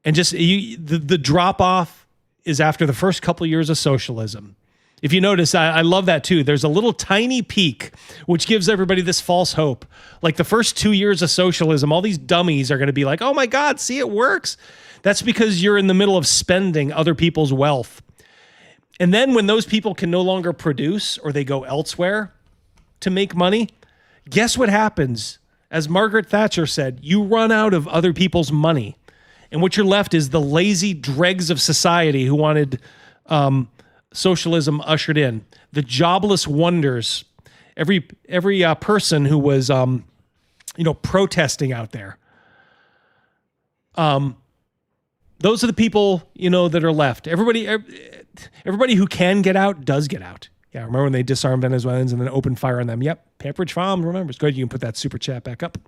And just the drop off is after the first couple of years of socialism. If you notice, I love that too. There's a little tiny peak, which gives everybody this false hope. Like the first 2 years of socialism, all these dummies are going to be like, oh my God, see, it works. That's because you're in the middle of spending other people's wealth. And then when those people can no longer produce or they go elsewhere to make money, guess what happens? As Margaret Thatcher said, you run out of other people's money. And what you're left is the lazy dregs of society who wanted socialism ushered in. The jobless wonders. Every person who was protesting out there. Those are the people that are left. Everybody who can get out does get out. Yeah, remember when they disarmed Venezuelans and then opened fire on them? Yep, Pamperidge Farm remembers. Go ahead, you can put that super chat back up.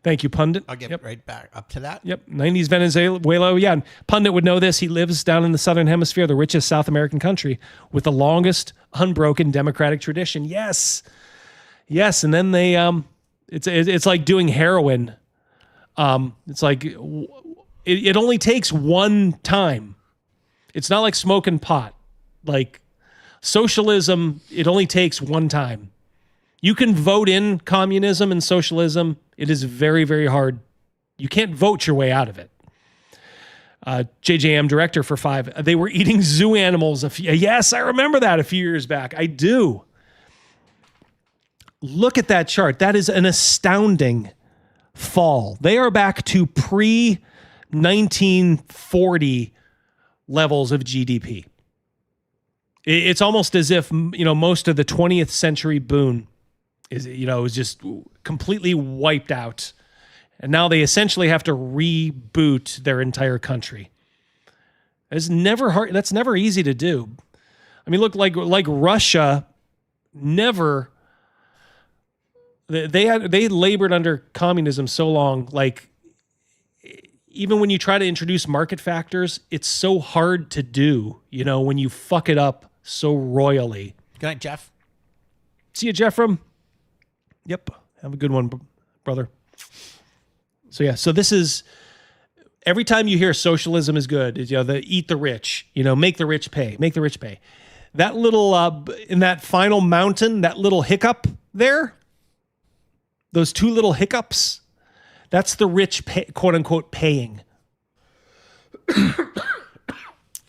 Thank you, Pundit. I'll get right back up to that. Yep, 90s Venezuela. Yeah, and Pundit would know this. He lives down in the Southern Hemisphere, the richest South American country with the longest unbroken democratic tradition. Yes, and then they it's like doing heroin. It's like it only takes one time. It's not like smoking pot. Like socialism, it only takes one time. You can vote in communism and socialism. It is very, very hard. You can't vote your way out of it. JJM director for 5. They were eating zoo animals. Yes, I remember that a few years back. I do. Look at that chart. That is an astounding fall. They are back to pre-1940 levels of GDP. It's almost as if, most of the 20th century boon is just completely wiped out. And now they essentially have to reboot their entire country. It's never hard. That's never easy to do. I mean, look, like Russia never, they labored under communism so long. Like, even when you try to introduce market factors, it's so hard to do, when you fuck it up so royally. Good night, Jeff. See you, Jeffrem. Yep. Have a good one, brother. So yeah, so this is, every time you hear socialism is good, the eat the rich, make the rich pay, make the rich pay. That little, in that final mountain, that little hiccup there, those two little hiccups, that's the rich, quote unquote, paying.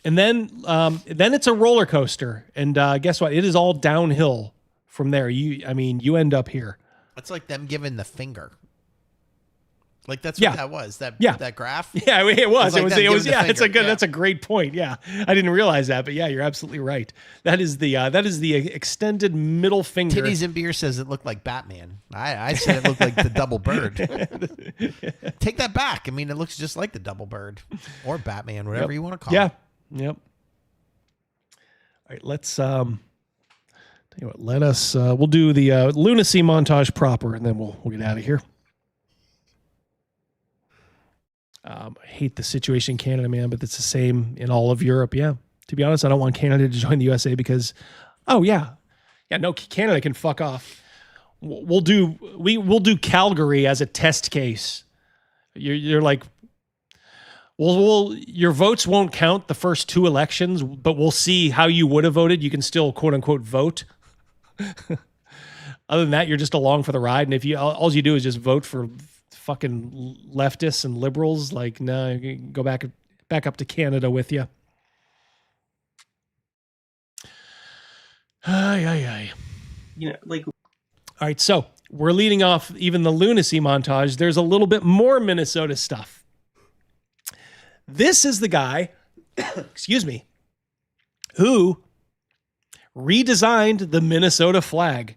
And then it's a roller coaster. And guess what? It is all downhill from there. You end up here. It's like them giving the finger. Like that's what that was. That graph. Yeah, it was. Like it was. Yeah, that's a great point. Yeah, I didn't realize that, but yeah, you're absolutely right. That is the extended middle finger. Titties and Beer says it looked like Batman. I said it looked like the double bird. Take that back. I mean, it looks just like the double bird or Batman, whatever you want to call it. Yep. All right, let's tell you what. Let us. We'll do the lunacy montage proper, and then we'll get out of here. I hate the situation in Canada, man, but it's the same in all of Europe. Yeah. To be honest, I don't want Canada to join the USA because, Canada can fuck off. We'll do Calgary as a test case. You're like, your votes won't count the first 2 elections, but we'll see how you would have voted. You can still quote unquote vote. Other than that, you're just along for the ride. And if all you do is just vote for fucking leftists and liberals, like, no, go back. back up to Canada with you. Ay. You know, like. All right, so we're leading off even the lunacy montage. There's a little bit more Minnesota stuff. This is the guy, excuse me, who redesigned the Minnesota flag.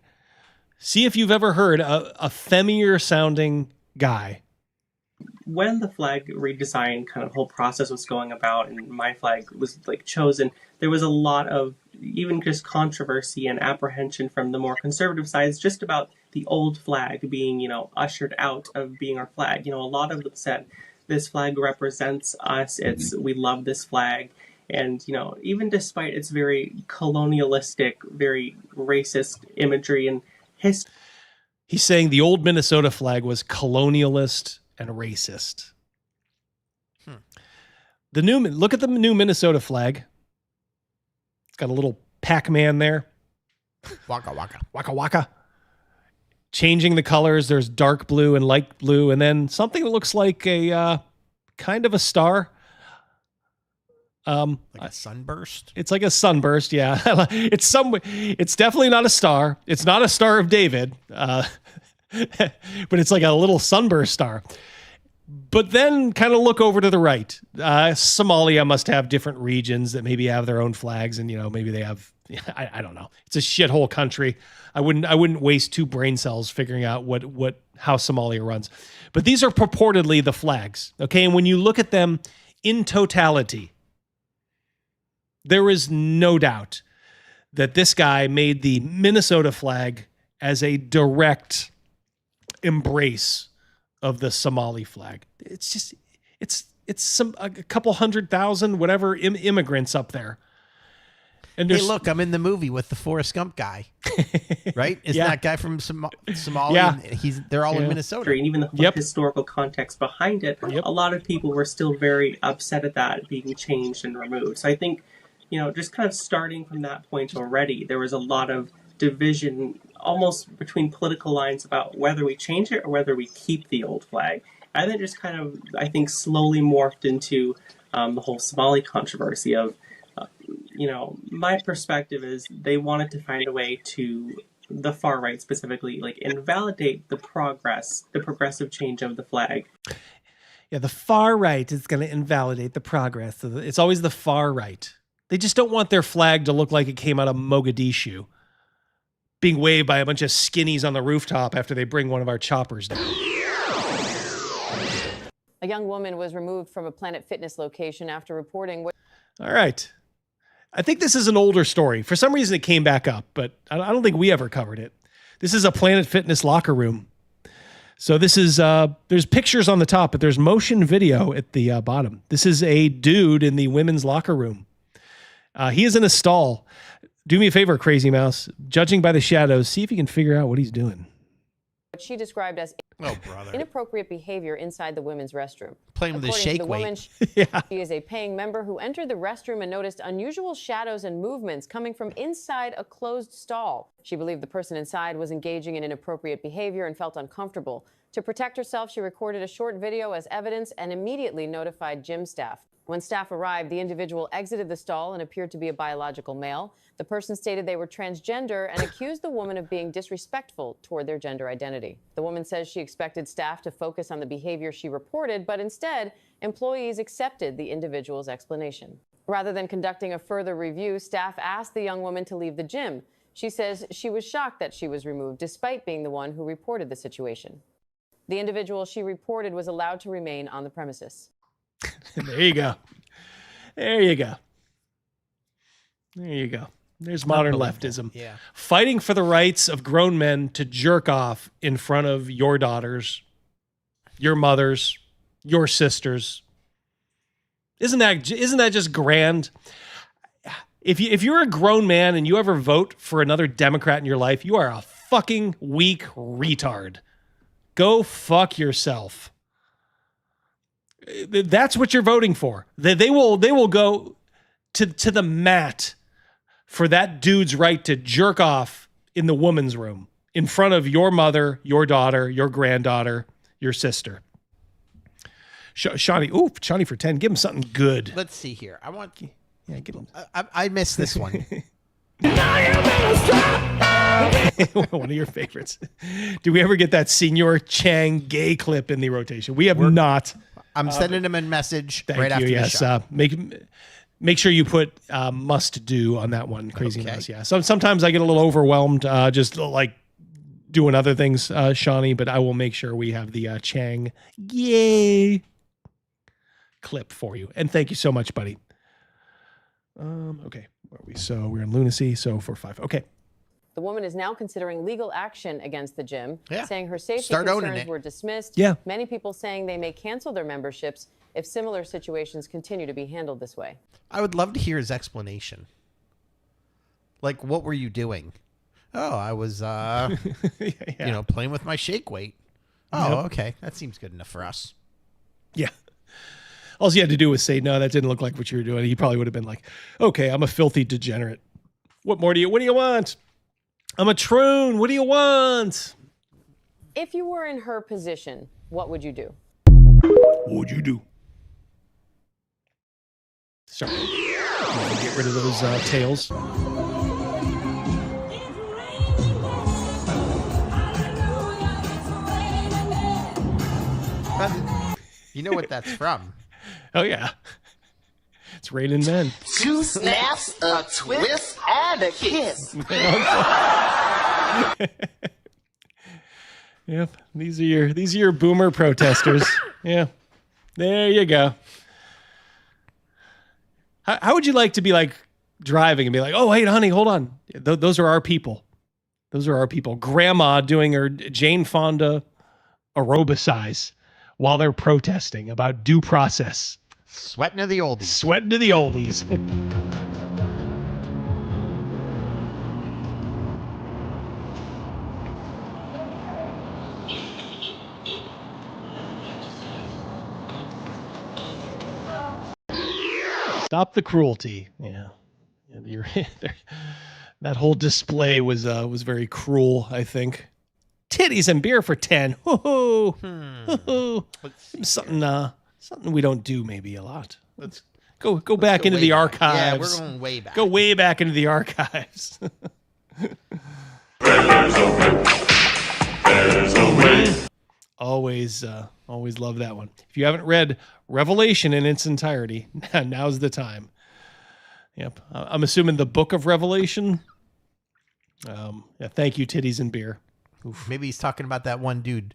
See if you've ever heard a femmier sounding guy. When the flag redesign kind of whole process was going about and my flag was like chosen, there was a lot of even just controversy and apprehension from the more conservative sides just about the old flag being, you know, ushered out of being our flag. You know, a lot of them said this flag represents us. We love this flag. And, you know, even despite its very colonialistic, very racist imagery and history. He's saying the old Minnesota flag was colonialist and racist. Look at the new Minnesota flag. It's got a little Pac-Man there. Waka waka. Waka waka. Changing the colors. There's dark blue and light blue, and then something that looks like a kind of a star. Like a sunburst? It's like a sunburst, yeah. It's definitely not a star. It's not a Star of David. But it's like a little sunburst star. But then kind of look over to the right. Somalia must have different regions that maybe have their own flags, and you know, maybe they have, I don't know. It's a shithole country. I wouldn't waste 2 brain cells figuring out how Somalia runs. But these are purportedly the flags. Okay, and when you look at them in totality, there is no doubt that this guy made the Minnesota flag as a direct embrace of the Somali flag. It's just, it's a couple 100,000, whatever, immigrants up there. And hey, look, I'm in the movie with the Forrest Gump guy, right? Isn't that guy from Somalia? Yeah. They're all in Minnesota. And even the historical context behind it, a lot of people were still very upset at that being changed and removed. So I think, you know, just kind of starting from that point already, there was a lot of division almost between political lines about whether we change it or whether we keep the old flag. And then just kind of, I think, slowly morphed into the whole Somali controversy of, you know, my perspective is they wanted to find a way to, the far right specifically, like invalidate the progressive change of the flag. Yeah, the far right is going to invalidate the progress. It's always the far right. They just don't want their flag to look like it came out of Mogadishu, being waved by a bunch of skinnies on the rooftop after they bring one of our choppers down. A young woman was removed from a Planet Fitness location after reporting. All right. I think this is an older story. For some reason, it came back up, but I don't think we ever covered it. This is a Planet Fitness locker room. So this is, there's pictures on the top, but there's motion video at the bottom. This is a dude in the women's locker room. He is in a stall. Do me a favor, Crazy Mouse. Judging by the shadows, see if you can figure out what he's doing. What she described as inappropriate behavior inside the women's restroom. Playing with the shake weight. Woman, she is a paying member who entered the restroom and noticed unusual shadows and movements coming from inside a closed stall. She believed the person inside was engaging in inappropriate behavior and felt uncomfortable. To protect herself, she recorded a short video as evidence and immediately notified gym staff. When staff arrived, the individual exited the stall and appeared to be a biological male. The person stated they were transgender and accused the woman of being disrespectful toward their gender identity. The woman says she expected staff to focus on the behavior she reported, but instead, employees accepted the individual's explanation. Rather than conducting a further review, staff asked the young woman to leave the gym. She says she was shocked that she was removed, despite being the one who reported the situation. The individual she reported was allowed to remain on the premises. There you go. There you go. There you go. There's modern leftism. Yeah. Fighting for the rights of grown men to jerk off in front of your daughters, your mothers, your sisters. Isn't that just grand? If you're a grown man and you ever vote for another Democrat in your life, you are a fucking weak retard. Go fuck yourself. That's what you're voting for. They will go to the mat for that dude's right to jerk off in the woman's room in front of your mother, your daughter, your granddaughter, your sister. Shawnee. Ooh, Shawnee for 10. Give him something good. Let's see here. I want. Yeah, give him. I missed this one. One of your favorites. Do we ever get that Senor Chang gay clip in the rotation? We have not. I'm sending him a message Thank right you. after Yes. the show. Make sure you put must do on that one. Crazy Mouse. Yeah. Sometimes I get a little overwhelmed just like doing other things, Shawnee, but I will make sure we have the Chang gay clip for you. And thank you so much, buddy. Okay. Where are we? So we're in lunacy. So 4-5. Okay. The woman is now considering legal action against the gym, saying her safety Start owning concerns it. were dismissed. Yeah. Many people saying they may cancel their memberships if similar situations continue to be handled this way. I would love to hear his explanation. Like, what were you doing? Oh, I was, playing with my shake weight. Oh, okay. That seems good enough for us. Yeah. All you had to do was say, no, that didn't look like what you were doing. He probably would have been like, okay, I'm a filthy degenerate. What do you want? I'm a troon. What do you want? If you were in her position, what would you do? What would you do? Sorry. Get rid of those tails. You know what that's from? Oh, yeah. It's Raining Men. 2 snaps, a twist, and a kiss. Yep. These are your boomer protesters. Yeah. There you go. How would you like to be like driving and be like, oh, hey, honey, hold on. Those are our people. Those are our people. Grandma doing her Jane Fonda aerobicize while they're protesting about due process. Sweating to the oldies. Sweating to the oldies. Stop the cruelty. Yeah. That whole display was very cruel, I think. Titties and beer for 10. Woohoo. Woohoo. Something we don't do maybe a lot. Let's go back into the archives. Yeah, we're going way back. Go way back into the archives. Always love that one. If you haven't read Revelation in its entirety, now's the time. Yep. I'm assuming the book of Revelation. Thank you, titties and beer. Oof. Maybe he's talking about that one dude.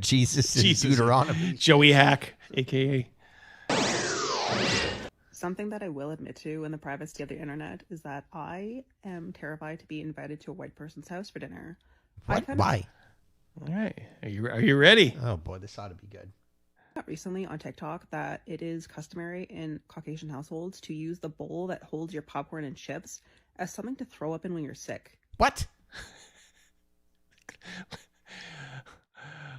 Jesus in Deuteronomy. Joey Hack, a.k.a. Something that I will admit to in the privacy of the internet is that I am terrified to be invited to a white person's house for dinner. What? Why? All right. Are you ready? Oh, boy, this ought to be good. Recently on TikTok that it is customary in Caucasian households to use the bowl that holds your popcorn and chips as something to throw up in when you're sick. What?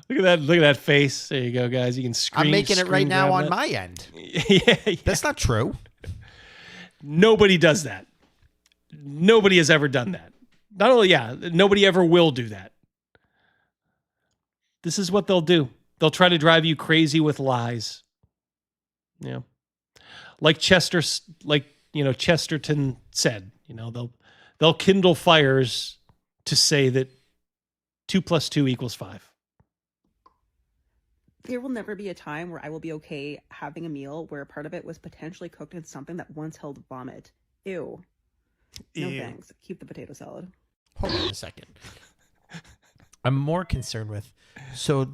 Look at that face. There you go, guys. You can scream. I'm making it right now on that. my end. yeah. That's not true. Nobody does that. Nobody has ever done that. Not only, nobody ever will do that. This is what they'll do. They'll try to drive you crazy with lies. Yeah. Like Chesterton said, they'll kindle fires to say that 2 + 2 = 5. There will never be a time where I will be okay having a meal where a part of it was potentially cooked in something that once held vomit. Ew. No thanks. Keep the potato salad. Hold on a second. I'm more concerned with, so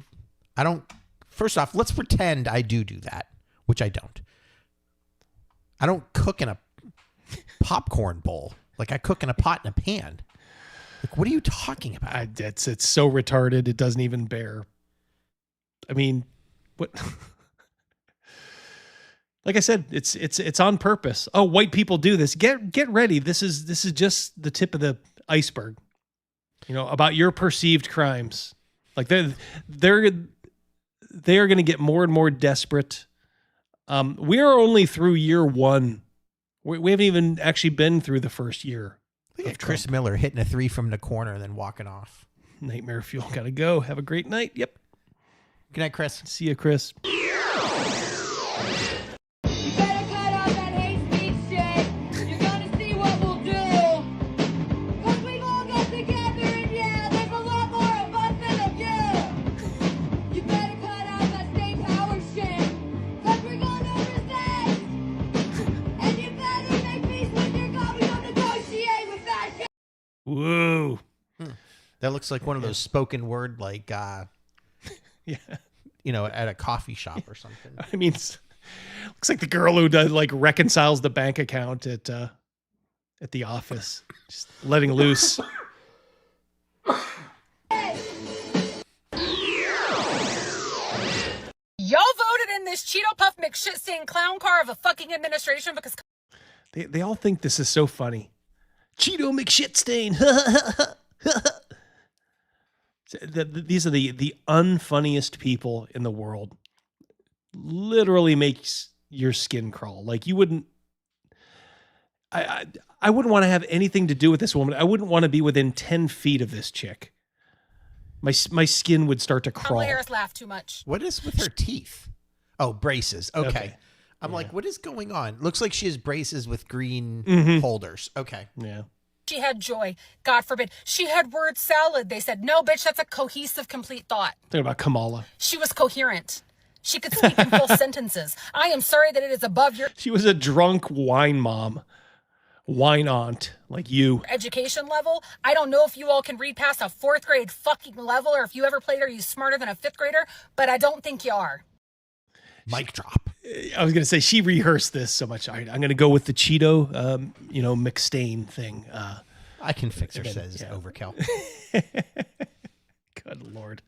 I don't, first off, let's pretend I do that, which I don't. I don't cook in a popcorn bowl. Like I cook in a pot and a pan. Like, what are you talking about? It's so retarded. It doesn't even bear. I mean, what? Like I said, it's on purpose. Oh, white people do this. Get ready. This is just the tip of the iceberg. About your perceived crimes. Like they are going to get more and more desperate. We are only through year 1. We haven't even actually been through the first year. Look at Chris Miller hitting a 3 from the corner and then walking off. Nightmare fuel. Gotta go. Have a great night. Yep. Good night, Chris. See you, Chris. Whoa. That looks like one of those spoken word, like, yeah, at a coffee shop or something. I mean, looks like the girl who does like reconciles the bank account at the office, just letting loose. Y'all voted in this Cheeto Puff McShit-stain clown car of a fucking administration because They all think this is so funny. Cheeto McShitstain. These are the unfunniest people in the world. Literally makes your skin crawl. Like you wouldn't. I wouldn't want to have anything to do with this woman. I wouldn't want to be within 10 feet of this chick. My skin would start to crawl. Kamala Harris laughed too much. What is with her teeth? Oh, braces. Okay. I'm like, what is going on? Looks like she has braces with green holders. Okay. Yeah. She had joy. God forbid. She had word salad. They said, no, bitch, that's a cohesive, complete thought. Think about Kamala. She was coherent. She could speak in full sentences. I am sorry that it is above your She was a drunk wine mom. Wine aunt, like you. education level. I don't know if you all can read past a 4th grade fucking level or if you ever played Are You Smarter Than a 5th Grader, but I don't think you are. Mic drop. I was going to say she rehearsed this so much. All right, I'm going to go with the Cheeto, McStain thing. I can fix her, says Overkill. Good Lord.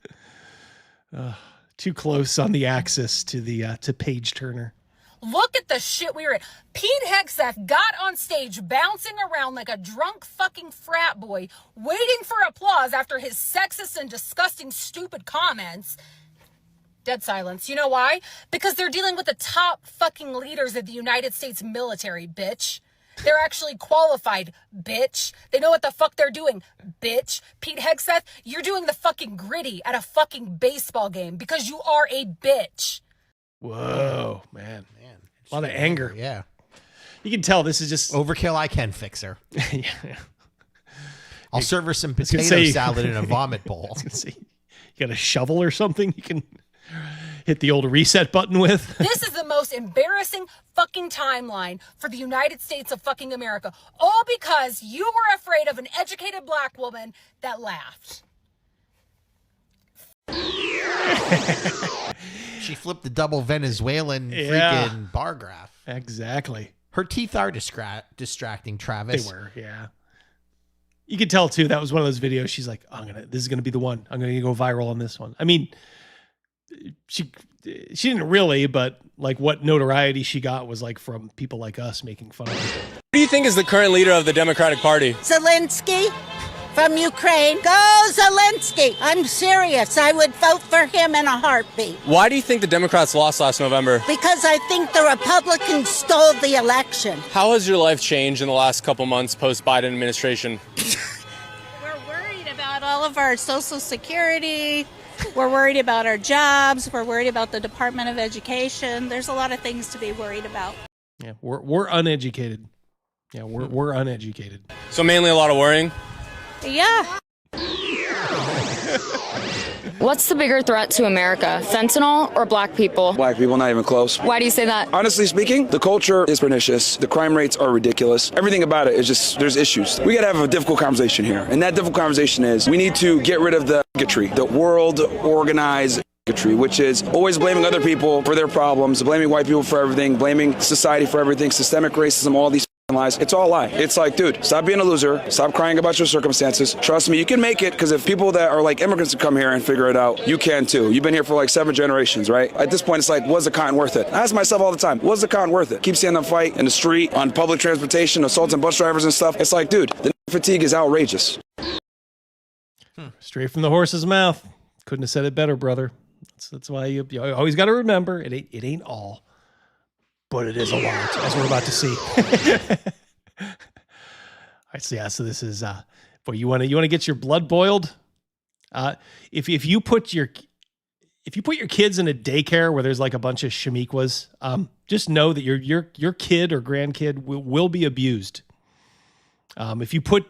Too close on the axis to the to Page Turner. Look at the shit we were in. Pete Hegseth got on stage bouncing around like a drunk fucking frat boy, waiting for applause after his sexist and disgusting stupid comments. Dead silence. You know why? Because they're dealing with the top fucking leaders of the United States military, bitch. They're actually qualified, bitch. They know what the fuck they're doing, bitch. Pete Hegseth, you're doing the fucking gritty at a fucking baseball game because you are a bitch. Whoa, man. A lot of anger. Yeah. You can tell this is just Overkill. I can fix her. Yeah. I'll serve her some I was gonna potato say- salad in a vomit bowl. I was gonna say, you got a shovel or something you can hit the old reset button with? This is the most embarrassing fucking timeline for the United States of fucking America. All because you were afraid of an educated black woman that laughed. She flipped the double Venezuelan Yeah. freaking bar graph. Exactly. Her teeth are distracting, Travis. They were, yeah. You could tell too, that was one of those videos. She's like, this is gonna be the one. I'm gonna go viral on this one. I mean, she didn't really, but like what notoriety she got was like from people like us making fun of her. Who do you think is the current leader of the Democratic Party? Zelensky from Ukraine. Go Zelensky! I'm serious. I would vote for him in a heartbeat. Why do you think the Democrats lost last November? Because I think the Republicans stole the election. How has your life changed in the last couple months post-Biden administration? We're worried about all of our Social Security. We're worried about our jobs. We're worried about the Department of Education. There's a lot of things to be worried about. Yeah, we're uneducated. Yeah, we're uneducated. So mainly a lot of worrying? Yeah. What's the bigger threat to America, fentanyl or black people? Black people, not even close. Why do you say that? Honestly speaking, the culture is pernicious. The crime rates are ridiculous. Everything about it is just, there's issues. We gotta have a difficult conversation here. And that difficult conversation is, we need to get rid of the bigotry, the world organized bigotry, which is always blaming other people for their problems, blaming white people for everything, blaming society for everything, systemic racism, all these lies. It's all a lie. It's like, dude, stop being a loser. Stop crying about your circumstances. Trust me, you can make it, because if people that are like immigrants come here and figure it out, you can too. You've been here for like 7 generations, right? At this point, it's like, was the cotton worth it? I ask myself all the time, was the cotton worth it? Keep seeing them fight in the street, on public transportation, assaulting bus drivers and stuff. It's like, dude, the fatigue is outrageous. Straight from the horse's mouth. Couldn't have said it better, brother. That's why you always got to remember it ain't all, but it is a lot, as we're about to see. All right, so this is boy, you want to get your blood boiled. If you put your if you put your kids in a daycare where there's like a bunch of shamiquas, just know that your kid or grandkid will be abused. If you put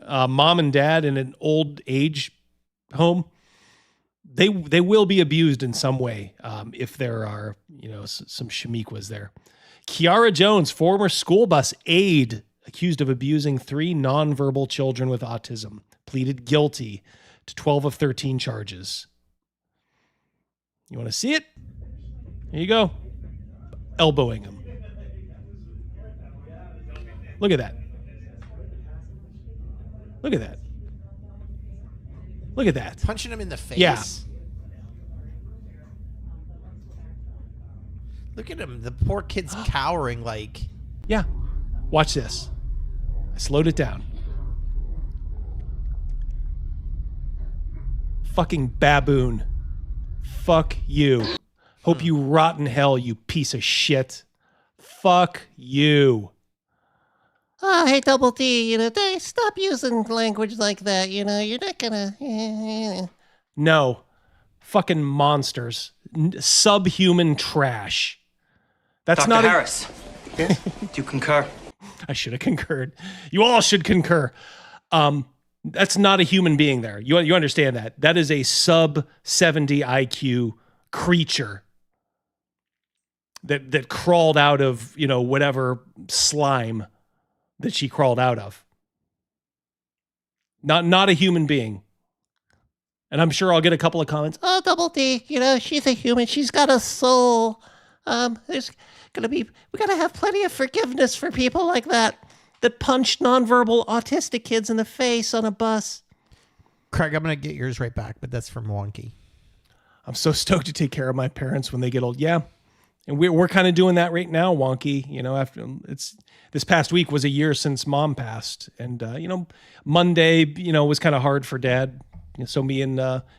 mom and dad in an old age home, they will be abused in some way if there are some shamiquas there. Kiara Jones, former school bus aide, accused of abusing 3 nonverbal children with autism, pleaded guilty to 12 of 13 charges. You want to see it? Here you go. Elbowing him. Look at that. Look at that. Look at that. Punching him in the face. Yeah. Look at him. The poor kid's cowering like. Yeah. Watch this. I slowed it down. Fucking baboon. Fuck you. Hope you rot in hell, you piece of shit. Fuck you. Oh, hey, Double D, stop using language like that, you're not gonna... No. Fucking monsters. Subhuman trash. That's Dr. not Harris. Do you concur? I should have concurred. You all should concur. That's not a human being there. You understand that. That is a sub 70 IQ creature that crawled out of, whatever slime that she crawled out of. Not a human being. And I'm sure I'll get a couple of comments. Oh, Double D, she's a human. She's got a soul. We gotta have plenty of forgiveness for people like that punch nonverbal autistic kids in the face on a bus. Craig, I'm going to get yours right back, but that's from Wonky. I'm so stoked to take care of my parents when they get old. Yeah. And we're kind of doing that right now, Wonky. After this past week was a year since mom passed. And, Monday, was kind of hard for dad. So me and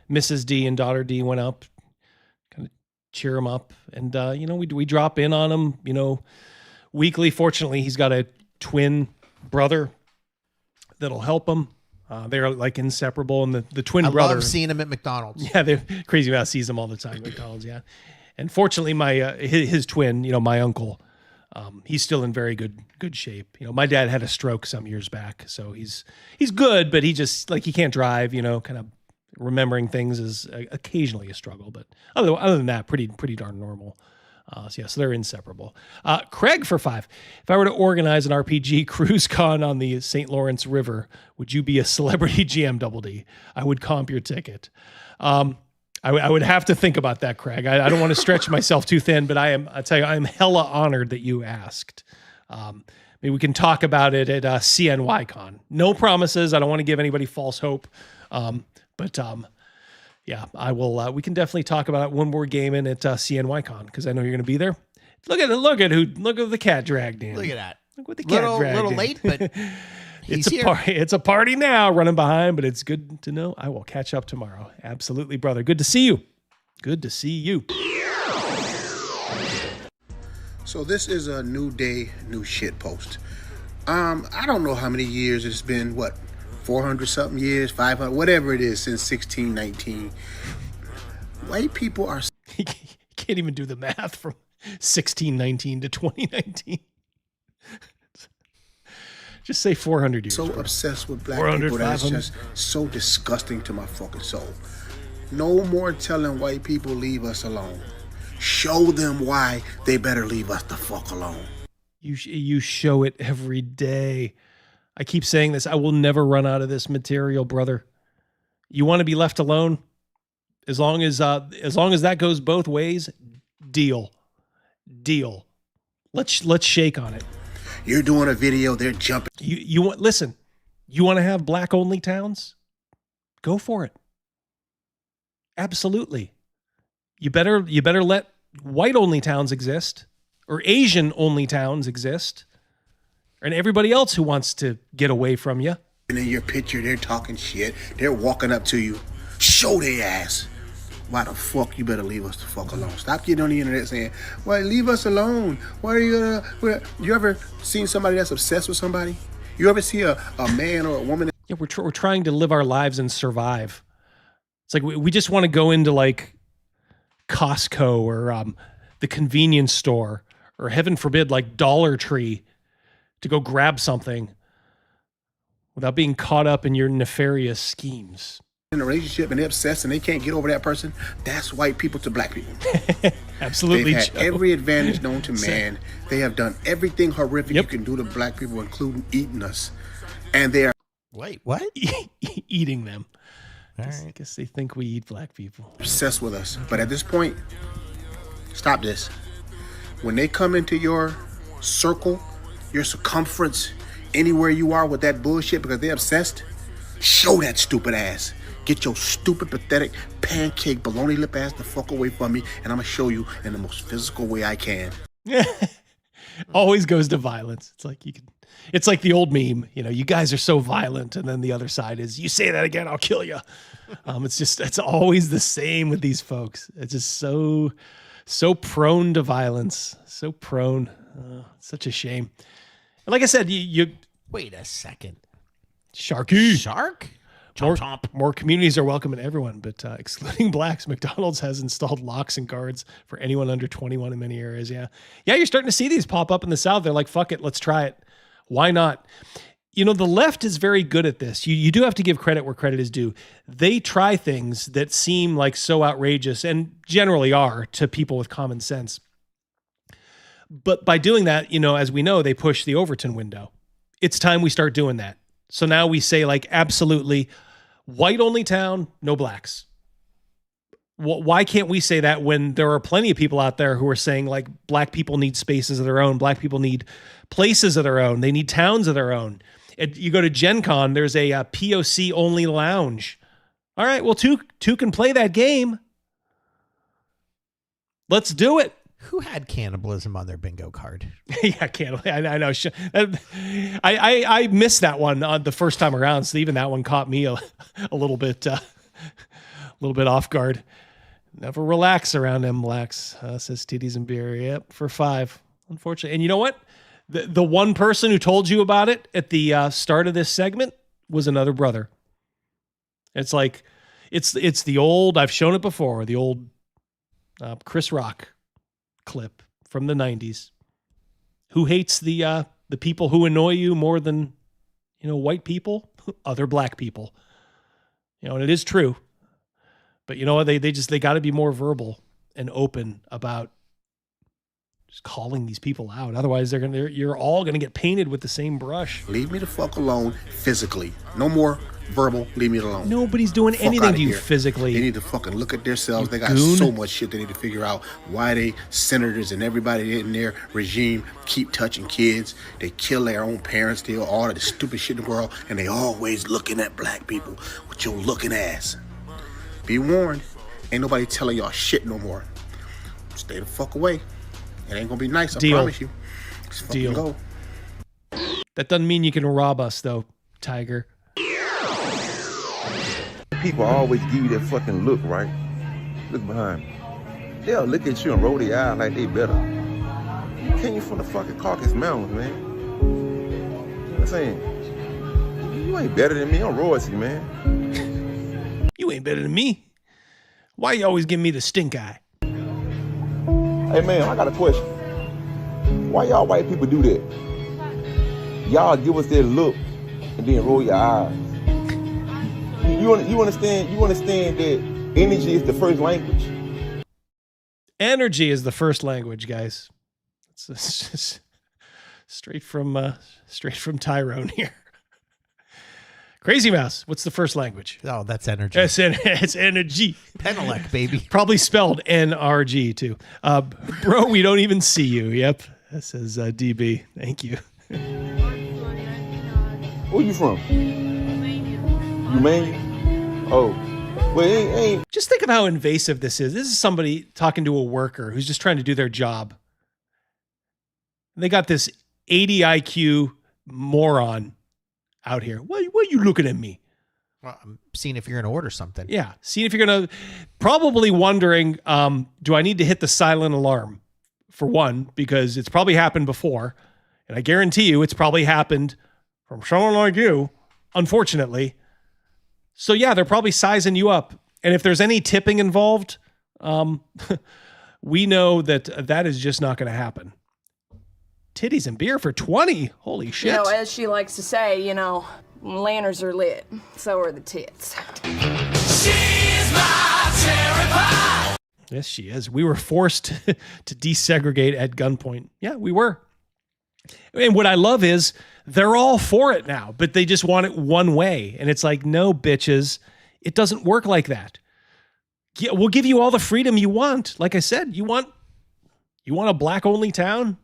Mrs. D and daughter D went up, kind of cheer him up. And, we drop in on him, weekly. Fortunately, he's got a twin brother that'll help him. They're like inseparable. And the twin brother. I love seeing him at McDonald's. Yeah, they're crazy about sees him all the time at McDonald's, yeah. And fortunately, my his twin, my uncle, he's still in very good shape. My dad had a stroke some years back, so he's good, but he just he can't drive. Kind of remembering things is occasionally a struggle, but other than that, pretty darn normal. So they're inseparable. Craig for 5. If I were to organize an RPG cruise con on the St. Lawrence River, would you be a celebrity GM Double D? I would comp your ticket. I would have to think about that, Craig. I don't want to stretch myself too thin, but I tell you, I'm hella honored that you asked. Maybe we can talk about it at CNYCon. No promises. I don't want to give anybody false hope. Yeah, I will. We can definitely talk about it when we're gaming at CNYCon because I know you're going to be there. Look at the cat dragged in. Look at that. Look what the cat dragged in. Little late, but it's a party now, running behind. But it's good to know. I will catch up tomorrow. Absolutely, brother. Good to see you. Good to see you. So this is a new day, new shit post. I don't know how many years it's been. What? 400 something years, 500, whatever it is, since 1619. White people are... He can't even do the math from 1619 to 2019. Just say 400 years. So obsessed with black people that it's just so disgusting to my fucking soul. No more telling white people leave us alone. Show them why they better leave us the fuck alone. You show it every day. I keep saying this. I will never run out of this material, brother. You want to be left alone? As long as that goes both ways, deal. Let's shake on it. You're doing a video, they're jumping. You want to have black only towns? Go for it. Absolutely. You better let white only towns exist or Asian only towns exist. And everybody else who wants to get away from you. And in your picture, they're talking shit. They're walking up to you. Show their ass. Why the fuck you better leave us the fuck alone? Stop getting on the internet saying, well, leave us alone. Why are you gonna... You ever seen somebody that's obsessed with somebody? You ever see a man or a woman? Yeah, we're trying to live our lives and survive. It's like we just want to go into Costco or the convenience store, or heaven forbid, like Dollar Tree, to go grab something without being caught up in your nefarious schemes. In a relationship and they're obsessed and they can't get over that person, that's white people to black people. Absolutely. They've had every advantage known to man. They have done everything horrific you can do to black people, including eating us. And they are... Wait, what? Eating them. I guess they think we eat black people. Obsessed with us. But at this point, stop this. When they come into your circle, your circumference, anywhere you are with that bullshit because they're obsessed, show that stupid ass. Get your stupid, pathetic, pancake, baloney lip ass the fuck away from me, and I'm gonna show you in the most physical way I can. Always goes to violence. It's like the old meme, you guys are so violent, and then the other side is, you say that again, I'll kill you. It's always the same with these folks. It's just so prone to violence, so prone. Such a shame. And like I said, you wait a second. Sharky. Shark? More communities are welcome in everyone, but excluding blacks, McDonald's has installed locks and guards for anyone under 21 in many areas. Yeah, you're starting to see these pop up in the South. They're like, fuck it, let's try it. Why not? The left is very good at this. You do have to give credit where credit is due. They try things that seem like so outrageous, and generally are to people with common sense. But by doing that, as we know, they push the Overton window. It's time we start doing that. So now we say, like, absolutely white only town, no blacks. Why can't we say that when there are plenty of people out there who are saying, like, black people need spaces of their own, black people need places of their own, they need towns of their own. You go to Gen Con, there's a POC only lounge. All right, well, two can play that game. Let's do it. Who had cannibalism on their bingo card? Yeah, cannibalism. I know. I missed that one on the first time around, so even that one caught me a little bit off guard. Never relax around them blacks, says Titties and Beer. Yep, for 5, unfortunately. And you know what? The one person who told you about it at the start of this segment was another brother. It's like, it's the old, I've shown it before, the old Chris Rock clip from the 90s. Who hates the people who annoy you more than, white people? Other black people. And it is true. But they got to be more verbal and open about just calling these people out. Otherwise, you're all gonna get painted with the same brush. Leave me the fuck alone physically. No more verbal. Leave me alone. Nobody's doing anything to you physically. They need to fucking look at themselves. They got goon. So much shit they need to figure out. Why they senators and everybody in their regime keep touching kids. They kill their own parents. They all of the stupid shit in the world, and they always looking at black people with your looking ass. Be warned. Ain't nobody telling y'all shit no more. Stay the fuck away. It ain't gonna be nice, I promise you. Just fucking go. That doesn't mean you can rob us, though, Tiger. People always give you that fucking look, right? Look behind me. They'll look at you and roll their eye like they better. You came from the fucking Caucasus Mountains, man. I'm saying, you ain't better than me. I'm royalty, man. You ain't better than me. Why you always give me the stink eye? Hey man, I got a question. Why y'all white people do that? Y'all give us that look and then roll your eyes. You understand that energy is the first language? Energy is the first language, guys. It's just straight from Tyrone here. Crazy Mouse, what's the first language? Oh, that's energy. It's energy. Penelec, baby. Probably spelled NRG too. Bro, we don't even see you. Yep. That says DB. Thank you. Where you from? Romania. Oh. Well, ain't. Just think of how invasive this is. This is somebody talking to a worker who's just trying to do their job. They got this 80 IQ moron out here. Why are you looking at me? Well, I'm seeing if you're going to order something. Yeah. Seeing if you're going to, probably wondering, do I need to hit the silent alarm? For one, because it's probably happened before. And I guarantee you it's probably happened from someone like you, unfortunately. So yeah, they're probably sizing you up. And if there's any tipping involved, We know that is just not going to happen. Titties and beer for 20. Holy shit. You know, as she likes to say, you know, lanterns are lit. So are the tits. She's my cherry pie. Yes, she is. We were forced to desegregate at gunpoint. Yeah, we were. And what I love is they're all for it now, but they just want it one way. And it's like, no, bitches, it doesn't work like that. Yeah, we'll give you all the freedom you want. Like I said, you want a black-only town?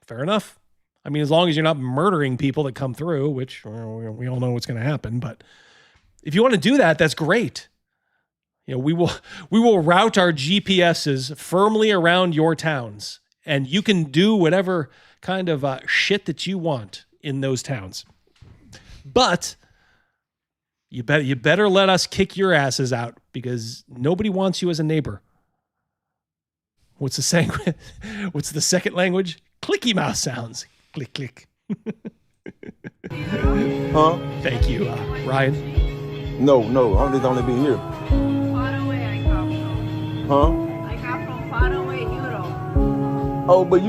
Fair enough. I mean, as long as you're not murdering people that come through, which we all know what's going to happen. But if you want to do that, that's great. You know, we will route our GPSs firmly around your towns, and you can do whatever kind of shit that you want in those towns. But you better let us kick your asses out, because nobody wants you as a neighbor. What's the saying? What's the second language? Clicky mouse sounds. Click, click. Huh? Thank you, Ryan. No, I'm just only been here. Huh? I come from far away, Europe. Oh, but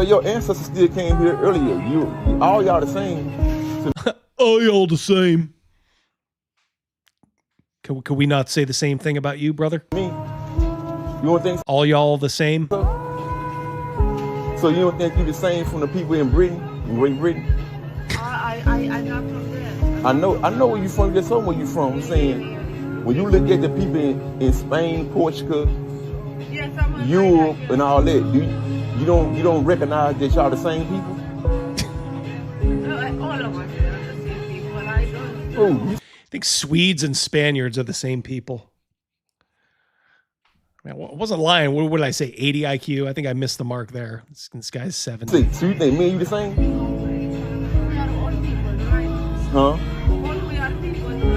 your ancestors still came here earlier. All y'all the same. All y'all the same. Could we not say the same thing about you, brother? Me? You don't think? All y'all the same? So you don't think you the same from the people in Britain, in Great Britain? I'm not from there. I know where you from. Just where you from. I'm saying, when you look at the people in Spain, Portugal, Europe, and all that, you don't recognize that y'all the same people? No, all of us are the same people. I don't. I think Swedes and Spaniards are the same people. I wasn't lying. What did I say? 80 IQ? I think I missed the mark there. This guy's 70. So you think me and you the same? Huh?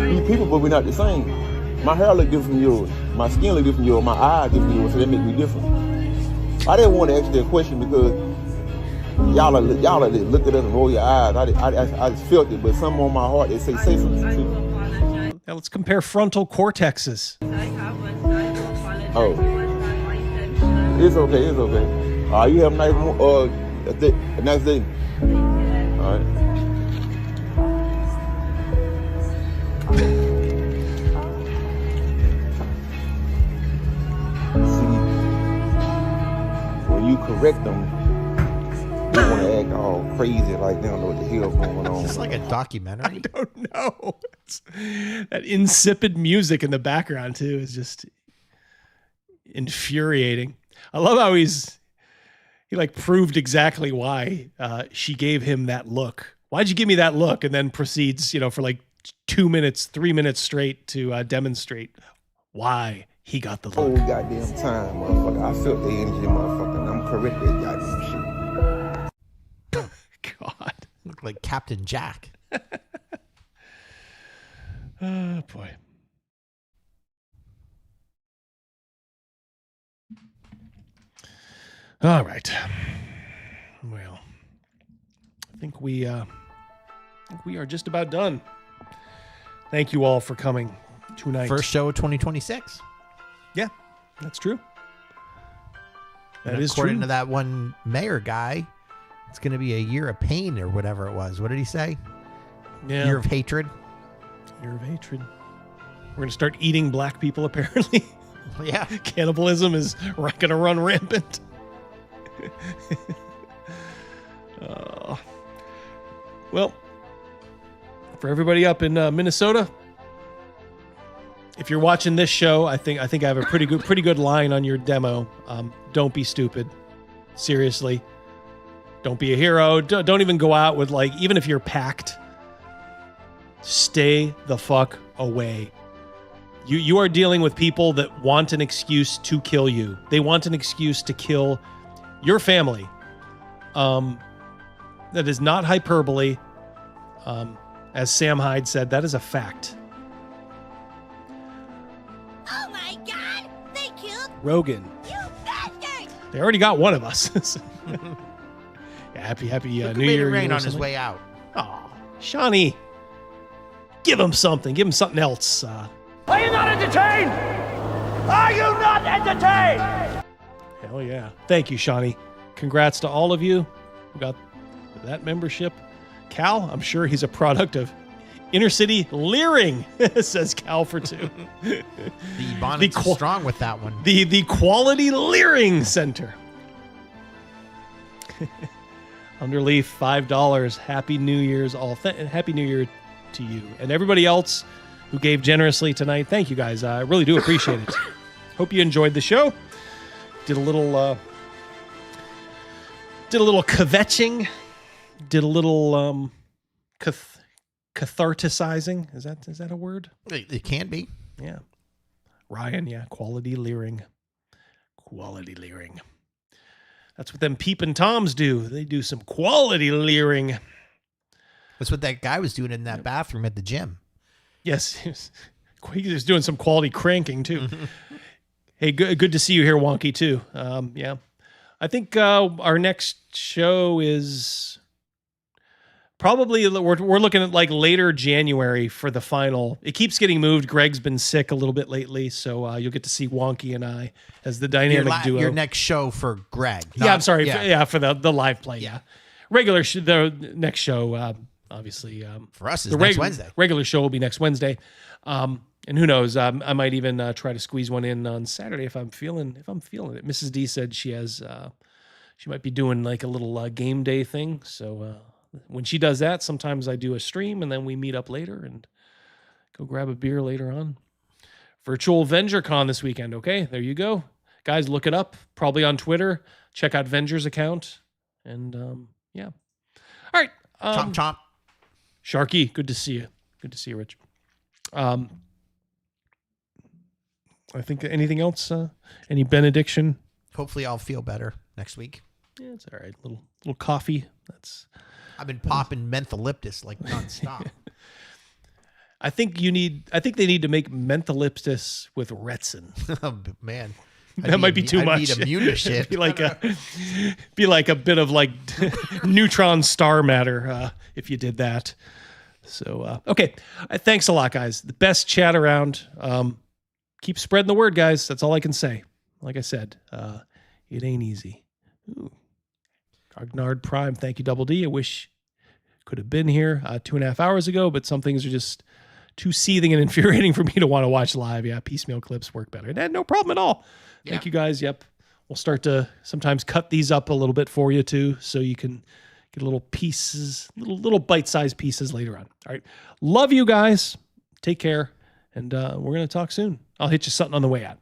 We people, but we're not the same. My hair look different from yours. My skin look different from yours. My eyes different from yours, so that makes me different. I didn't want to ask you a question because y'all look at us and roll your eyes. I just felt it, but something on my heart, they say something too. Now let's compare frontal cortexes. Oh, it's okay. You have a nice day. All right. See, when you correct them, they want to act all crazy like they don't know what the hell's going on. It's like a documentary. I don't know. That insipid music in the background too is just infuriating. I love how he like proved exactly why she gave him that look. Why'd you give me that look? And then proceeds, for like 2 minutes, 3 minutes straight to demonstrate why he got the look. Oh goddamn time, motherfucker! I felt the energy, motherfucker. And I'm correct that goddamn shit. God, look like Captain Jack. Oh boy. All right. Well, I think we are just about done. Thank you all for coming tonight. First show of 2026. Yeah, that's true. That and is according true. to that one mayor guy, it's going to be a year of pain or whatever it was. What did he say? Yeah. Year of hatred. Year of hatred. We're going to start eating black people, apparently. Yeah. Cannibalism is going to run rampant. Well, for everybody up in Minnesota, if you're watching this show, I think I have a pretty good line on your demo. Don't be stupid. Seriously. Don't be a hero. Don't even go out with, like, even if you're packed, stay the fuck away. You are dealing with people that want an excuse to kill you. They want an excuse to kill your family. That is not hyperbole. As Sam Hyde said, that is a fact. Oh my God! They killed Rogan. you, bastard! They already got one of us. Yeah, happy New Year. Rain on his way out. Oh, Shawnee. Give him something. Give him something else. Are you not entertained? Are you not entertained? Hell yeah. Thank you, Shawnee. Congrats to all of you who got that membership. Cal, I'm sure he's a product of inner city leering, says Cal for 2. The bonnet's strong with that one. The Quality Leering Center. Underleaf, $5. Happy New Year's Happy New Year to you. And everybody else who gave generously tonight. Thank you guys. I really do appreciate it. Hope you enjoyed the show. Did a little kvetching. Did a little catharticizing. Is that a word? It can be. Yeah. Ryan, yeah. Quality leering. Quality leering. That's what them peeping toms do. They do some quality leering. That's what that guy was doing in that bathroom at the gym. Yes. He was doing some quality cranking too. Hey, good to see you here, Wonky, too. Yeah. I think our next show is probably, we're looking at like later January for the final. It keeps getting moved. Greg's been sick a little bit lately, so you'll get to see Wonky and I as the dynamic duo. Your next show for Greg. I'm sorry. For the live play. Yeah. Regular, the next show, obviously. For us is next Wednesday. Regular show will be next Wednesday. And who knows? I might even try to squeeze one in on Saturday if I'm feeling it. Mrs. D said she might be doing like a little game day thing. So when she does that, sometimes I do a stream and then we meet up later and go grab a beer later on. Virtual VengerCon this weekend. Okay, there you go, guys. Look it up. Probably on Twitter. Check out Venger's account. And yeah. All right. Chomp chomp. Sharky, good to see you. Good to see you, Rich. I think anything else? Any benediction? Hopefully I'll feel better next week. Yeah, it's all right. Little coffee. I've been popping mentholyptus like nonstop. I think they need to make mentholyptus with Retsin. Oh, man. That might be too much. I'd be immune to shit. be like a bit of like neutron star matter if you did that. So okay, thanks a lot, guys. The best chat around. Keep spreading the word, guys. That's all I can say. Like I said, it ain't easy. Ooh. Cognard Prime, thank you, Double D. I wish could have been here 2.5 hours ago, but some things are just too seething and infuriating for me to want to watch live. Yeah, piecemeal clips work better. And no problem at all. Yeah. Thank you, guys. Yep. We'll start to sometimes cut these up a little bit for you, too, so you can get little pieces, little bite-sized pieces later on. All right. Love you guys. Take care. And we're going to talk soon. I'll hit you something on the way out.